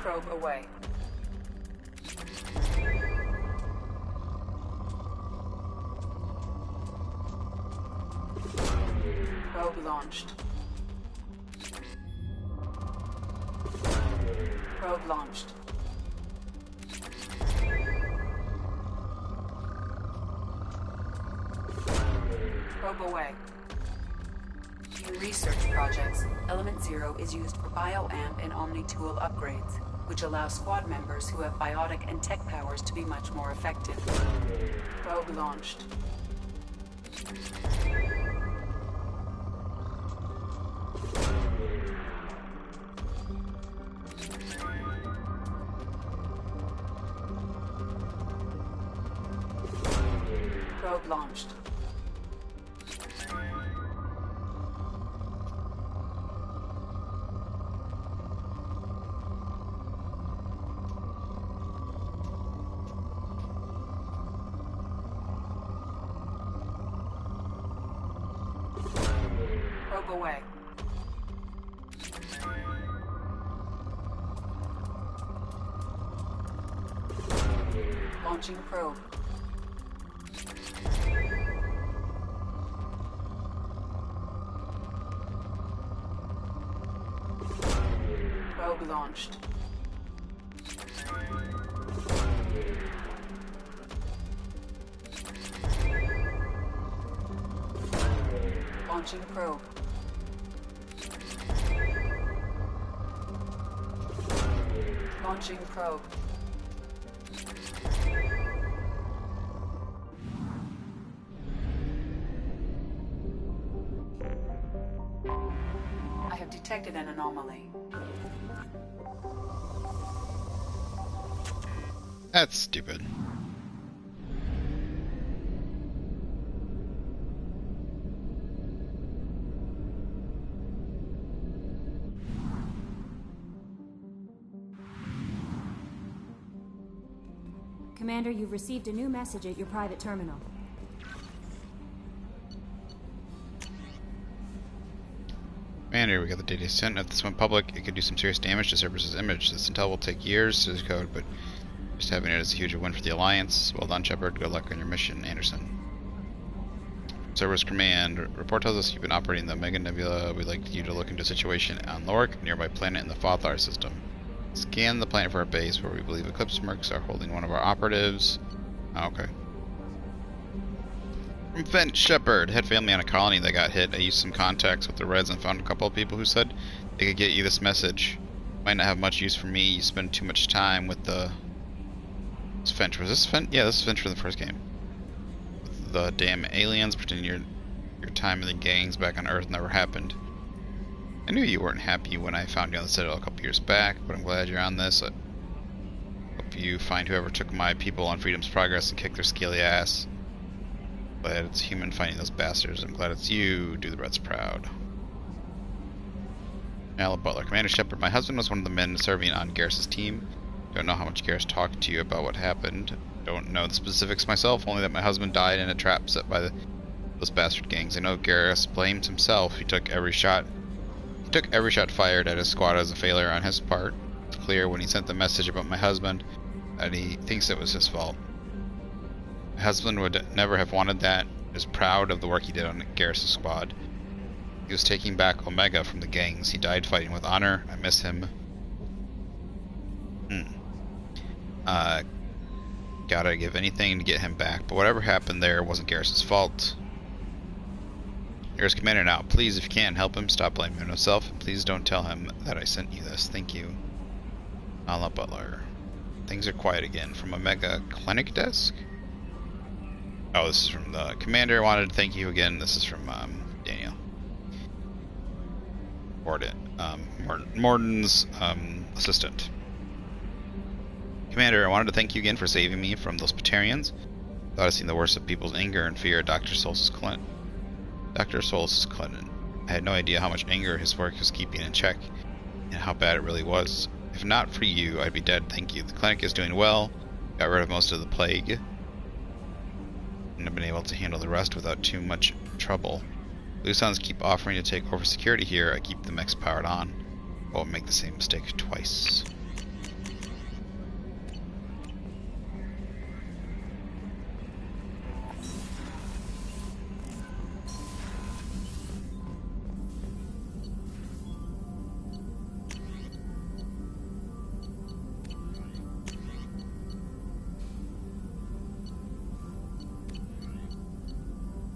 Probe away. Probe launched. Probe launched. Probe away. In research projects, Element Zero is used for bioamp and Omni-tool upgrades, which allow squad members who have biotic and tech powers to be much more effective. Probe launched. Probe launched. Probe away. Launching probe. Probe launched. Launching probe. Launching probe. I have detected an anomaly. That's stupid. Commander, you've received a new message at your private terminal. Commander, we got the data sent. If this went public, it could do some serious damage to Cerberus's image. This intel will take years to decode, but just having it is a huge win for the Alliance. Well done, Shepard. Good luck on your mission, Anderson. Cerberus Command, report tells us you've been operating the Omega Nebula. We'd like you to look into a situation on Lorik, a nearby planet in the Fothar system. Scan the planet for a base where we believe Eclipse Mercs are holding one of our operatives. Oh, okay. From Fent Shepard, had family on a colony that got hit. I used some contacts with the Reds and found a couple of people who said they could get you this message. Might not have much use for me. You spend too much time with the... It's Fent. Was this Fent? Yeah, this is Fent from the first game. With the damn aliens, pretending your time in the gangs back on Earth never happened. I knew you weren't happy when I found you on the Citadel a couple years back, but I'm glad you're on this. I hope you find whoever took my people on Freedom's Progress and kick their scaly ass. Glad it's human finding those bastards. I'm glad it's you. Do the Reds proud. Nala Butler. Commander Shepard, my husband was one of the men serving on Garrus' team. Don't know how much Garrus talked to you about what happened. Don't know the specifics myself, only that my husband died in a trap set by those bastard gangs. I know Garrus blames himself. He took every shot fired at his squad as a failure on his part. It's clear when he sent the message about my husband that he thinks it was his fault. My husband would never have wanted that. He was proud of the work he did on Garrus' squad. He was taking back Omega from the gangs. He died fighting with honor. I miss him. Gotta give anything to get him back, but whatever happened there wasn't Garrus' fault. Here's Commander now. Please, if you can, help him. Stop blaming himself. Please don't tell him that I sent you this. Thank you. Nala Butler. Things are quiet again. From Omega Clinic Desk? Oh, this is from the Commander. I wanted to thank you again. This is from Daniel. Morden's assistant. Commander, I wanted to thank you again for saving me from those Batarians. Thought I'd seen the worst of people's anger and fear at Dr. Solus Clinton. I had no idea how much anger his work was keeping in check, and how bad it really was. If not for you, I'd be dead, thank you. The clinic is doing well, got rid of most of the plague, and have been able to handle the rest without too much trouble. Lusans keep offering to take over security here, I keep the mechs powered on. Won't make the same mistake twice.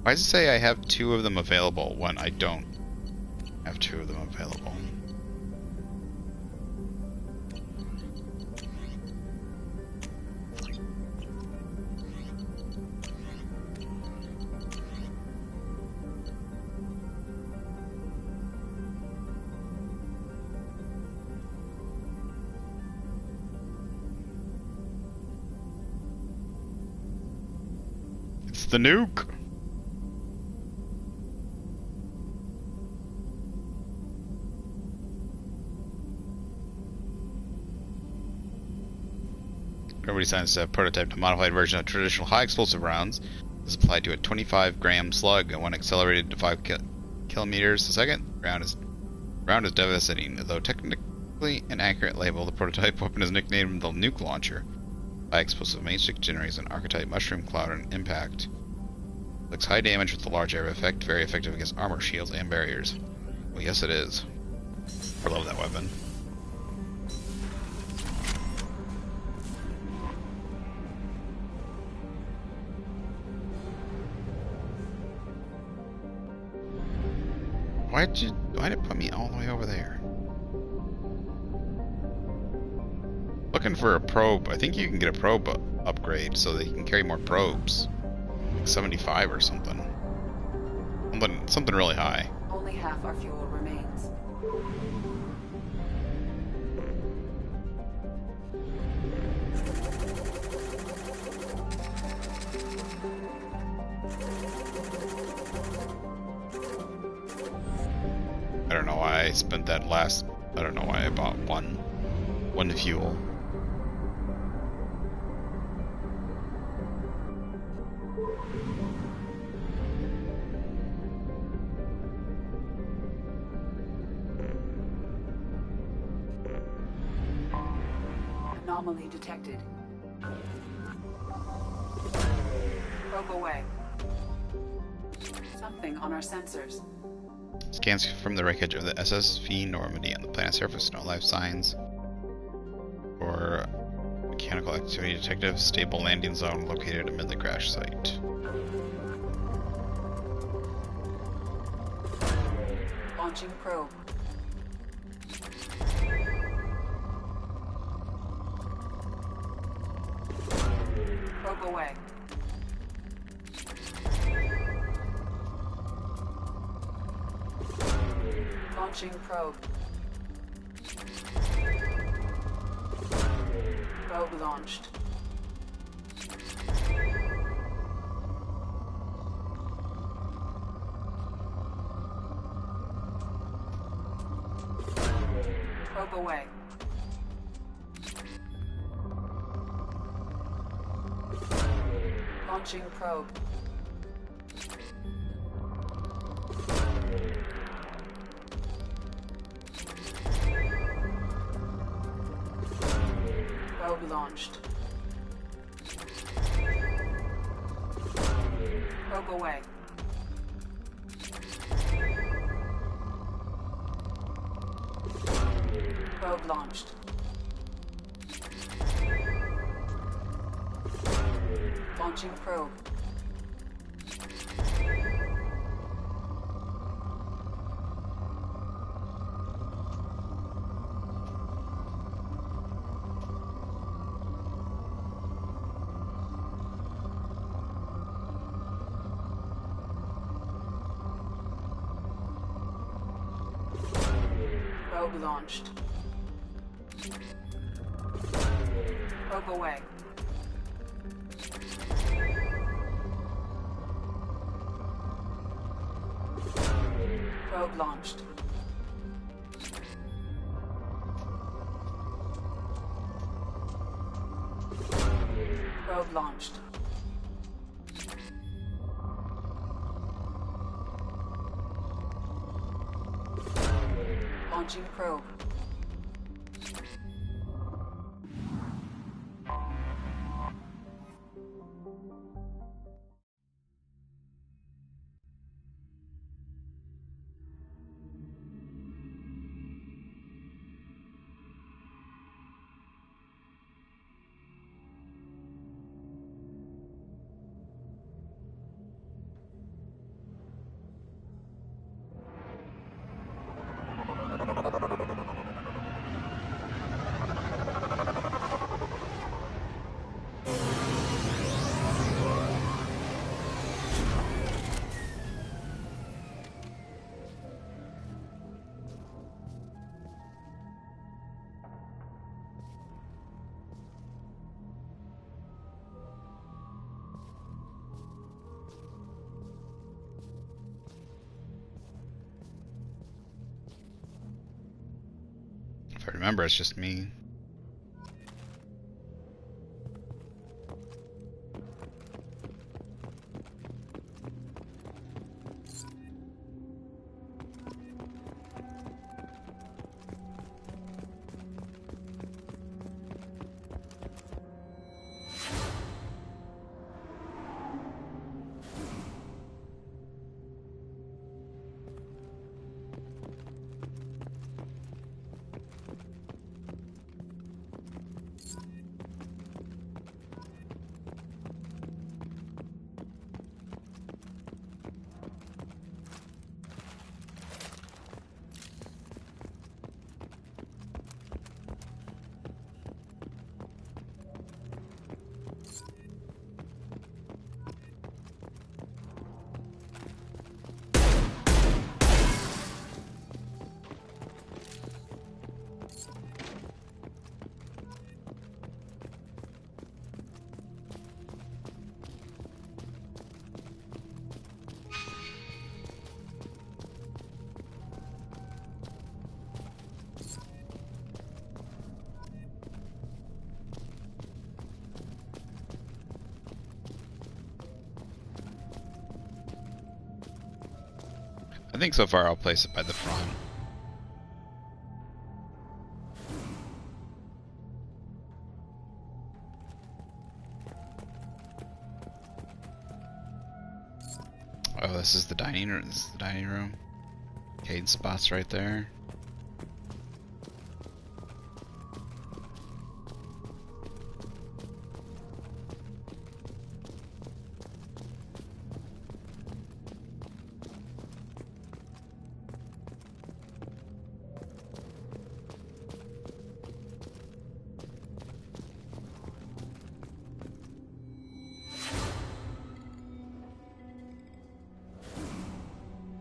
Why does it say I have 2 of them available when I don't have 2 of them available? It's the nuke. Everybody signs a prototype to modified version of traditional high explosive rounds. This is applied to a 25-gram slug, and when accelerated to 5 kilometers a second, round is devastating. Though technically an accurate label, the prototype weapon is nicknamed the Nuke Launcher. High explosive main stick generates an archetype mushroom cloud on impact. Looks high damage with a large area effect, very effective against armor, shields, and barriers. Well, yes it is. I love that weapon. Why'd it put me all the way over there? Looking for a probe. I think you can get a probe upgrade so that you can carry more probes. Like 75 or something. Something really high. Only half our fuel remains. I don't know why I spent that last. I don't know why I bought one fuel. Anomaly detected. Probe away. Something on our sensors. Scans from the wreckage of the SSV Normandy on the planet's surface. No life signs. Or mechanical activity detected. Stable landing zone located amid the crash site. Launching probe. Probe away. Launching probe. Probe launched. Probe away. Launching probe. Probe launched. Probe away. Probe launched. Launching probe. Probe launched. Probe away. Probe launched. Probe launched. Launching probe. remember it's just me. I think so far I'll place it by the front. Oh, this is the dining room. This is the dining room. Cade spot's right there.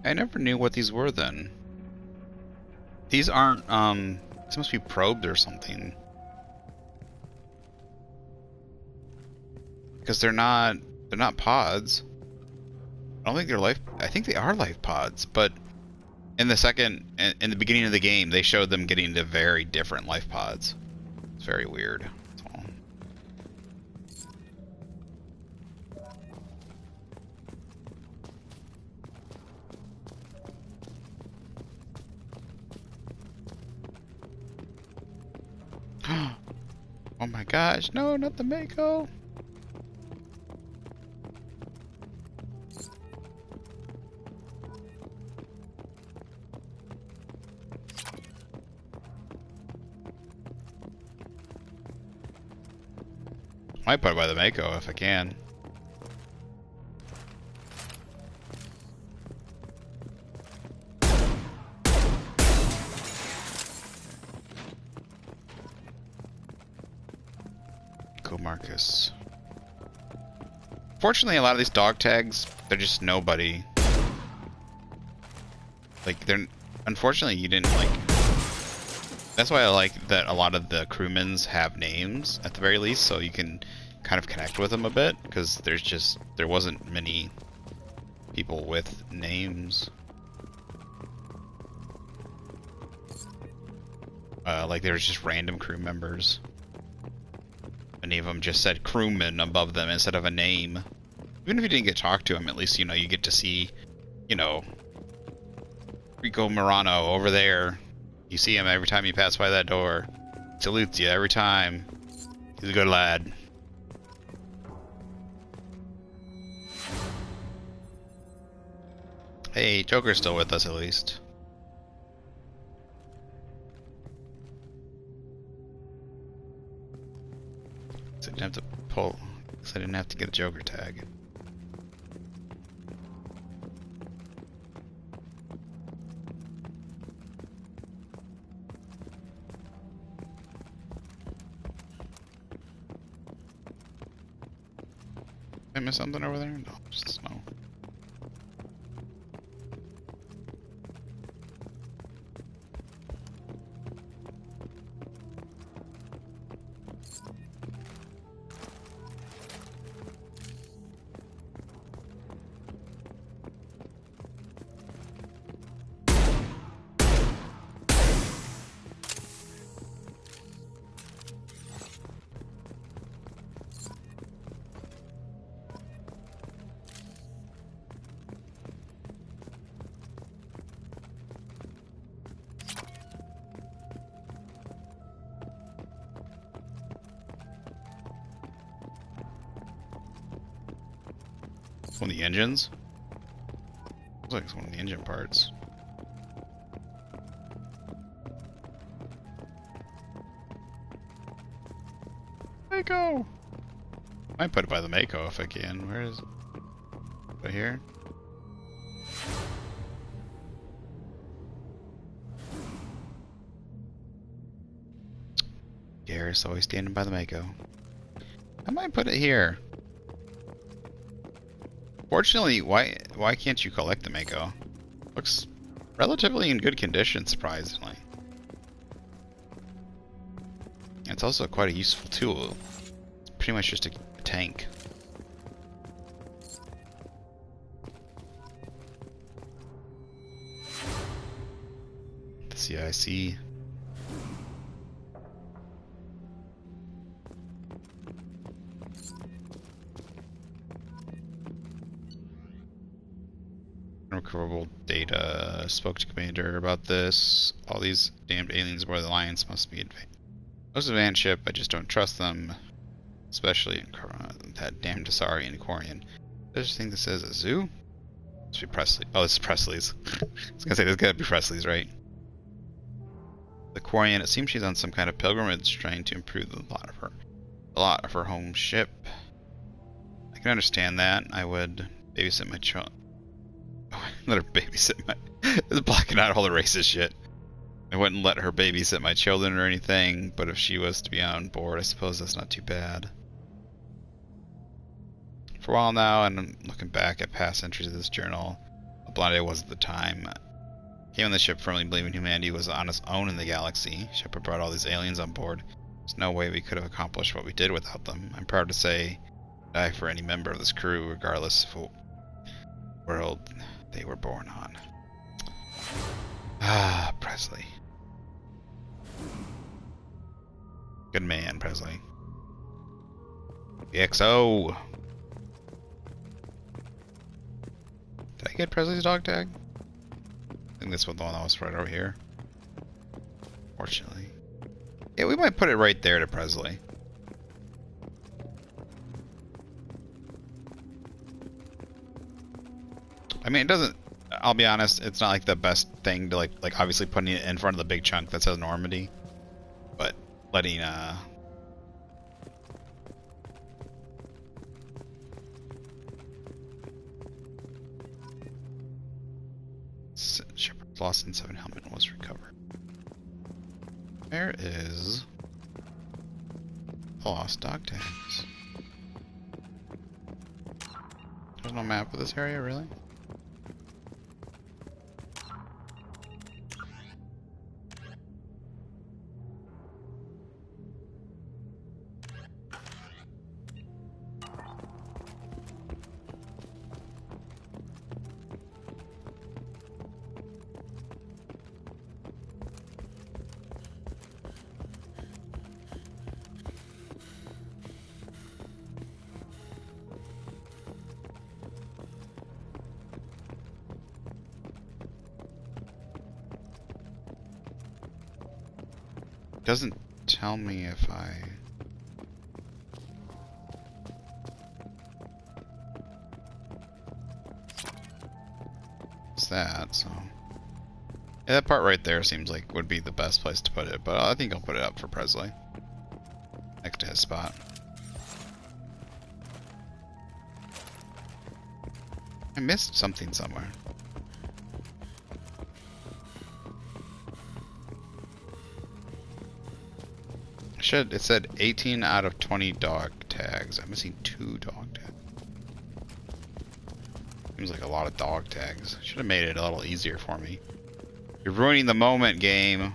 I never knew what these were then. These aren't, these must be probed or something. Because they're not pods. I don't think they're life, I think they are life pods, but in the beginning of the game, they showed them getting to very different life pods. It's very weird. Oh my gosh, no, not the Mako! Might put it by the Mako if I can. Marcus. Fortunately, a lot of these dog tags, they're just nobody. Like, they're... Unfortunately, you didn't, like... That's why I like that a lot of the crewmen's have names, at the very least, so you can kind of connect with them a bit, because there wasn't many people with names. Like, there was just random crew members. Many of them just said crewman above them instead of a name. Even if you didn't get to talk to him, at least, you know, you get to see, you know, Rico Morano over there. You see him every time you pass by that door. Salutes you every time. He's a good lad. Hey, Joker's still with us at least. So I didn't have to pull, because I didn't have to get a Joker tag. Did I miss something over there? No, just snow. One of the engines? Looks like it's one of the engine parts. Mako! I might put it by the Mako if I can. Where is it? Right here? Garrus always standing by the Mako. I might put it here. Fortunately, why can't you collect the Mako? Looks relatively in good condition, surprisingly. It's also quite a useful tool. It's pretty much just a tank. The CIC. Unrecoverable data. Spoke to Commander about this. All these damned aliens aboard the Alliance must be most advanced ship. I just don't trust them, especially that damn Dasari and Quarian. There's this thing that says a zoo. This should be Presley. Oh, this is Presley's. I was gonna say this gotta be Presley's, right? The Quarian. It seems she's on some kind of pilgrimage, trying to improve the lot of her home ship. I can understand that. I would babysit my child. Let her babysit my. It's blocking out all the racist shit. I wouldn't let her babysit my children or anything, but if she was to be on board, I suppose that's not too bad. For a while now, and I'm looking back at past entries of this journal, how blind I was at the time. Came on the ship firmly believing humanity was on its own in the galaxy. Shepard brought all these aliens on board. There's no way we could have accomplished what we did without them. I'm proud to say, die for any member of this crew, regardless of what world they were born on. Ah, Presley. Good man, Presley. EXO. Did I get Presley's dog tag? I think this was the one that was right over here. Fortunately. Yeah, we might put it right there to Presley. I mean, it doesn't. I'll be honest. It's not like the best thing to like obviously putting it in front of the big chunk that says Normandy, but letting Shepard's lost in 7 helmet was recovered. Where is the lost dog tags? There's no map of this area, really? Doesn't tell me if I... It's that, so... Yeah, that part right there seems like would be the best place to put it, but I think I'll put it up for Presley. Next to his spot. I missed something somewhere. It said 18 out of 20 dog tags. I'm missing 2 dog tags. Seems like a lot of dog tags. Should have made it a little easier for me. You're ruining the moment, game.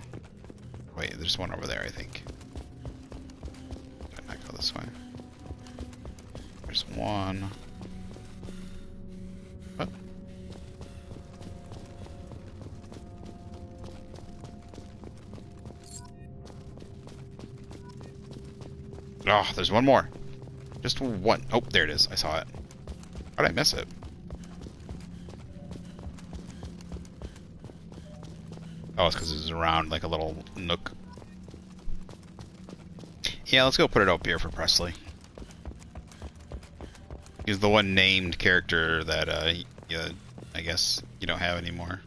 Wait, there's one over there, I think. Did I not go this way? There's one. What? Oh, there's one more. Just one. Oh, there it is. I saw it. How did I miss it? Oh, it's because it's around like a little nook. Yeah, let's go put it up here for Presley. He's the one named character that I guess you don't have anymore.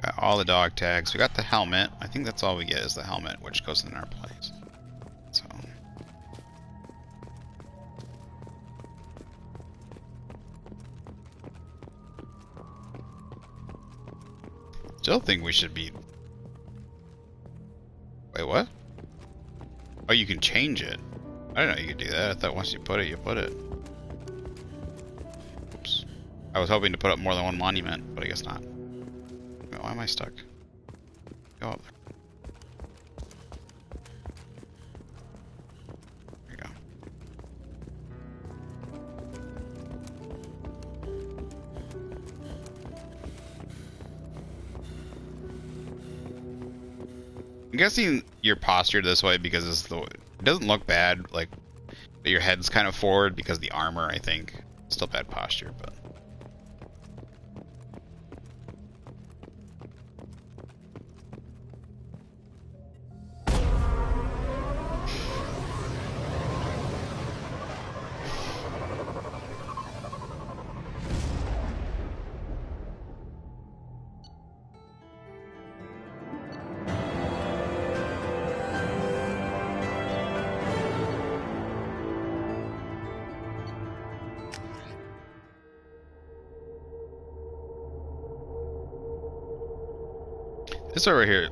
Got all the dog tags. We got the helmet. I think that's all we get is the helmet, which goes in our place. So. Still think we should be... Wait, what? Oh, you can change it. I didn't know you could do that. I thought once you put it, you put it. Oops. I was hoping to put up more than one monument, but I guess not. Why am I stuck? Go up there. There you go. I'm guessing you're postured this way because it's the. It doesn't look bad, like your head's kind of forward because of the armor. I think still bad posture, but. This over here,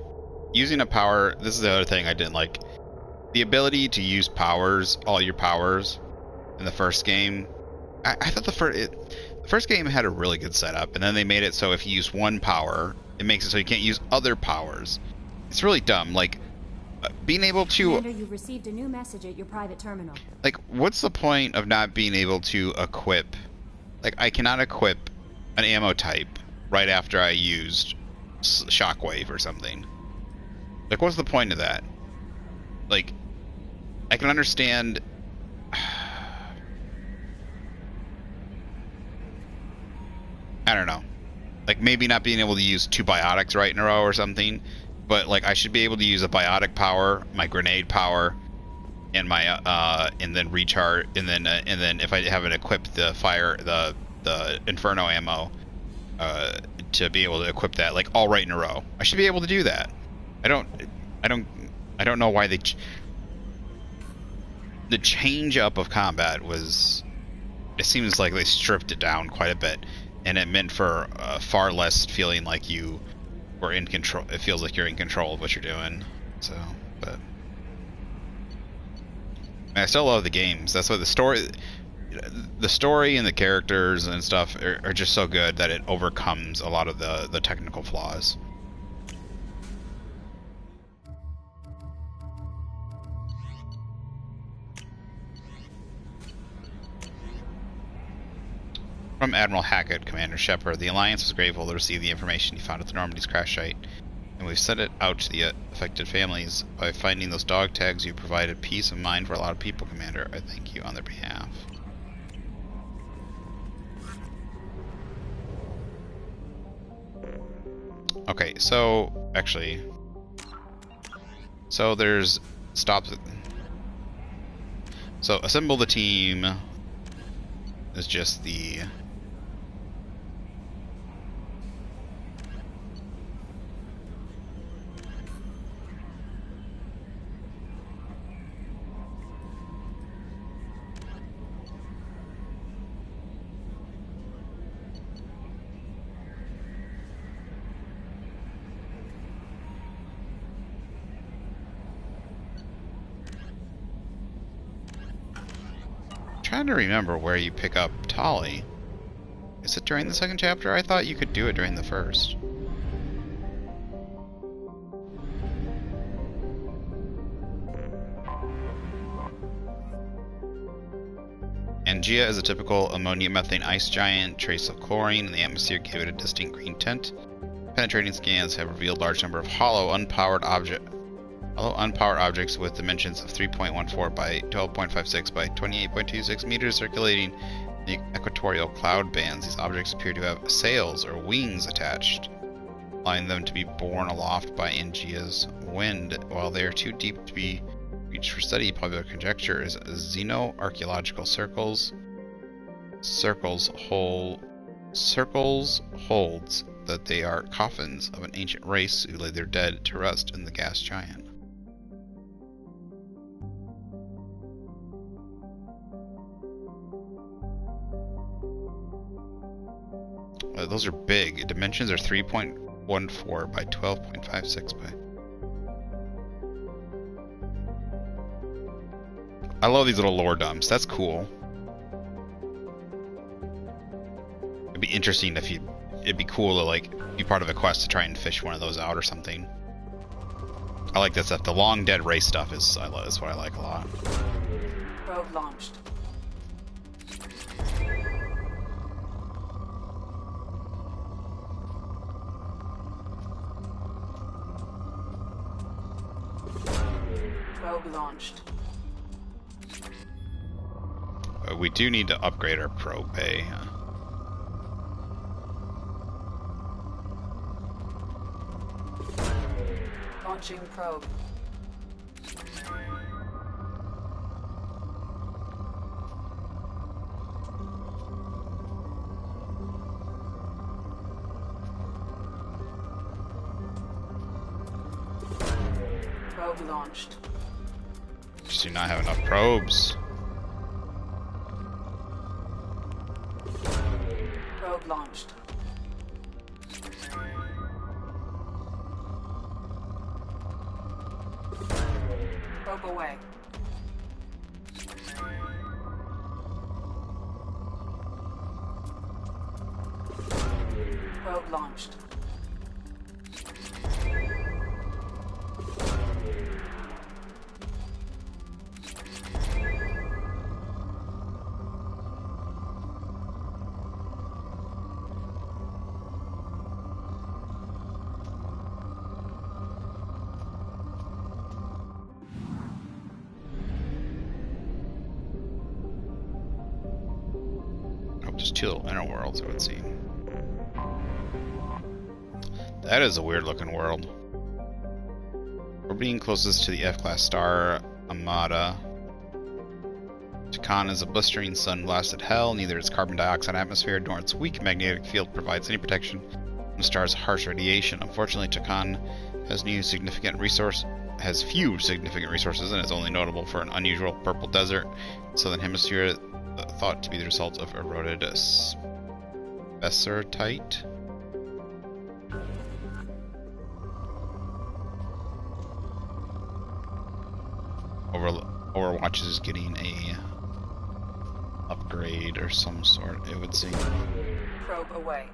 using a power, this is the other thing I didn't like. The ability to use powers, all your powers, in the first game. I thought the first game had a really good setup, and then they made it so if you use one power, it makes it so you can't use other powers. It's really dumb. Like, being able to... Commander, you've received a new message at your private terminal. Like, what's the point of not being able to equip... Like, I cannot equip an ammo type right after I used Shockwave or something. Like, what's the point of that? Like, I can understand... I don't know. Like, maybe not being able to use 2 biotics right in a row or something, but, like, I should be able to use a biotic power, my grenade power, and my, and then recharge, and then if I haven't equipped the the Inferno ammo, to be able to equip that, like, all right in a row. I should be able to do that. I don't know why the change up of combat was... It seems like they stripped it down quite a bit, and it meant for far less feeling like you were in control. It feels like you're in control of what you're doing. So, but I still love the games. That's why the story and the characters and stuff are just so good that it overcomes a lot of the technical flaws. From Admiral Hackett, Commander Shepard, the Alliance was grateful to receive the information you found at the Normandy's crash site, and we've sent it out to the affected families. By finding those dog tags, you provided peace of mind for a lot of people, Commander. I thank you on their behalf. Okay, so actually, so there's stop. So assemble the team is just the trying to remember where you pick up Tali. Is it during the second chapter? I thought you could do it during the first. Angia is a typical ammonia methane ice giant. Trace of chlorine in the atmosphere gave it a distinct green tint. Penetrating scans have revealed a large number of hollow unpowered objects with dimensions of 3.14 by 12.56 by 28.26 meters circulating in the equatorial cloud bands. These objects appear to have sails or wings attached, allowing them to be borne aloft by Angia's wind. While they are too deep to be reached for study, popular conjecture is xenoarchaeological circles holds that they are coffins of an ancient race who lay their dead to rest in the gas giant. Those are big. Dimensions are 3.14 by 12.56 by... I love these little lore dumps. That's cool. It'd be interesting if it'd be cool to like be part of a quest to try and fish one of those out or something. I like that stuff. The long dead race stuff is what I like a lot. Probe launched. Probe launched. We do need to upgrade our probe bay. Launching probe. Probe launched. Just do not have enough probes. Probe launched. Probe away. Probe launched. Two little inner worlds, it would seem. That is a weird looking world. We're being closest to the F-class star, Amada. Takan is a blistering sun-blasted hell. Neither its carbon dioxide atmosphere nor its weak magnetic field provides any protection from the star's harsh radiation. Unfortunately, Takan has few significant resources and is only notable for an unusual purple desert. The southern hemisphere thought to be the result of eroded spessartite. Overwatch is getting a upgrade or some sort, it would seem. Probe away.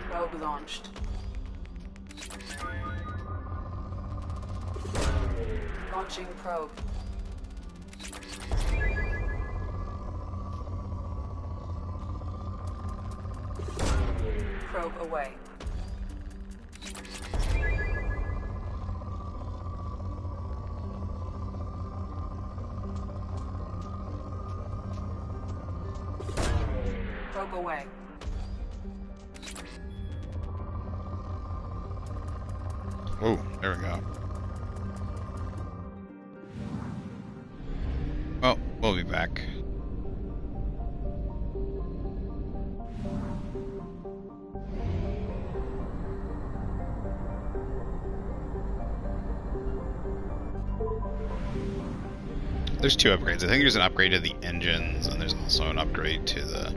Probe launched. Launching probe. Probe away. Probe away. Oh, there we go. Well, we'll be back. There's two upgrades. I think there's an upgrade to the engines, and there's also an upgrade to the...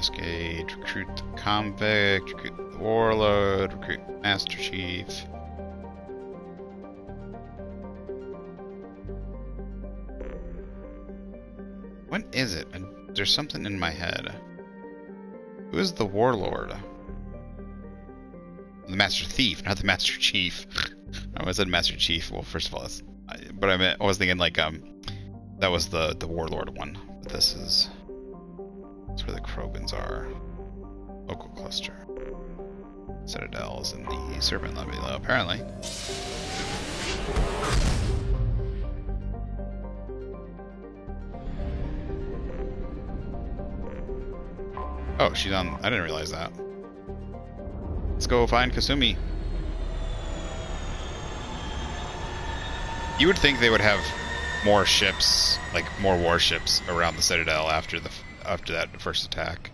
Cascade, recruit the convict, recruit the warlord, recruit Master Chief. What is it? There's something in my head. Who is the warlord? The Master Thief, not the Master Chief. I said Master Chief. Well, first of all, but I was thinking like that was the warlord one. But that's where the Krogans are. Local cluster. Citadels and the Serpent Nebula, apparently. Oh, she's on. I didn't realize that. Let's go find Kasumi. You would think they would have more ships, like more warships around the Citadel after that first attack.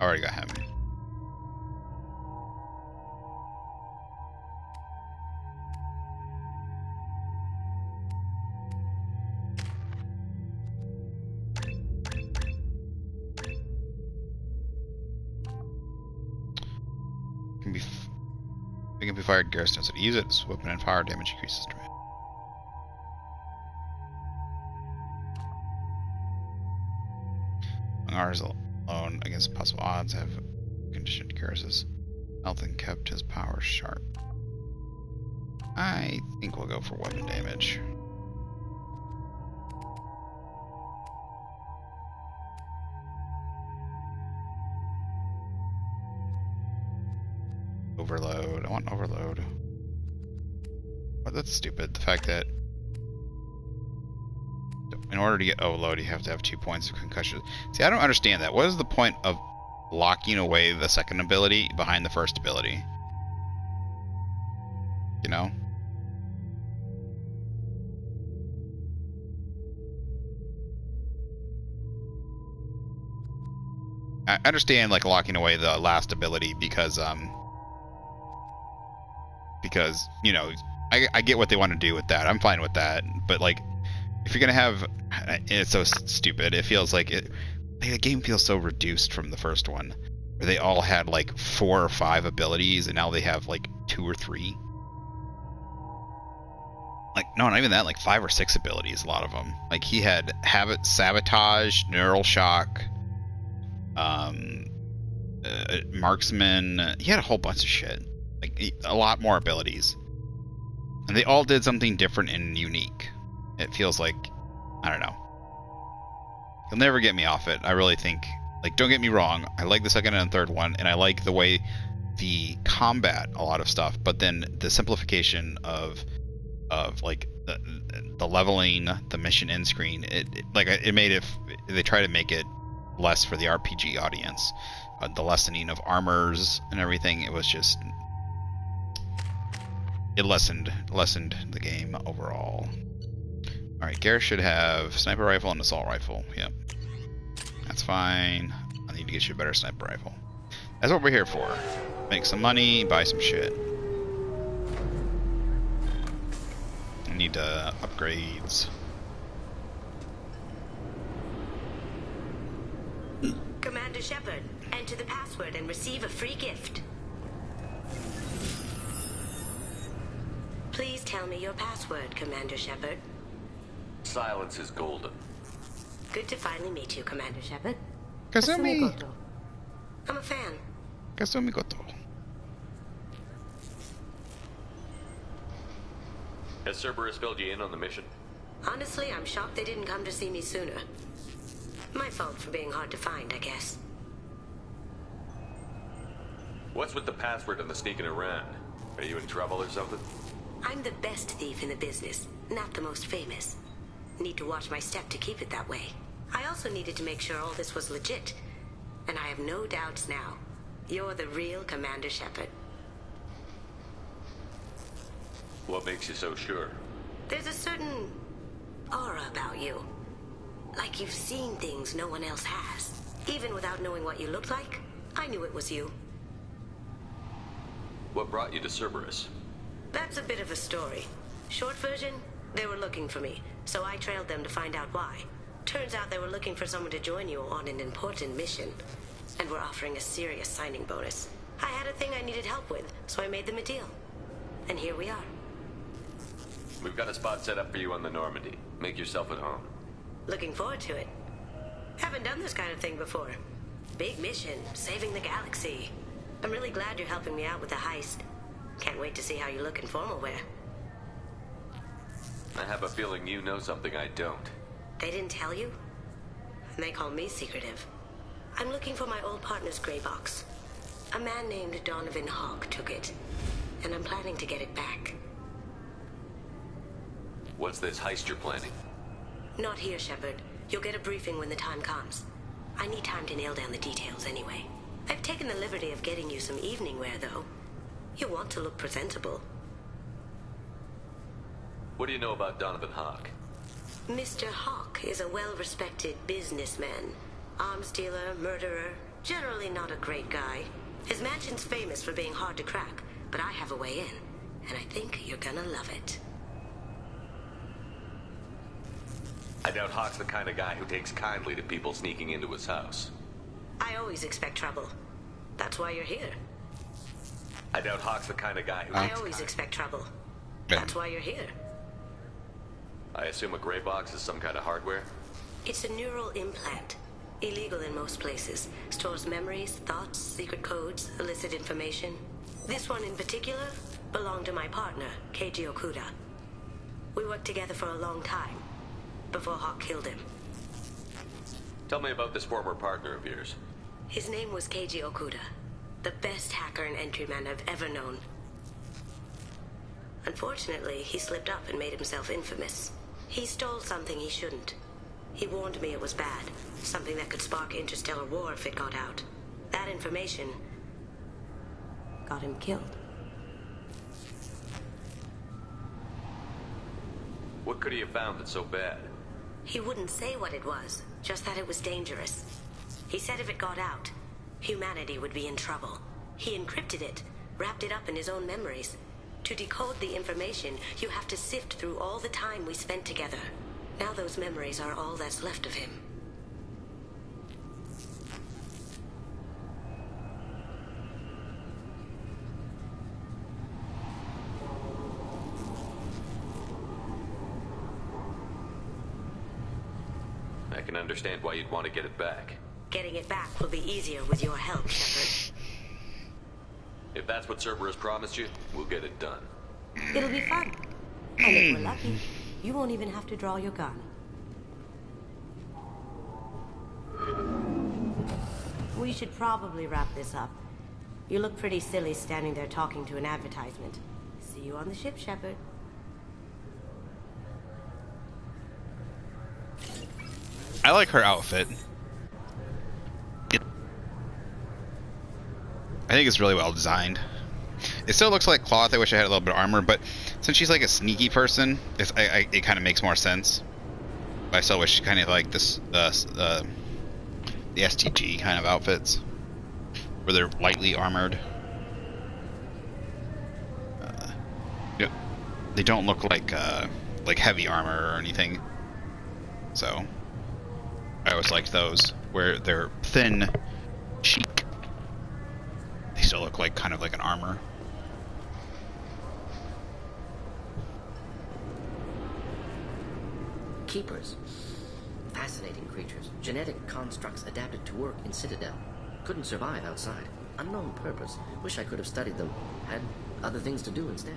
Already got him. It can be fired. Garrus knows how to use it. So weapon and fire damage increases. Ours alone against possible odds have conditioned Garrus's health and kept his power sharp. I think we'll go for weapon damage. Overload. I want overload. But that's stupid. The fact that in order to get overload, you have to have 2 points of concussion. See, I don't understand that. What is the point of locking away the second ability behind the first ability? You know? I understand, like, locking away the last ability because, you know, I get what they want to do with that. I'm fine with that. But, like, if you're going to have... It's so stupid. It feels like the game feels so reduced from the first one, where they all had, like, 4 or 5 abilities, and now they have, like, 2 or 3. Like, no, not even that, like 5 or 6 abilities, a lot of them. Like, he had Habit, Sabotage, Neural Shock, Marksman. He had a whole bunch of shit. Like, a lot more abilities. And they all did something different and unique. It feels like, I don't know. You'll never get me off it. I really think, like, don't get me wrong, I like the second and third one, and I like the way the combat a lot of stuff, but then the simplification of like the leveling, the mission end screen, it made it, they try to make it less for the RPG audience. The lessening of armors and everything, it was just, it lessened the game overall. Alright, Garrus should have sniper rifle and assault rifle. Yep. That's fine. I need to get you a better sniper rifle. That's what we're here for. Make some money, buy some shit. I need upgrades. Commander Shepard, enter the password and receive a free gift. Please tell me your password, Commander Shepard. Silence is golden. Good to finally meet you, Commander Shepard. Kasumi! I'm a fan. Kazumi Goto. Has Cerberus filled you in on the mission? Honestly, I'm shocked they didn't come to see me sooner. My fault for being hard to find, I guess. What's with the password and the sneaking around? Are you in trouble or something? I'm the best thief in the business, not the most famous. Need to watch my step to keep it that way. I also needed to make sure all this was legit. And I have no doubts now. You're the real Commander Shepard. What makes you so sure? There's a certain aura about you. Like you've seen things no one else has. Even without knowing what you looked like, I knew it was you. What brought you to Cerberus? That's a bit of a story. Short version, they were looking for me, so I trailed them to find out why. Turns out they were looking for someone to join you on an important mission, and were offering a serious signing bonus. I had a thing I needed help with, so I made them a deal. And here we are. We've got a spot set up for you on the Normandy. Make yourself at home. Looking forward to it. Haven't done this kind of thing before. Big mission, saving the galaxy. I'm really glad you're helping me out with the heist. Can't wait to see how you look in formal wear. I have a feeling you know something I don't. They didn't tell you? And they call me secretive. I'm looking for my old partner's gray box. A man named Donovan Hawk took it, and I'm planning to get it back. What's this heist you're planning? Not here, Shepard. You'll get a briefing when the time comes. I need time to nail down the details anyway. I've taken the liberty of getting you some evening wear, though. You want to look presentable. What do you know about Donovan Hawk? Mr. Hawk is a well-respected businessman. Arms dealer, murderer, generally not a great guy. His mansion's famous for being hard to crack, but I have a way in, and I think you're gonna love it. I doubt Hawk's the kind of guy who takes kindly to people sneaking into his house. I always expect trouble. That's why you're here. I doubt Hawk's the kind of guy who... I always expect trouble. That's why you're here. I assume a gray box is some kind of hardware? It's a neural implant. Illegal in most places. Stores memories, thoughts, secret codes, illicit information. This one in particular belonged to my partner, Keiji Okuda. We worked together for a long time, before Hawk killed him. Tell me about this former partner of yours. His name was Keiji Okuda, the best hacker and entryman I've ever known. Unfortunately, he slipped up and made himself infamous. He stole something he shouldn't. He warned me it was bad, something that could spark interstellar war if it got out. That information got him killed. What could he have found that's so bad? He wouldn't say what it was, just that it was dangerous. He said if it got out, humanity would be in trouble. He encrypted it, wrapped it up in his own memories. To decode the information, you have to sift through all the time we spent together. Now those memories are all that's left of him. I can understand why you'd want to get it back. Getting it back will be easier with your help, Shepard. If that's what Cerberus promised you, we'll get it done. It'll be fun. And if we're lucky, you won't even have to draw your gun. We should probably wrap this up. You look pretty silly standing there talking to an advertisement. See you on the ship, Shepard. I like her outfit. I think it's really well designed. It still looks like cloth. I wish I had a little bit of armor, but since she's like a sneaky person, it kind of makes more sense. But I still wish kind of like this the STG kind of outfits, where they're lightly armored. They don't look like heavy armor or anything. So I always liked those where they're thin, chic. They still look like kind of like an armor. Keepers. Fascinating creatures. Genetic constructs adapted to work in Citadel. Couldn't survive outside. Unknown purpose. Wish I could have studied them. Had other things to do instead.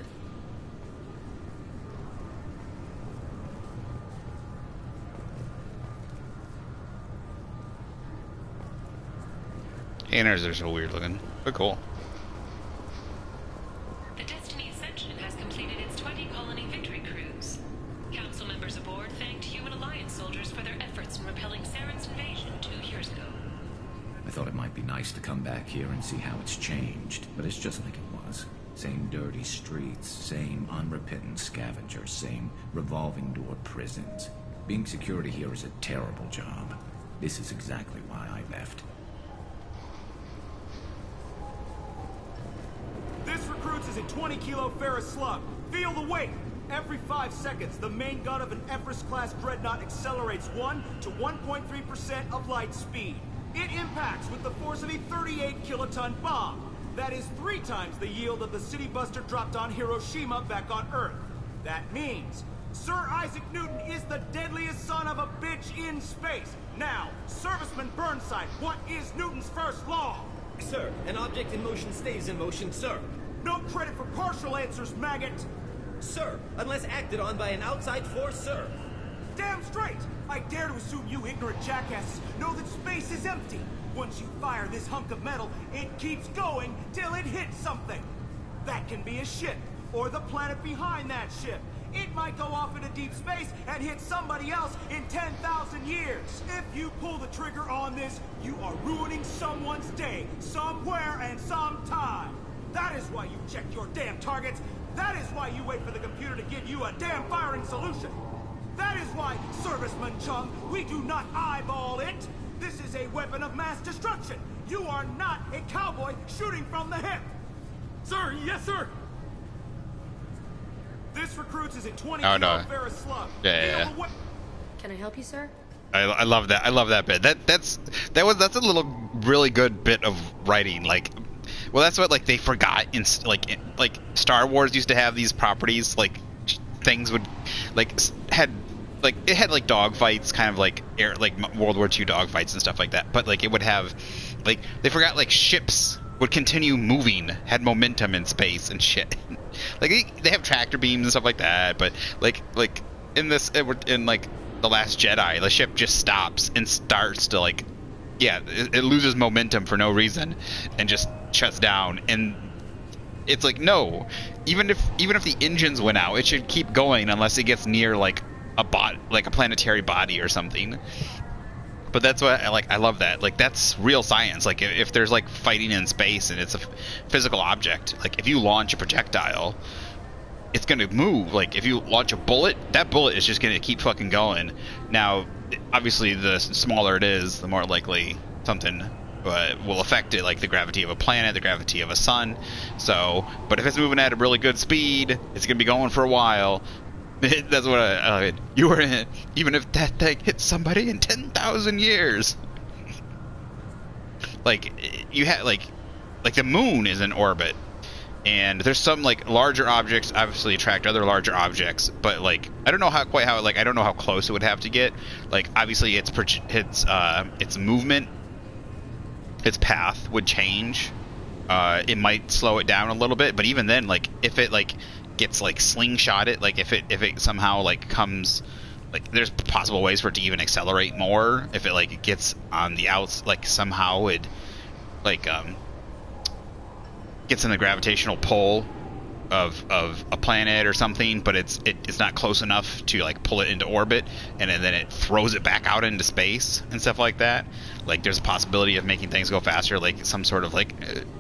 Inners are so weird looking, but cool. The Destiny Ascension has completed its 20-colony victory cruise. Council members aboard thanked Human Alliance soldiers for their efforts in repelling Saren's invasion 2 years ago. I thought it might be nice to come back here and see how it's changed, but it's just like it was. Same dirty streets, same unrepentant scavengers, same revolving door prisons. Being security here is a terrible job. This is exactly why I left. This recruits is a 20-kilo ferrous slug. Feel the weight. Every 5 seconds, the main gun of an Everest-class dreadnought accelerates 1 to 1.3% of light speed. It impacts with the force of a 38-kiloton bomb. That is 3 times the yield of the city buster dropped on Hiroshima back on Earth. That means Sir Isaac Newton is the deadliest son of a bitch in space. Now, Serviceman Burnside, what is Newton's first law? Sir, an object in motion stays in motion, sir. No credit for partial answers, maggot! Sir, unless acted on by an outside force, sir. Damn straight! I dare to assume you ignorant jackasses know that space is empty. Once you fire this hunk of metal, it keeps going till it hits something. That can be a ship, or the planet behind that ship. It might go off into deep space and hit somebody else in 10,000 years. If you pull the trigger on this, you are ruining someone's day, somewhere and sometime. That is why you check your damn targets. That is why you wait for the computer to give you a damn firing solution. That is why, Serviceman Chung, we do not eyeball it. This is a weapon of mass destruction. You are not a cowboy shooting from the hip. Sir, yes, sir. This recruits is a 20-kilo ferrous slug. Yeah. Can I help you, sir? I love that. I love that bit. That's a little really good bit of writing. Like, well, that's what like they forgot in like Star Wars used to have these properties like things would like had like it had like dogfights, kind of like World War II dogfights and stuff like that. But like it would have like they forgot like ships would continue moving, had momentum in space and shit. Like they have tractor beams and stuff like that, but like in this in like The Last Jedi, the ship just stops and starts to like it loses momentum for no reason and just shuts down. And it's like, no, even if the engines went out, it should keep going unless it gets near like a planetary body or something. But that's what I love that. Like that's real science. Like if there's like fighting in space and it's a physical object, like if you launch a projectile, it's going to move. Like if you launch a bullet, that bullet is just going to keep fucking going. Now, obviously the smaller it is, the more likely something will affect it, like the gravity of a planet, the gravity of a sun. So, but if it's moving at a really good speed, it's going to be going for a while. That's what you were in. Even if that thing hits somebody in 10,000 years, like you had like the moon is in orbit, and there's some like larger objects obviously attract other larger objects, but like I don't know how I don't know how close it would have to get. Like obviously its movement, its path would change. It might slow it down a little bit, but even then, like if it like gets like slingshotted, like if it somehow like comes, like there's possible ways for it to even accelerate more if it like gets on the outs, like somehow it like gets in the gravitational pull of a planet or something, but it's not close enough to like pull it into orbit, and then it throws it back out into space and stuff like that. Like there's a possibility of making things go faster, like some sort of like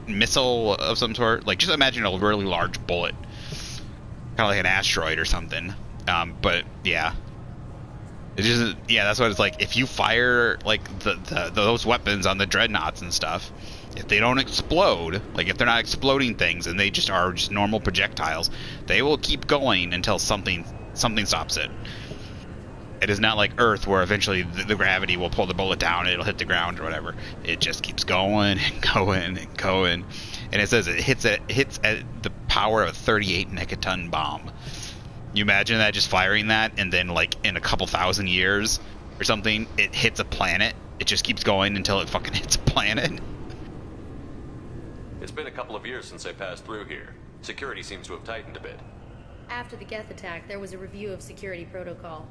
missile of some sort. Like just imagine a really large bullet, kind of like an asteroid or something. But yeah, it's just that's what it's like. If you fire like those weapons on the dreadnoughts and stuff, if they don't explode, like if they're not exploding things and they just are just normal projectiles, they will keep going until something stops it. It is not like Earth, where eventually the gravity will pull the bullet down and it'll hit the ground or whatever. It just keeps going and going and going. And it says it hits at the power of a 38 megaton bomb. You imagine that, just firing that, and then like in a couple thousand years or something, it hits a planet. It just keeps going until it fucking hits a planet. It's been a couple of years since I passed through here. Security seems to have tightened a bit. After the Geth attack, there was a review of security protocol.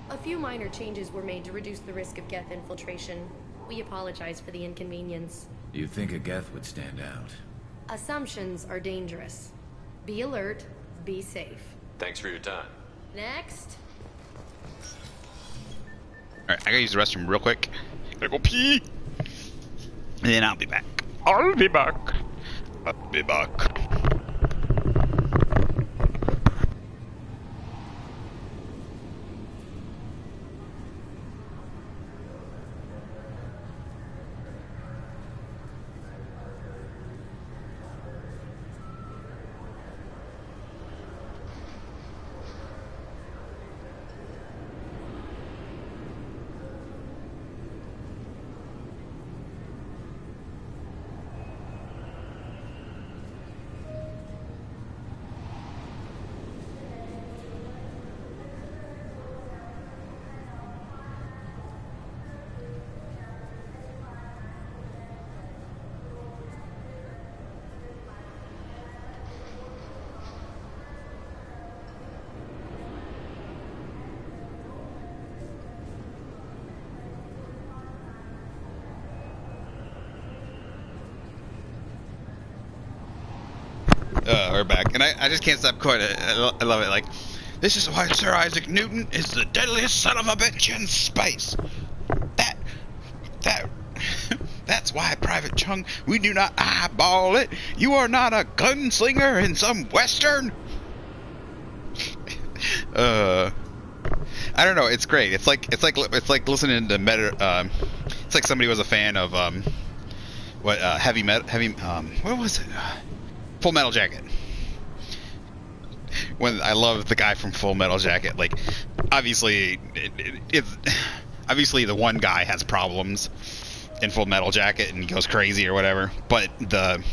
A few minor changes were made to reduce the risk of Geth infiltration. We apologize for the inconvenience. You think a Geth would stand out? Assumptions are dangerous. Be alert, be safe. Thanks for your time. Next. Alright, I gotta use the restroom real quick. Gotta go pee. And then I'll be back. I'll be back. I'll be back. We're back, and I just can't stop quoting it. I love it. Like, this is why Sir Isaac Newton is the deadliest son of a bitch in space. That's why, Private Chung, we do not eyeball it. You are not a gunslinger in some western. I don't know. It's great. It's like listening to meta. It's like somebody was a fan of what was it? Full Metal Jacket. When I love the guy from Full Metal Jacket, like obviously obviously the one guy has problems in Full Metal Jacket and he goes crazy or whatever, but the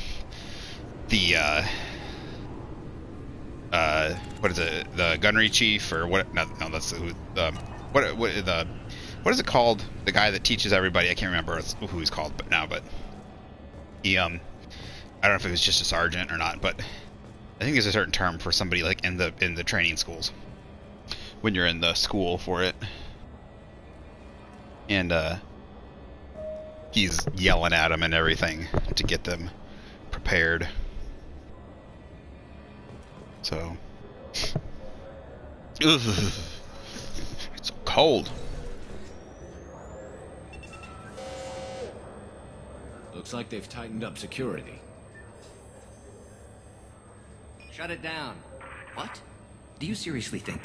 what is it, the gunnery chief or what? No, that's what is it called? The guy that teaches everybody. I can't remember who he's called, but he I don't know if it was just a sergeant or not, but I think there's a certain term for somebody like in the training schools when you're in the school for it, and he's yelling at them and everything to get them prepared. So, it's so cold. Looks like they've tightened up security. Shut it down. What? Do you seriously think?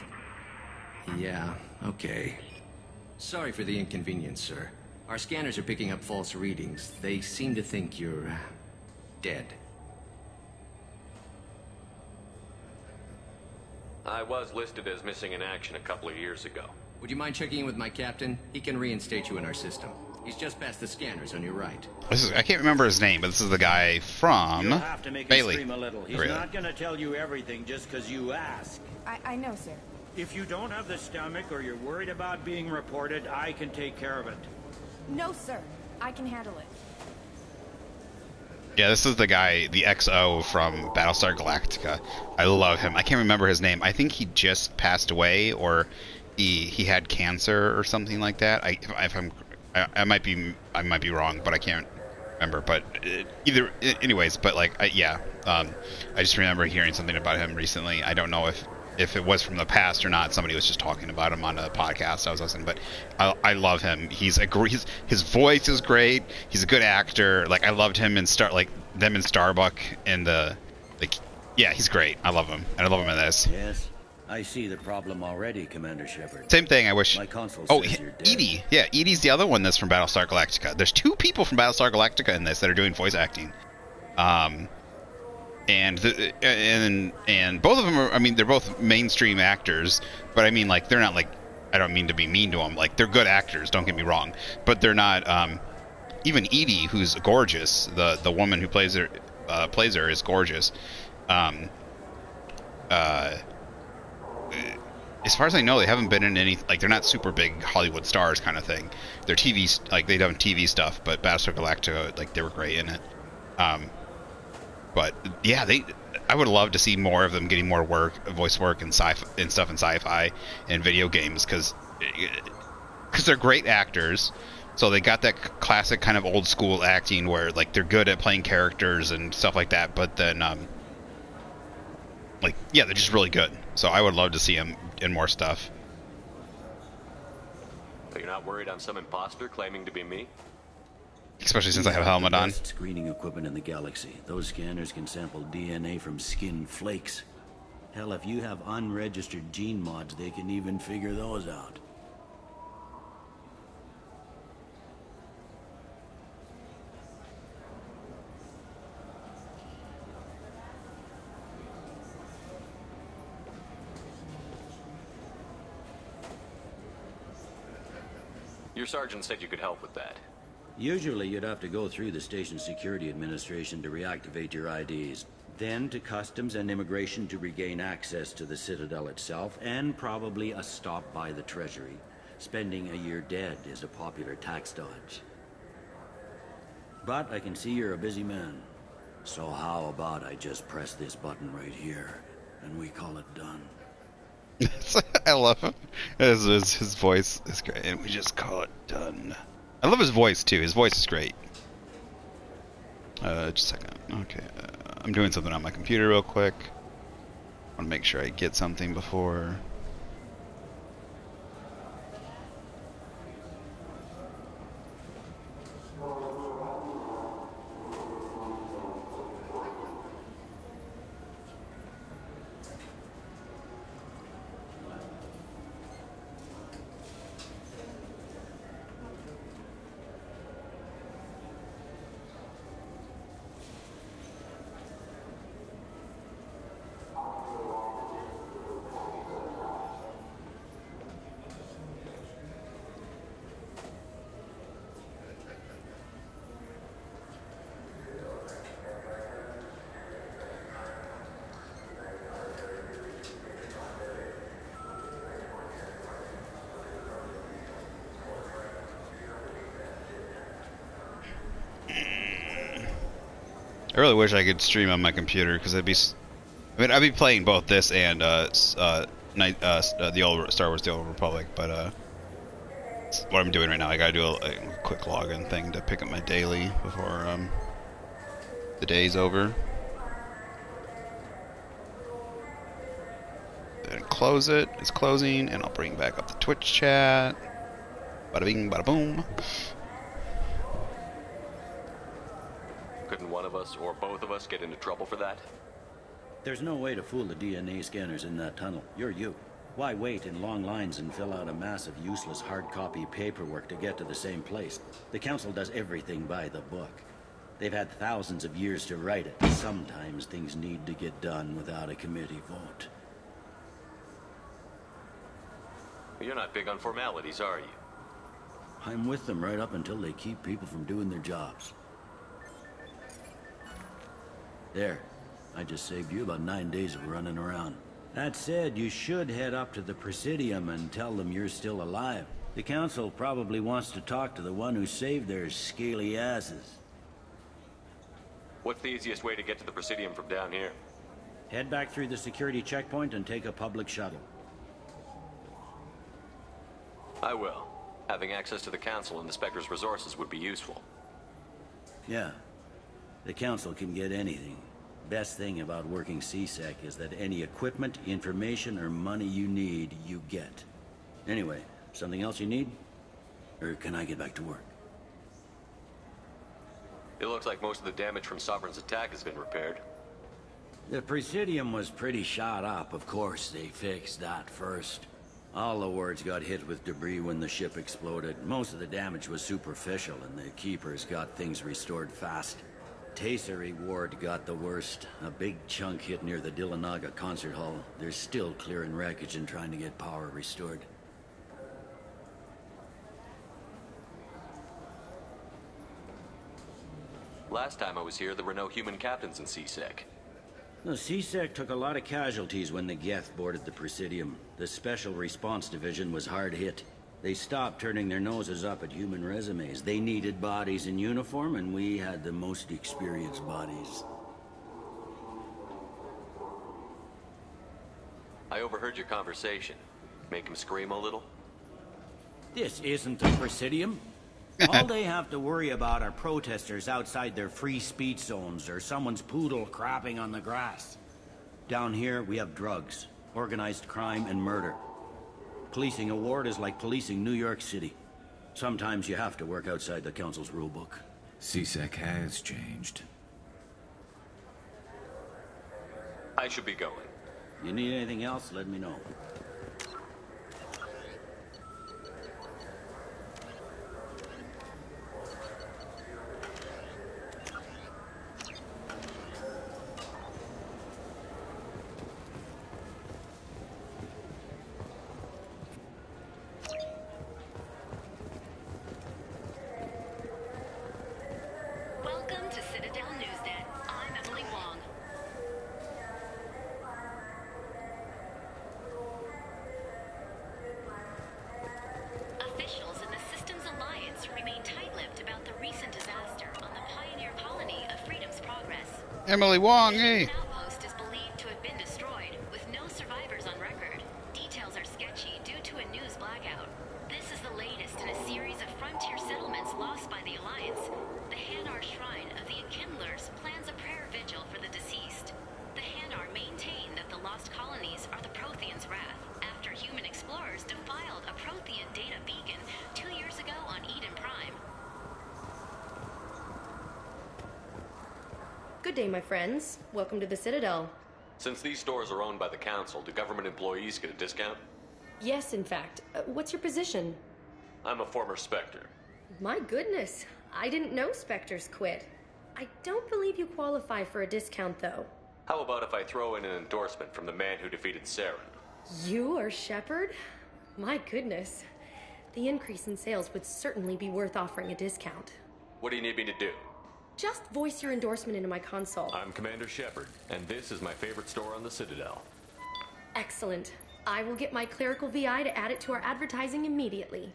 Yeah, okay. Sorry for the inconvenience, sir. Our scanners are picking up false readings. They seem to think you're dead. I was listed as missing in action a couple of years ago. Would you mind checking in with my captain? He can reinstate you in our system. He's just past the scanners on your right. I can't remember his name, but this is the guy from You'll have to make Bailey. Him scream a little. He's not going to tell you everything just because you ask. I know, sir. If you don't have the stomach or you're worried about being reported, I can take care of it. No, sir. I can handle it. Yeah, this is the guy, the XO from Battlestar Galactica. I love him. I can't remember his name. I think he just passed away, or he had cancer or something like that. I might be wrong, but I can't remember. But anyways. But like, I just remember hearing something about him recently. I don't know if it was from the past or not. Somebody was just talking about him on a podcast I was listening. But I love him. His voice is great. He's a good actor. Like, I loved him in Starbuck and he's great. I love him, and I love him in this. Yes, I see the problem already, Commander Shepard. Same thing. I wish. My console Oh, says you're dead. Edie. Yeah, Edie's the other one that's from Battlestar Galactica. There's two people from Battlestar Galactica in this that are doing voice acting. And both of them are, I mean, they're both mainstream actors, but I mean, like, they're not, like, I don't mean to be mean to them, like, they're good actors, don't get me wrong, but they're not, even Edie, who's gorgeous, the woman who plays her is gorgeous. As far as I know, they haven't been in any, like, they're not super big Hollywood stars kind of thing. They're TV, like, they've done TV stuff, but Battlestar Galactica, like, they were great in it. But yeah, I would love to see more of them getting more voice work and stuff in sci-fi and video games, because they're great actors. So they got that classic kind of old school acting where like they're good at playing characters and stuff like that. But then they're just really good. So I would love to see them in more stuff. So you're not worried I'm some imposter claiming to be me? Especially since I have a helmet on. Best screening equipment in the galaxy. Those scanners can sample DNA from skin flakes. Hell, if you have unregistered gene mods, they can even figure those out. Your sergeant said you could help with that. Usually you'd have to go through the Station Security Administration to reactivate your IDs. Then to Customs and Immigration to regain access to the Citadel itself, and probably a stop by the Treasury. Spending a year dead is a popular tax dodge. But I can see you're a busy man. So how about I just press this button right here, and we call it done? I love him. His voice is great, and we just call it done. I love his voice too. His voice is great. Just a second. Okay, I'm doing something on my computer real quick. I want to make sure I get something before. I really wish I could stream on my computer, because I'd be playing both this and the old Star Wars: The Old Republic. But what I'm doing right now, I gotta do a quick login thing to pick up my daily before the day's over. Then close it. It's closing, and I'll bring back up the Twitch chat. Bada bing, bada boom. Couldn't one of us or both of us get into trouble for that? There's no way to fool the DNA scanners in that tunnel. You're you. Why wait in long lines and fill out a massive useless hard copy paperwork to get to the same place? The Council does everything by the book. They've had thousands of years to write it. Sometimes things need to get done without a committee vote. You're not big on formalities, are you? I'm with them right up until they keep people from doing their jobs. There. I just saved you about 9 days of running around. That said, you should head up to the Presidium and tell them you're still alive. The Council probably wants to talk to the one who saved their scaly asses. What's the easiest way to get to the Presidium from down here? Head back through the security checkpoint and take a public shuttle. I will. Having access to the Council and the Spectre's resources would be useful. Yeah. The Council can get anything. Best thing about working CSEC is that any equipment, information, or money you need, you get. Anyway, something else you need? Or can I get back to work? It looks like most of the damage from Sovereign's attack has been repaired. The Presidium was pretty shot up. Of course, they fixed that first. All the wards got hit with debris when the ship exploded. Most of the damage was superficial, and the Keepers got things restored fast. Tayseri Ward got the worst. A big chunk hit near the Dillanaga concert hall. They're still clearing wreckage and trying to get power restored. Last time I was here, there were no human captains in CSEC. The CSEC took a lot of casualties when the Geth boarded the Presidium. The Special Response Division was hard hit. They stopped turning their noses up at human resumes. They needed bodies in uniform, and we had the most experienced bodies. I overheard your conversation. Make him scream a little? This isn't the Presidium. All they have to worry about are protesters outside their free speech zones or someone's poodle crapping on the grass. Down here, we have drugs, organized crime, and murder. Policing a ward is like policing New York City. Sometimes you have to work outside the Council's rulebook. CSEC has changed. I should be going. You need anything else, let me know. Welcome to Citadel Newsnet. I'm Emily Wong. Officials in the Systems Alliance remain tight-lipped about the recent disaster on the pioneer colony of Freedom's Progress. Emily Wong, hey. The outpost is believed to have been destroyed, with no survivors on record. Details are sketchy due to a news blackout. This is the latest in a series of frontier settlements lost by the Alliance. The Hanar Shrine of the Enkindlers plans a prayer vigil for the deceased. The Hanar maintain that the lost colonies are the Protheans' wrath, after human explorers defiled a Prothean data beacon 2 years ago on Eden Prime. Good day, my friends. Welcome to the Citadel. Since these stores are owned by the Council, do government employees get a discount? Yes, in fact. What's your position? I'm a former Spectre. My goodness. I didn't know Spectres quit. I don't believe you qualify for a discount, though. How about if I throw in an endorsement from the man who defeated Saren? You are Shepard? My goodness. The increase in sales would certainly be worth offering a discount. What do you need me to do? Just voice your endorsement into my console. I'm Commander Shepard, and this is my favorite store on the Citadel. Excellent. I will get my clerical VI to add it to our advertising immediately.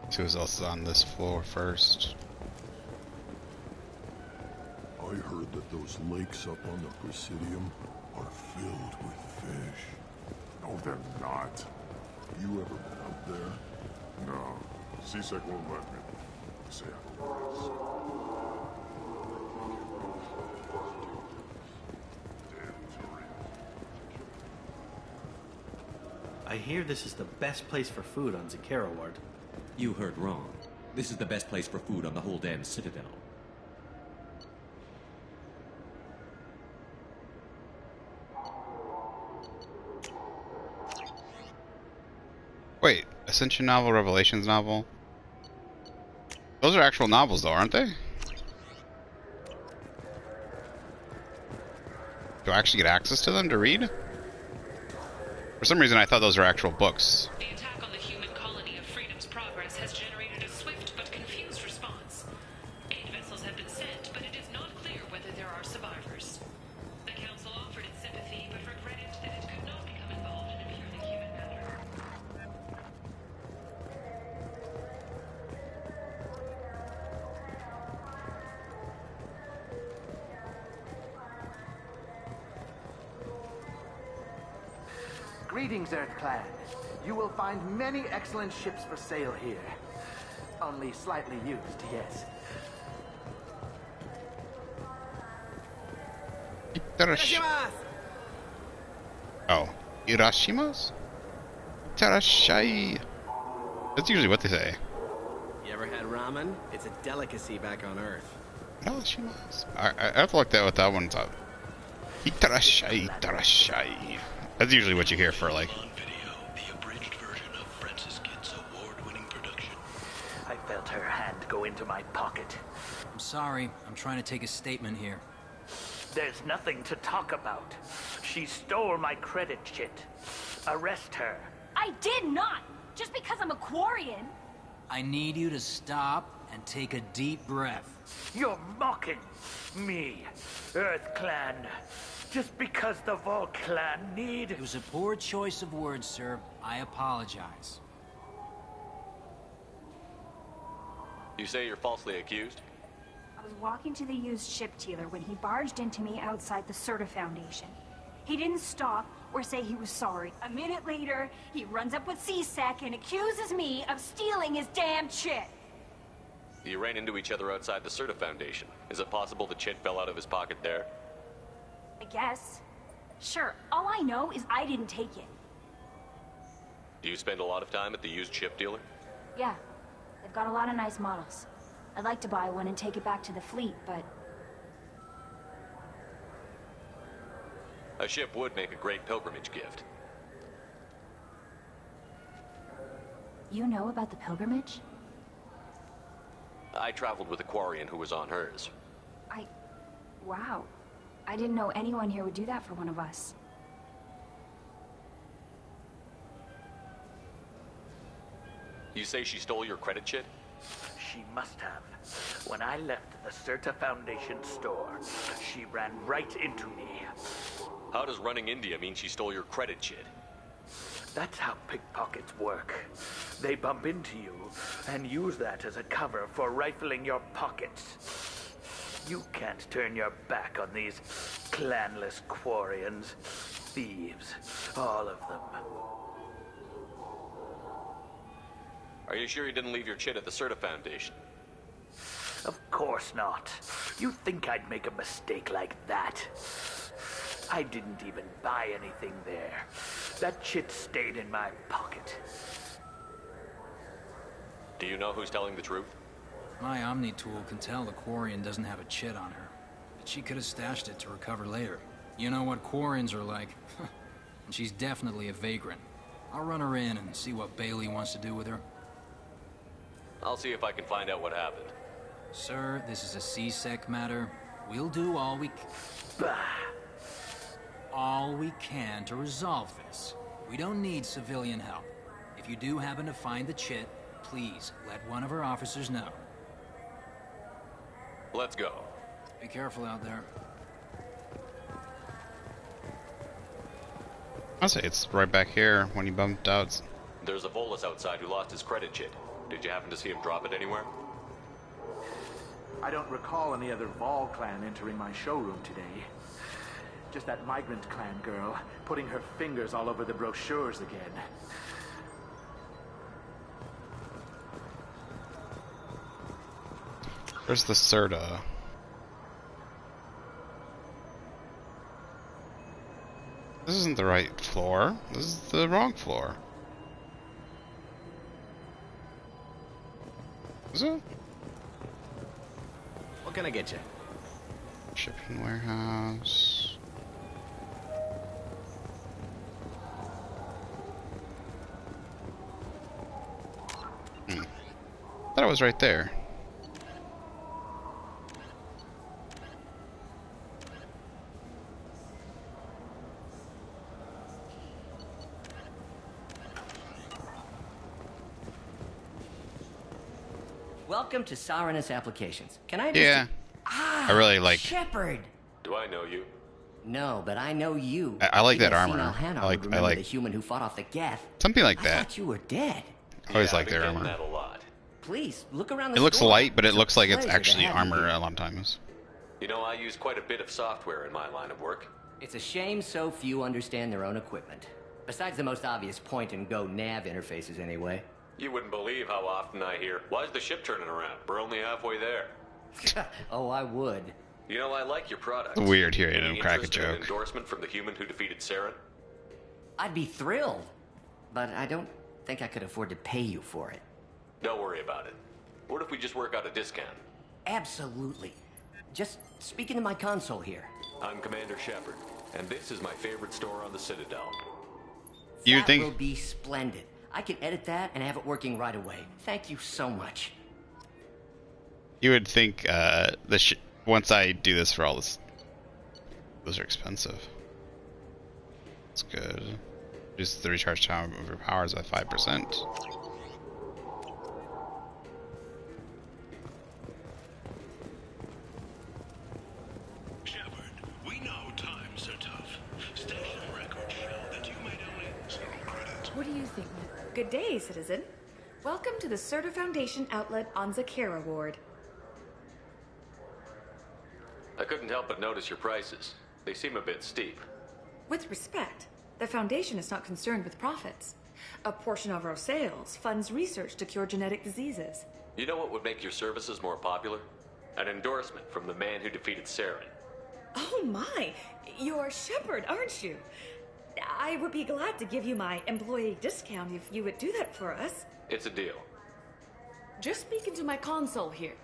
See who else is on this floor first. I heard that those lakes up on the Presidium are filled with fish. No, they're not. You ever been up there? No. CSEC won't let me. Say otherwise. I hear this is the best place for food on Zakera Ward. You heard wrong. This is the best place for food on the whole damn Citadel. Wait, Ascension novel, Revelations novel? Those are actual novels though, aren't they? Do I actually get access to them to read? For some reason I thought those were actual books. The attack on the human colony of Freedom's Progress has generated a swift but confused response. Aid vessels have been sent, but it is not clear whether there are survivors. The Council offered its sympathy, but regretted that it could not become involved in a purely human matter. Greetings, Earth-Clan. You will find many excellent ships for sale here. Only slightly used, yes. Oh. Irashimas? Tarashai. That's usually what they say. You ever had ramen? It's a delicacy back on Earth. Irashimas. I have to look that what that one's up. Itarashai, Tarashai. That's usually what you hear for like. I felt her hand go into my pocket. I'm sorry. I'm trying to take a statement here. There's nothing to talk about. She stole my credit chit. Arrest her. I did not! Just because I'm a Quarian. I need you to stop and take a deep breath. You're mocking me, Earth Clan. Just because the Vol Clan need... It was a poor choice of words, sir. I apologize. You say you're falsely accused? I was walking to the used ship dealer when he barged into me outside the Serta Foundation. He didn't stop or say he was sorry. A minute later, he runs up with C-Sec and accuses me of stealing his damn chit. You ran into each other outside the Serta Foundation. Is it possible the chit fell out of his pocket there? I guess. Sure, all I know is I didn't take it. Do you spend a lot of time at the used ship dealer? Yeah, they've got a lot of nice models. I'd like to buy one and take it back to the fleet, but... A ship would make a great pilgrimage gift. You know about the pilgrimage? I traveled with a Quarian who was on hers. Wow. I didn't know anyone here would do that for one of us. You say she stole your credit chit? She must have. When I left the Serta Foundation store, she ran right into me. How does running India mean she stole your credit chit? That's how pickpockets work. They bump into you and use that as a cover for rifling your pockets. You can't turn your back on these clanless Quarians. Thieves, all of them. Are you sure you didn't leave your chit at the Serta Foundation? Of course not. You think I'd make a mistake like that? I didn't even buy anything there. That chit stayed in my pocket. Do you know who's telling the truth? My Omni tool can tell the Quarian doesn't have a chit on her, but she could have stashed it to recover later. You know what Quarians are like. And she's definitely a vagrant. I'll run her in and see what Bailey wants to do with her. I'll see if I can find out what happened. Sir, this is a C-Sec matter. We'll do all we can to resolve this. We don't need civilian help. If you do happen to find the chit, please let one of our officers know. Let's go. Be careful out there. I'll say it's right back here when he bumped out. There's a Volus outside who lost his credit chit. Did you happen to see him drop it anywhere? I don't recall any other Vol clan entering my showroom today. Just that migrant clan girl putting her fingers all over the brochures again. Where's the Serta? This isn't the right floor. This is the wrong floor. Is it? What can I get you? Shipping warehouse. Thought it was right there. Welcome to Sarenus Applications. Can I just... Yeah. I really like... Shepard! Do I know you? No, but I know you. I like that Even armor. Senile Hanar I would remember like the human who fought off the Geth. something like I that. thought you were dead. I always Yeah, like I've their been getting armor. that a lot. Please, look around the It looks store. light, but it It's a looks like it's pleasure to actually have you armor here. a lot of times. You know, I use quite a bit of software in my line of work. It's a shame so few understand their own equipment. Besides the most obvious point-and-go nav interfaces, anyway. You wouldn't believe how often I hear, "Why's the ship turning around? We're only halfway there." Oh, I would. You know, I like your product. Weird hearing Any him crack a interest in an joke. endorsement from the human who defeated Saren? I'd be thrilled, but I don't think I could afford to pay you for it. Don't worry about it. What if we just work out a discount? Absolutely. Just speak into my console here. I'm Commander Shepard, and this is my favorite store on the Citadel. You That think will be splendid. I can edit that and have it working right away. Thank you so much. you would think once I do this for all this Those are expensive. That's good. Reduce the recharge time of your powers by 5%. We know times are tough. Station records show that you made only 0 credit. What do you think? Good day, citizen. Welcome to the Surta Foundation outlet on Zakera Ward. I couldn't help but notice your prices. They seem a bit steep. With respect, the Foundation is not concerned with profits. A portion of our sales funds research to cure genetic diseases. You know what would make your services more popular? An endorsement from the man who defeated Saren. Oh my! You're Shepard, aren't you? I would be glad to give you my employee discount if you would do that for us. It's a deal. Just speaking to my console here.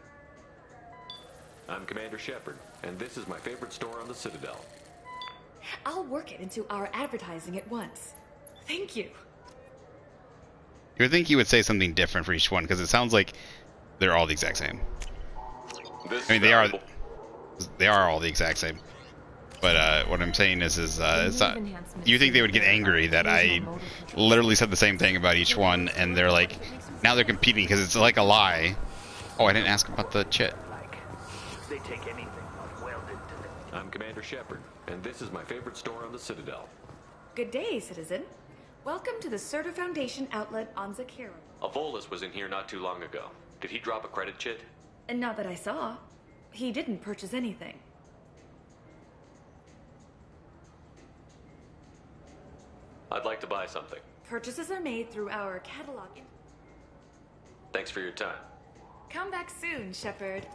I'm Commander Shepard, and this is my favorite store on the Citadel. I'll work it into our advertising at once. Thank you. You would think you would say something different for each one, because it sounds like they're all the exact same. This I mean, they are all the exact same. But what I'm saying is it's not, you think they would get angry that I literally said the same thing about each one, and they're like, now they're competing because it's like a lie. Oh, I didn't ask about the chit. They take anything not welded to them. I'm Commander Shepard, and this is my favorite store on the Citadel. Good day, citizen. Welcome to the Surta Foundation outlet on Zakera. A Volus was in here not too long ago. Did he drop a credit chit? And not that I saw. He didn't purchase anything. I'd like to buy something. Purchases are made through our catalog. Thanks for your time. Come back soon, Shepard.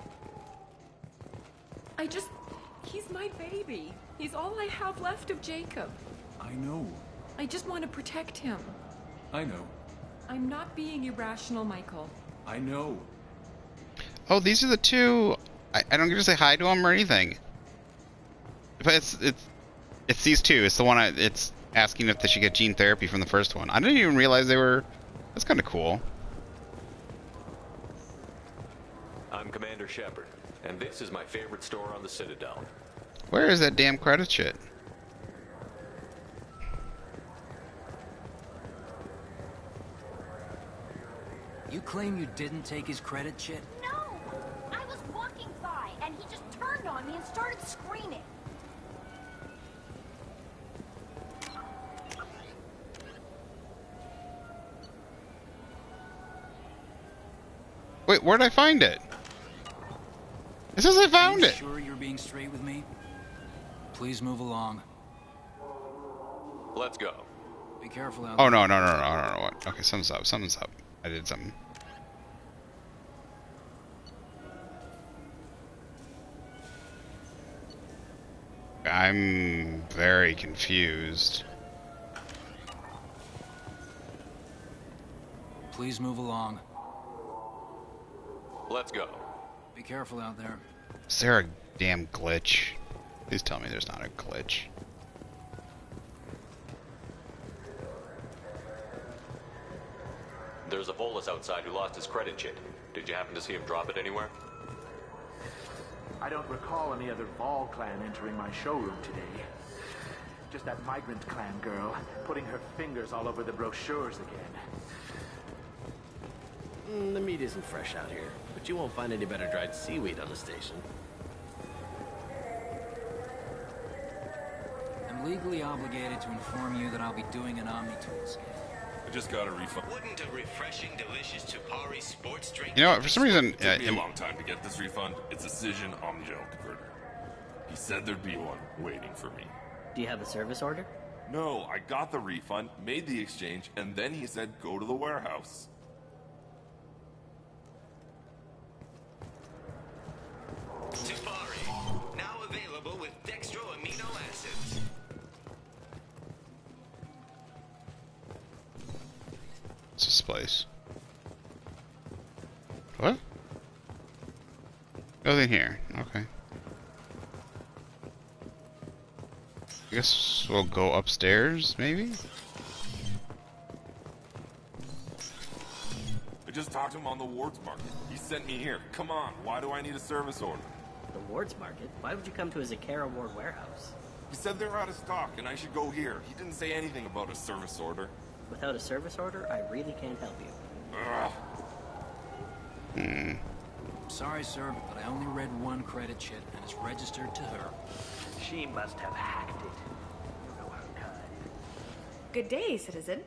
He's my baby. He's all I have left of Jacob. I know. I just want to protect him. I know. I'm not being irrational, Michael. I know. Oh, these are the two. I don't get to say hi to them or anything. But it's these two. It's the one. It's asking if they should get gene therapy from the first one. I didn't even realize they were. That's kind of cool. I'm Commander Shepard, and this is my favorite store on the Citadel. Where is that damn credit shit? You claim you didn't take his credit chit? No! I was walking by, and he just turned on me and started screaming. Wait, where'd I find it? It says I found it. Sure you're being straight with me? Please move along. Let's go. Be careful out Oh, no. What? Okay, something's up. I did something. I'm very confused. Please move along. Let's go. Be careful out there. Is there a damn glitch? Please tell me there's not a glitch. There's a Volus outside who lost his credit chit. Did you happen to see him drop it anywhere? I don't recall any other Vol clan entering my showroom today. Just that migrant clan girl putting her fingers all over the brochures again. The meat isn't fresh out here, but you won't find any better dried seaweed on the station. I'm legally obligated to inform you that I'll be doing an Omnitool scan. I just got a refund. Wouldn't a refreshing, delicious Tupari sports drink... You know what, for some reason... It took me a long time to get this refund. It's a Cision Omnigel converter. He said there'd be one waiting for me. Do you have the service order? No, I got the refund, made the exchange, and then he said go to the warehouse. Tupari, now available with dextro amino acids. What's this place? What? Nothing here. Okay. I guess we'll go upstairs, maybe? I just talked to him on the Wards Market. He sent me here. Come on, why do I need a service order? The Wards Market? Why would you come to a Zakera Ward warehouse? He said they're out of stock and I should go here. He didn't say anything about a service order. Without a service order, I really can't help you. Ugh. Sorry, sir, but I only read one credit chit, and it's registered to her. She must have hacked it. You know her kind. Good day, citizen.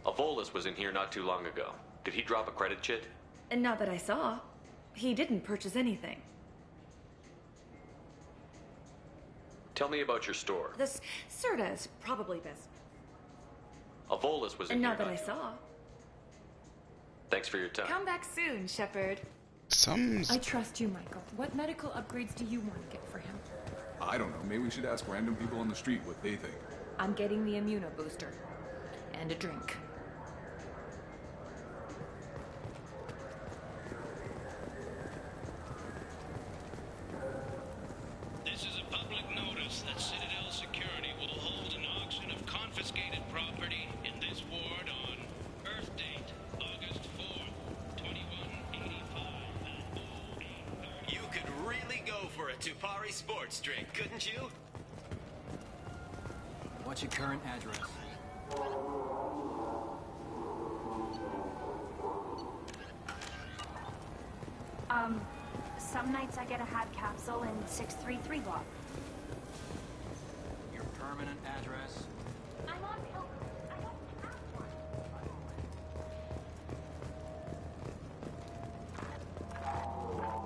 Avolis was in here not too long ago. Did he drop a credit chit? And not that I saw. He didn't purchase anything. Tell me about your store. This Serta is probably best. Avolis was in And here not that I too- saw. Thanks for your time. Come back soon, Shepard. I trust you, Michael. What medical upgrades do you want to get for him? I don't know. Maybe we should ask random people on the street what they think. I'm getting the immuno booster. And a drink. This is a public notice that Citadel Security will hold an auction of confiscated property in this ward on Earth date, August 4th, 2185. You could really go for a Tupari sports drink, couldn't you? What's your current address? Some nights I get a HAD capsule in 633 block. Your permanent address? I'm on Pilgrim. I don't have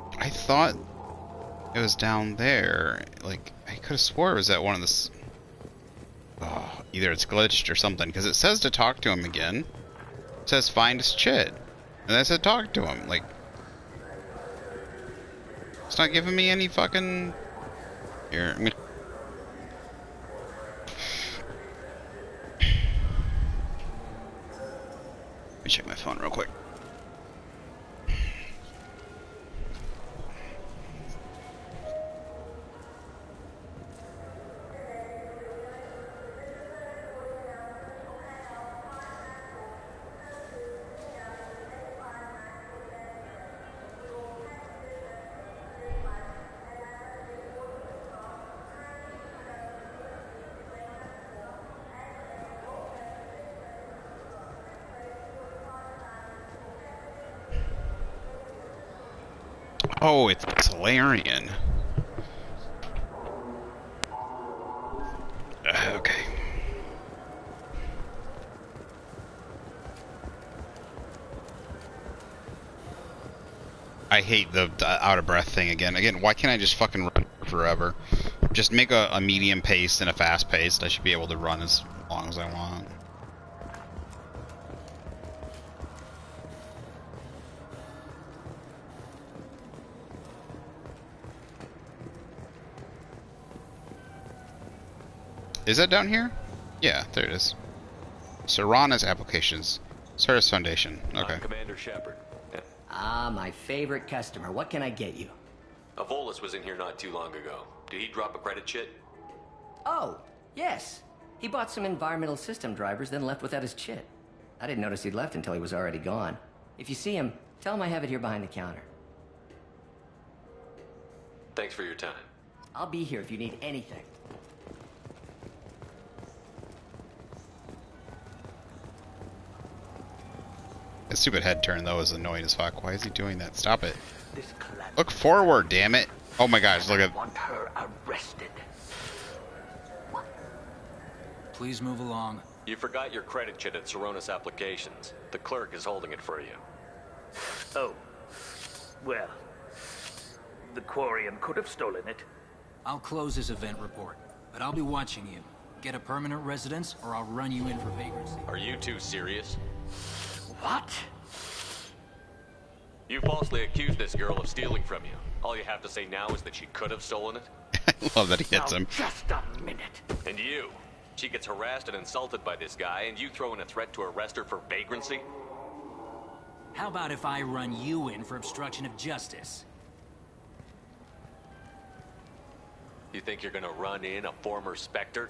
one. I thought it was down there. Like, I could have swore it was at one of the... Oh, either it's glitched or something, because it says to talk to him again. It says find his chit. And I said talk to him. Like, it's not giving me any fucking... Here, I'm gonna... Let me check my phone real quick. Oh, it's Solarian. Okay. I hate the out of breath thing again. Again, why can't I just fucking run forever? Just make a medium pace and a fast pace. I should be able to run as long as I want. Is that down here? Yeah, there it is. Serana's applications. Certus Foundation. Okay. I'm Commander Shepard. Ah, my favorite customer. What can I get you? Avolis was in here not too long ago. Did he drop a credit chit? Oh, yes. He bought some environmental system drivers, then left without his chit. I didn't notice he'd left until he was already gone. If you see him, tell him I have it here behind the counter. Thanks for your time. I'll be here if you need anything. The stupid head turn, though, is annoying as fuck. Why is he doing that? Stop it. Look forward, damn it. Oh my gosh, look at... I want her arrested. Please move along. You forgot your credit chit at Seronis Applications. The clerk is holding it for you. Oh. Well. The Quarian could have stolen it. I'll close this event report, but I'll be watching you. Get a permanent residence, or I'll run you in for vagrancy. Are you two serious? What? You falsely accused this girl of stealing from you. All you have to say now is that she could have stolen it? I love that he hits him. Just a minute. And you? She gets harassed and insulted by this guy, and you throw in a threat to arrest her for vagrancy? How about if I run you in for obstruction of justice? You think you're gonna run in a former Spectre?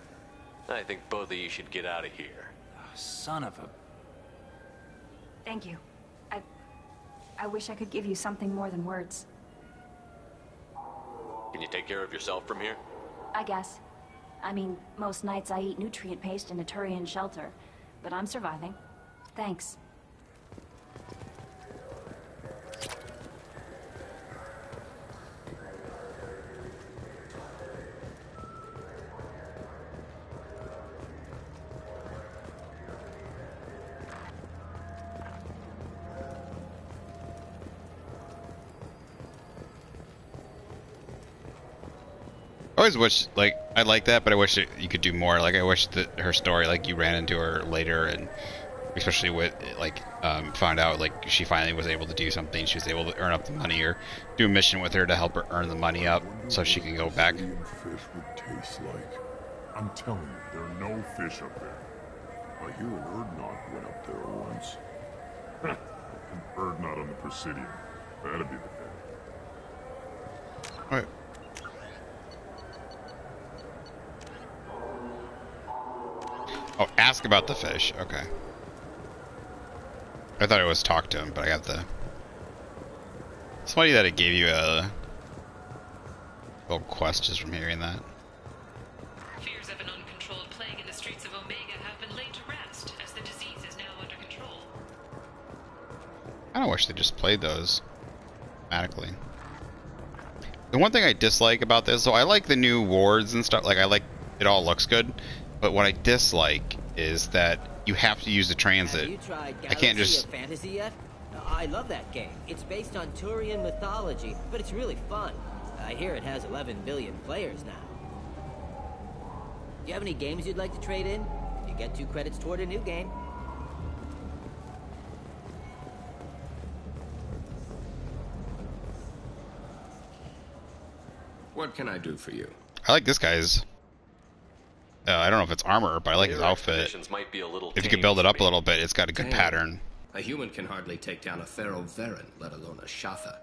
I think both of you should get out of here. Son of a... Thank you. I wish I could give you something more than words. Can you take care of yourself from here? I guess. I mean, most nights I eat nutrient paste in a Turian shelter, but I'm surviving. Thanks. I always wish, like, I like that, but I wish you could do more. Like, I wish that her story, like, you ran into her later, and especially with, like, found out, like, she finally was able to do something. She was able to earn up the money, or do a mission with her to help her earn the money up, so she can go back. Fish would taste like. I'm telling you, there are no fish up there. I hear an Urdnot went up there once. An Urdnot on the Presidium. That'd be the day. Alright. Oh, ask about the fish. Okay. I thought it was talk to him, but I got the... It's funny that it gave you a little quest just from hearing that. Fears of an uncontrolled plague in the streets of Omega have been laid to rest, as the disease is now under control. I don't wish they just played those automatically. The one thing I dislike about this, so I like the new wards and stuff, like I like it all looks good, but what I dislike is that you have to use the transit. Have you tried I can't Galaxy just... of Fantasy yet? I love that game. It's based on Turian mythology, but it's really fun. I hear it has 11 billion players now. Do you have any games you'd like to trade in? You get 2 credits toward a new game. What can I do for you? I like this guy's... I don't know if it's armor, but I like his outfit. Might be a little If you could build it up a little bit, it's got a good pattern. A human can hardly take down a Theroveren, let alone a Shatha.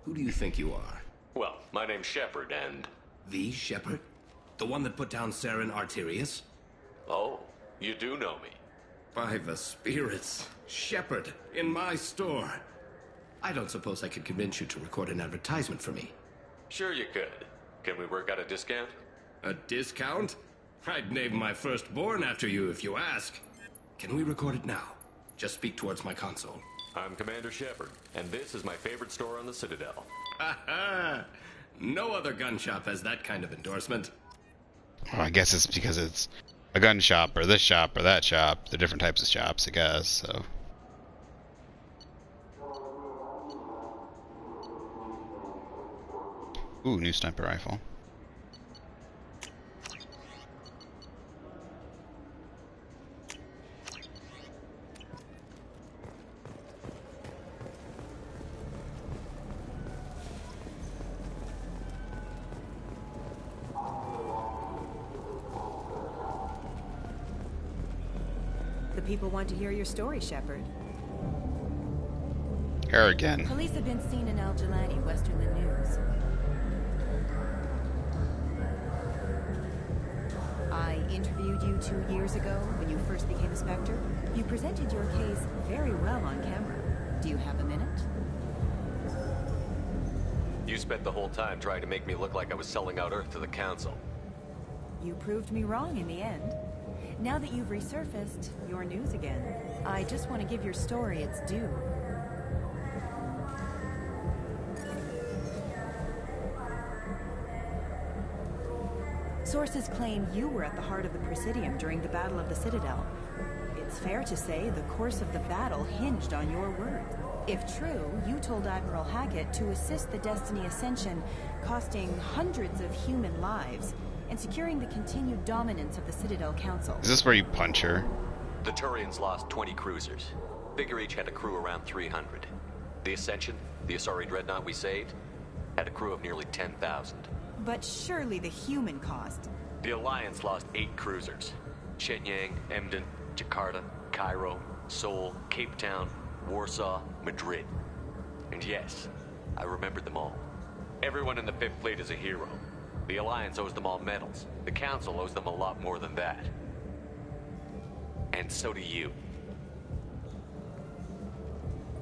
Who do you think you are? Well, my name's Shepard, and... The Shepard? The one that put down Saren Arterius? Oh, you do know me. By the spirits. Shepard, in my store. I don't suppose I could convince you to record an advertisement for me. Sure you could. Can we work out a discount? A discount? I'd name my firstborn after you if you ask. Can we record it now? Just speak towards my console. I'm Commander Shepard, and this is my favorite store on the Citadel. Ha ha! No other gun shop has that kind of endorsement. Well, I guess it's because it's a gun shop, or this shop, or that shop. They're different types of shops, I guess, so... Ooh, new sniper rifle. The people want to hear your story, Shepard. Her again. Police have been seen in Al Jelani, Westerland News. I interviewed you 2 years ago when you first became a Spectre. You presented your case very well on camera. Do you have a minute? You spent the whole time trying to make me look like I was selling out Earth to the Council. You proved me wrong in the end. Now that you've resurfaced, you're news again. I just want to give your story its due. Sources claim you were at the heart of the Presidium during the Battle of the Citadel. It's fair to say the course of the battle hinged on your word. If true, you told Admiral Hackett to assist the Destiny Ascension, costing hundreds of human lives, and securing the continued dominance of the Citadel Council. Is this where you punch her? The Turians lost 20 cruisers. Figure each had a crew around 300. The Ascension, the Asari Dreadnought we saved, had a crew of nearly 10,000. But surely the human cost. The Alliance lost 8 cruisers. Shenyang, Emden, Jakarta, Cairo, Seoul, Cape Town, Warsaw, Madrid. And yes, I remembered them all. Everyone in the 5th Fleet is a hero. The Alliance owes them all medals. The Council owes them a lot more than that. And so do you.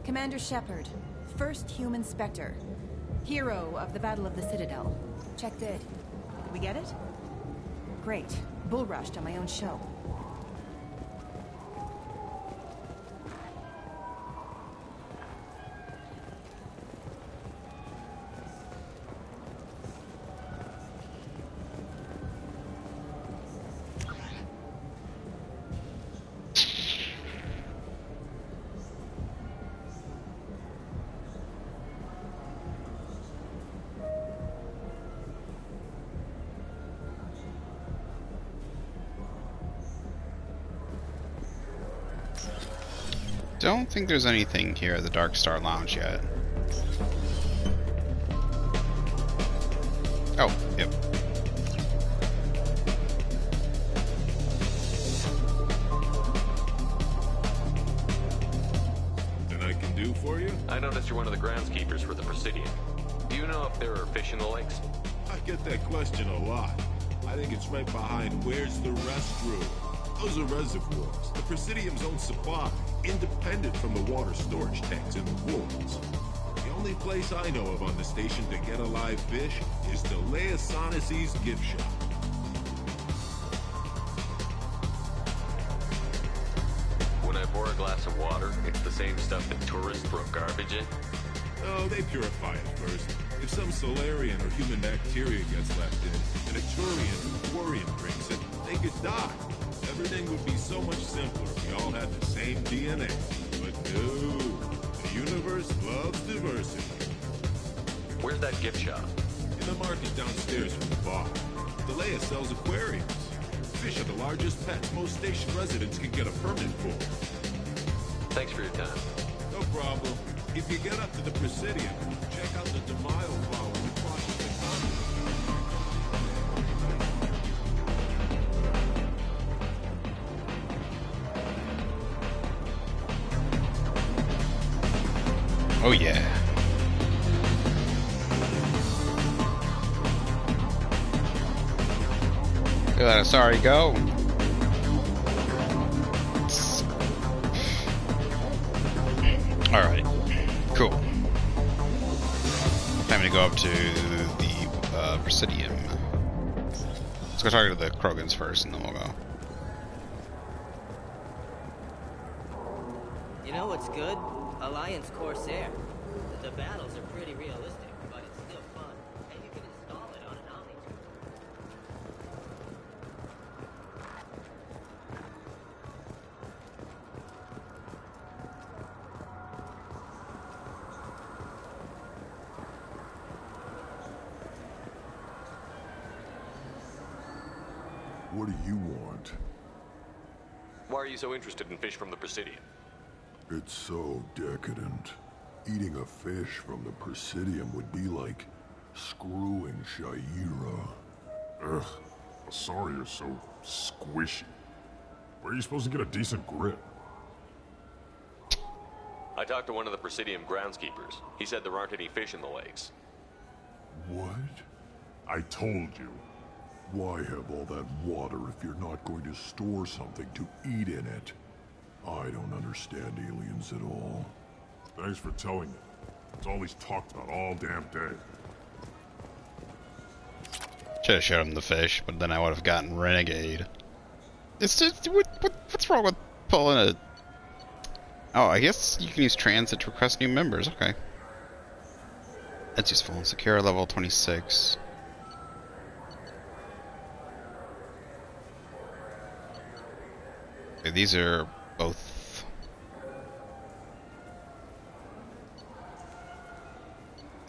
Commander Shepard, first human Spectre. Hero of the Battle of the Citadel. Check good. We get it? Great. Bull rushed on my own show. Don't think there's anything here at the Dark Star Lounge yet. Oh, yep. Anything I can do for you? I noticed you're one of the groundskeepers for the Presidium. Do you know if there are fish in the lakes? I get that question a lot. I think it's right behind where's the restroom. Those are reservoirs, the Presidium's own supply, independent from the water storage tanks in the woods. The only place I know of on the station to get a live fish is the Leosanis' gift shop. When I pour a glass of water, it's the same stuff that tourists throw garbage in? Oh, they purify it first. If some Solarian or human bacteria gets left in, and a Turian or Quarian drinks it, they could die. Everything would be so much simpler if we all had the same DNA. But no, the universe loves diversity. Where's that gift shop? In the market downstairs from the bar. Delea sells aquariums. Fish are the largest pets most station residents can get a permit for. Thanks for your time. No problem. If you get up to the Presidium, check out the DeMille flowers across the common. Oh yeah. Let us sorry go. Alright. Cool. Time to go up to the Presidium. Let's go talk to the Krogans first and then we'll go. You know what's good? Alliance Corsair. The battles are pretty realistic, but it's still fun. And you can install it on an Omni. What do you want? Why are you so interested in fish from the Presidium? It's so decadent. Eating a fish from the Presidium would be like screwing Shaira. Ugh, sorry you're so squishy. Where are you supposed to get a decent grip? I talked to one of the Presidium groundskeepers. He said there aren't any fish in the lakes. What? I told you. Why have all that water if you're not going to store something to eat in it? I don't understand aliens at all. Thanks for telling me. It's all he's talked about all damn day. Should have showed him the fish, but then I would have gotten Renegade. It's just what's wrong with pulling a? Oh, I guess you can use transit to request new members. Okay, that's useful. Secure level 26. Okay, these are both.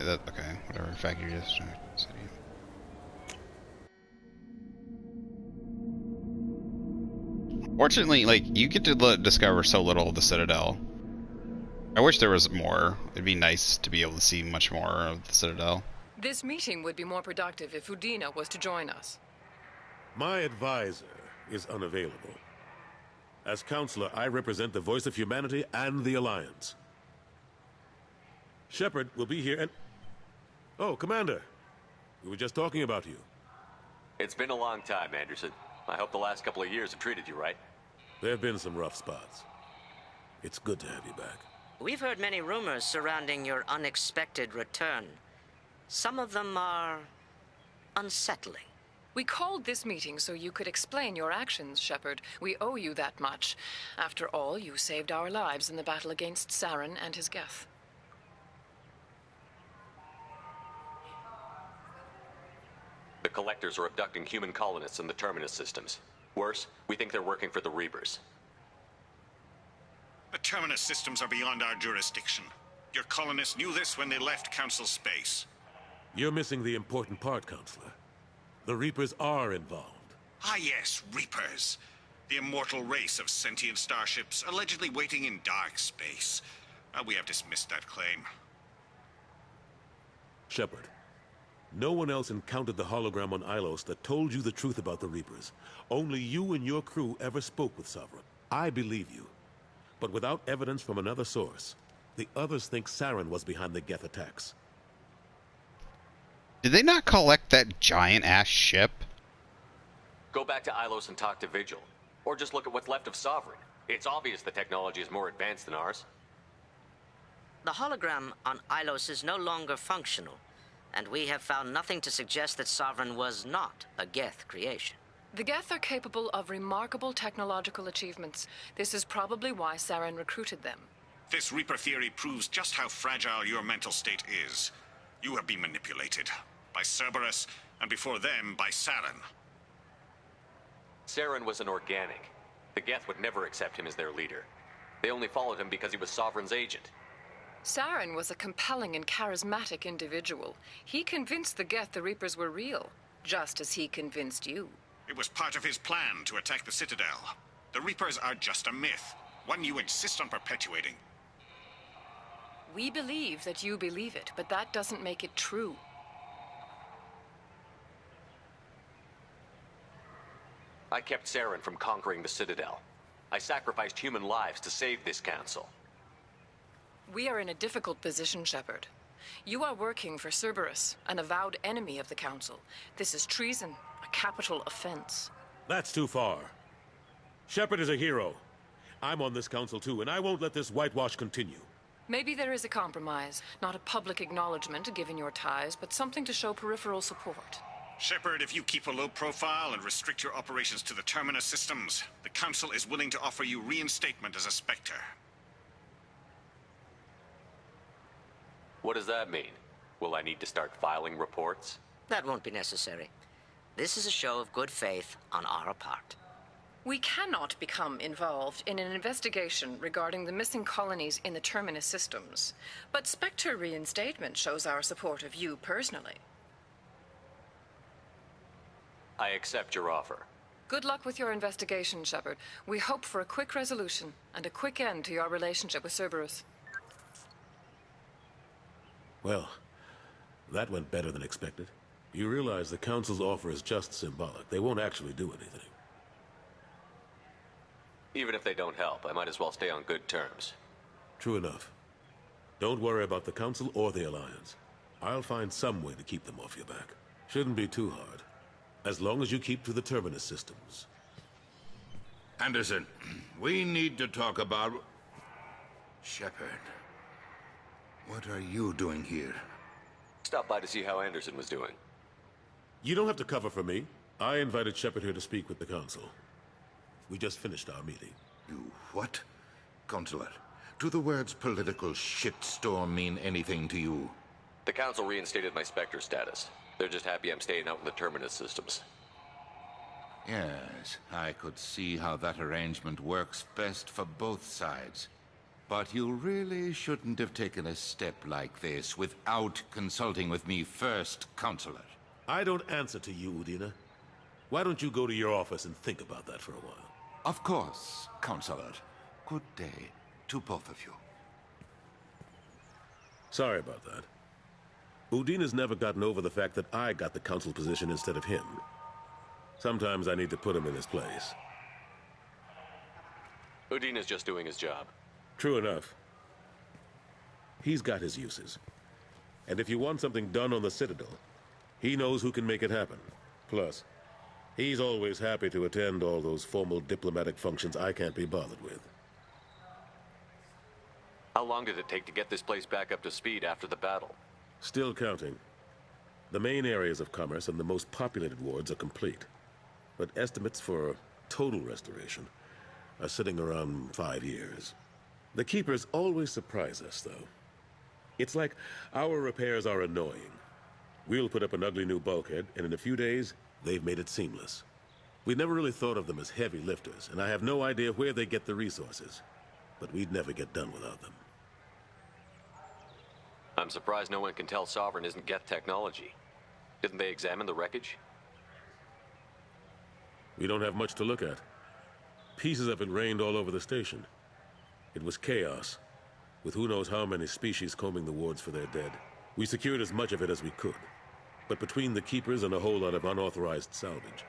Okay, whatever. Factory district. City. Fortunately, like, you get to discover so little of the Citadel. I wish there was more. It'd be nice to be able to see much more of the Citadel. This meeting would be more productive if Udina was to join us. My advisor is unavailable. As counselor, I represent the voice of humanity and the Alliance. Shepard will be here and... Oh, Commander. We were just talking about you. It's been a long time, Anderson. I hope the last couple of years have treated you right. There have been some rough spots. It's good to have you back. We've heard many rumors surrounding your unexpected return. Some of them are unsettling. We called this meeting so you could explain your actions, Shepard. We owe you that much. After all, you saved our lives in the battle against Saren and his Geth. The Collectors are abducting human colonists in the Terminus systems. Worse, we think they're working for the Reapers. The Terminus systems are beyond our jurisdiction. Your colonists knew this when they left Council space. You're missing the important part, Counselor. The Reapers are involved. Ah yes, Reapers. The immortal race of sentient starships allegedly waiting in dark space. We have dismissed that claim. Shepard, no one else encountered the hologram on Ilos that told you the truth about the Reapers. Only you and your crew ever spoke with Sovereign. I believe you. But without evidence from another source, the others think Saren was behind the Geth attacks. Did they not collect that giant-ass ship? Go back to Ilos and talk to Vigil. Or just look at what's left of Sovereign. It's obvious the technology is more advanced than ours. The hologram on Ilos is no longer functional, and we have found nothing to suggest that Sovereign was not a Geth creation. The Geth are capable of remarkable technological achievements. This is probably why Saren recruited them. This Reaper theory proves just how fragile your mental state is. You have been manipulated. By Cerberus, and before them, by Saren. Saren was an organic. The Geth would never accept him as their leader. They only followed him because he was Sovereign's agent. Saren was a compelling and charismatic individual. He convinced the Geth the Reapers were real, just as he convinced you. It was part of his plan to attack the Citadel. The Reapers are just a myth, one you insist on perpetuating. We believe that you believe it, but that doesn't make it true. I kept Saren from conquering the Citadel. I sacrificed human lives to save this council. We are in a difficult position, Shepard. You are working for Cerberus, an avowed enemy of the Council. This is treason, a capital offense. That's too far. Shepard is a hero. I'm on this council too, and I won't let this whitewash continue. Maybe there is a compromise. Not a public acknowledgement given your ties, but something to show peripheral support. Shepard, if you keep a low profile and restrict your operations to the Terminus systems, the Council is willing to offer you reinstatement as a Spectre. What does that mean? Will I need to start filing reports? That won't be necessary. This is a show of good faith on our part. We cannot become involved in an investigation regarding the missing colonies in the Terminus systems, but Spectre reinstatement shows our support of you personally. I accept your offer. Good luck with your investigation, Shepard. We hope for a quick resolution and a quick end to your relationship with Cerberus. Well, that went better than expected. You realize the Council's offer is just symbolic. They won't actually do anything. Even if they don't help, I might as well stay on good terms. True enough. Don't worry about the Council or the Alliance. I'll find some way to keep them off your back. Shouldn't be too hard. As long as you keep to the Terminus systems. Anderson, we need to talk about... Shepard. What are you doing here? Stop by to see how Anderson was doing. You don't have to cover for me. I invited Shepard here to speak with the Council. We just finished our meeting. You what? Counselor, do the words political shitstorm mean anything to you? The Council reinstated my Spectre status. They're just happy I'm staying out in the Terminus systems. Yes, I could see how that arrangement works best for both sides. But you really shouldn't have taken a step like this without consulting with me first, Counselor. I don't answer to you, Udina. Why don't you go to your office and think about that for a while? Of course, Counselor. Good day to both of you. Sorry about that. Udina's never gotten over the fact that I got the Council position instead of him. Sometimes I need to put him in his place. Udina's just doing his job. True enough. He's got his uses. And if you want something done on the Citadel, he knows who can make it happen. Plus, he's always happy to attend all those formal diplomatic functions I can't be bothered with. How long did it take to get this place back up to speed after the battle? Still counting. The main areas of commerce and the most populated wards are complete. But estimates for total restoration are sitting around 5 years. The Keepers always surprise us, though. It's like our repairs are annoying. We'll put up an ugly new bulkhead, and in a few days, they've made it seamless. We never really thought of them as heavy lifters, and I have no idea where they get the resources. But we'd never get done without them. I'm surprised no one can tell Sovereign isn't Geth technology. Didn't they examine the wreckage? We don't have much to look at. Pieces of it rained all over the station. It was chaos, with who knows how many species combing the wards for their dead. We secured as much of it as we could. But between the Keepers and a whole lot of unauthorized salvage,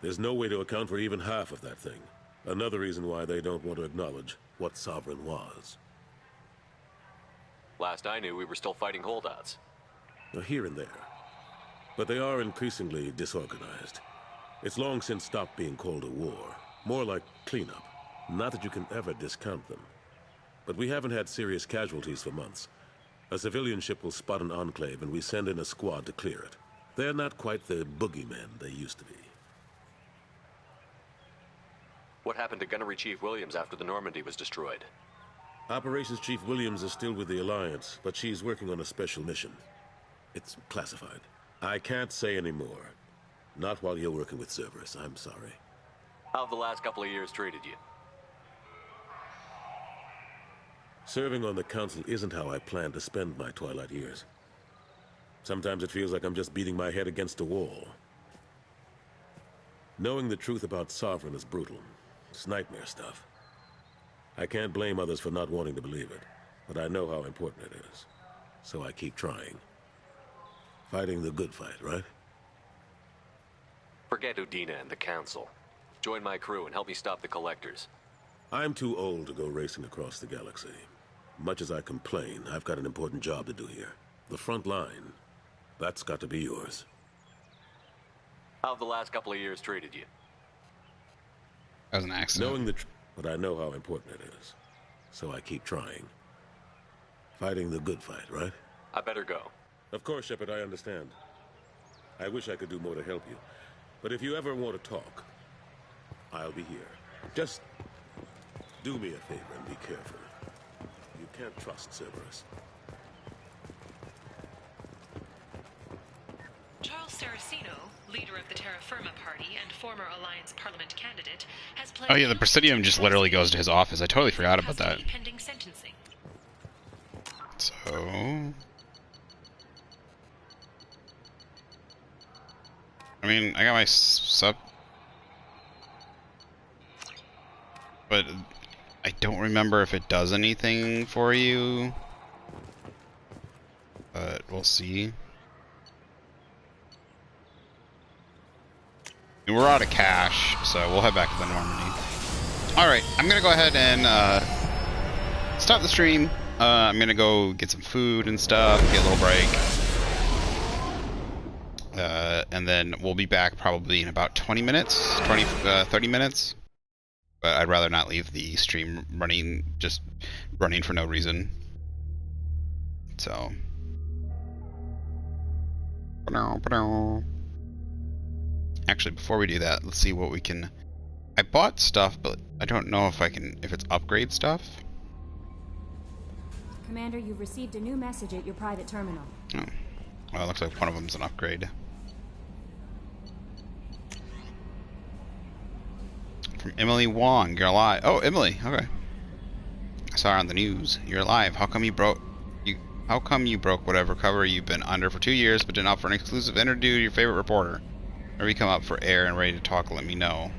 there's no way to account for even half of that thing. Another reason why they don't want to acknowledge what Sovereign was. Last I knew, we were still fighting holdouts. Here and there. But they are increasingly disorganized. It's long since stopped being called a war. More like cleanup. Not that you can ever discount them. But we haven't had serious casualties for months. A civilian ship will spot an enclave and we send in a squad to clear it. They're not quite the boogeymen they used to be. What happened to Gunnery Chief Williams after the Normandy was destroyed? Operations Chief Williams is still with the Alliance, but she's working on a special mission. It's classified. I can't say any more. Not while you're working with Cerberus, I'm sorry. How have the last couple of years treated you? Serving on the Council isn't how I plan to spend my twilight years. Sometimes it feels like I'm just beating my head against a wall. Knowing the truth about Sovereign is brutal. It's nightmare stuff. I can't blame others for not wanting to believe it, but I know how important it is. So I keep trying. Fighting the good fight, right? Forget Udina and the Council. Join my crew and help me stop the Collectors. I'm too old to go racing across the galaxy. Much as I complain, I've got an important job to do here. The front line. That's got to be yours. How have the last couple of years treated you? That was an accident. Knowing the truth, but I know how important it is. So I keep trying. Fighting the good fight, right? I better go. Of course, Shepard, I understand. I wish I could do more to help you. But if you ever want to talk, I'll be here. Just do me a favor and be careful. You can't trust Cerberus. Charles Saraceno, leader of the Terra Firma Party and former Alliance Parliament candidate, has played... Oh yeah, the Presidium just literally goes to his office. I totally forgot about that. Pending sentencing. So... I mean, I got my sub... But I don't remember if it does anything for you. But we'll see. We're out of cash, so we'll head back to the Normandy. Alright, I'm gonna go ahead and stop the stream. I'm gonna go get some food and stuff, get a little break. And then we'll be back probably in about 20 minutes, 30 minutes. But I'd rather not leave the stream running, just running for no reason. So. Actually, before we do that, let's see what we can... I bought stuff, but I don't know if it's upgrade stuff. Commander, you've received a new message at your private terminal. Oh. Well, it looks like one of them's an upgrade. From Emily Wong, you're alive. Oh, Emily, okay. I saw her on the news. You're alive. How come you broke whatever cover you've been under for 2 years, but didn't offer an exclusive interview to your favorite reporter? Or you come up for air and ready to talk, let me know.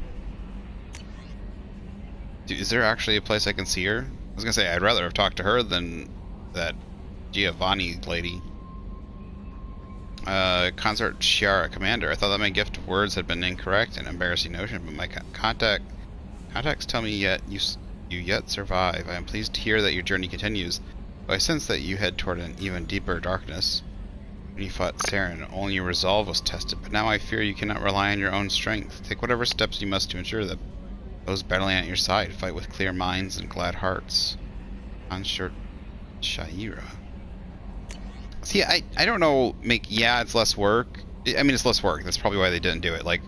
Dude, is there actually a place I can see her? I was gonna say, I'd rather have talked to her than that Giovanni lady. Consort Shiara, Commander. I thought that my gift of words had been incorrect, an embarrassing notion, but my contacts tell me you yet survive. I am pleased to hear that your journey continues, but I sense that you head toward an even deeper darkness. When you fought Saren, only your resolve was tested, but now I fear you cannot rely on your own strength. Take whatever steps you must to ensure that those battling at your side fight with clear minds and glad hearts. Consort Shiara. See, I don't know. Yeah, it's less work. I mean, it's less work. That's probably why they didn't do it. Like,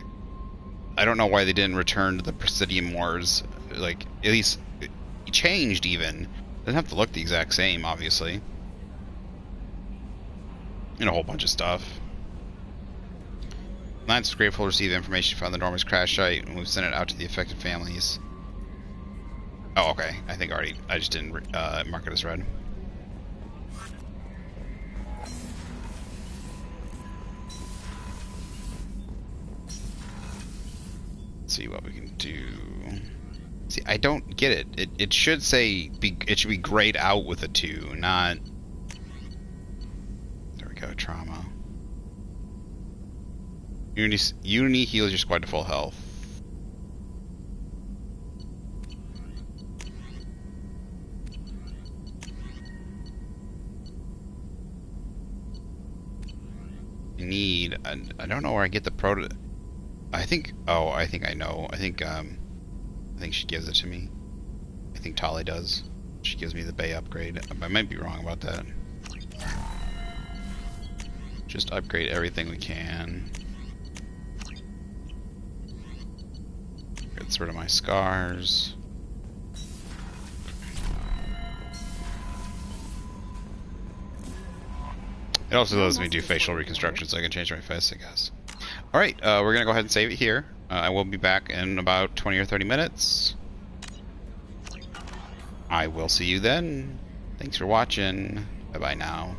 I don't know why they didn't return to the Presidium Wars. Like, at least it changed even. Doesn't have to look the exact same, obviously. And a whole bunch of stuff. Alliance is grateful to receive information from the Norman's crash site, and we've sent it out to the affected families. Oh, okay. I think already. I just didn't mark it as red. Let's see what we can do. See, I don't get it. It should say it should be grayed out with a 2, not. There we go. Trauma. Unity heals your squad to full health. I don't know where I get the proto. I think I know. I think she gives it to me. I think Tali does. She gives me the Bay upgrade. I might be wrong about that. Just upgrade everything we can. Gets rid of my scars. It also lets me do facial reconstruction, so I can change my face, I guess. Alright, we're going to go ahead and save it here. I will be back in about 20 or 30 minutes. I will see you then. Thanks for watching. Bye-bye now.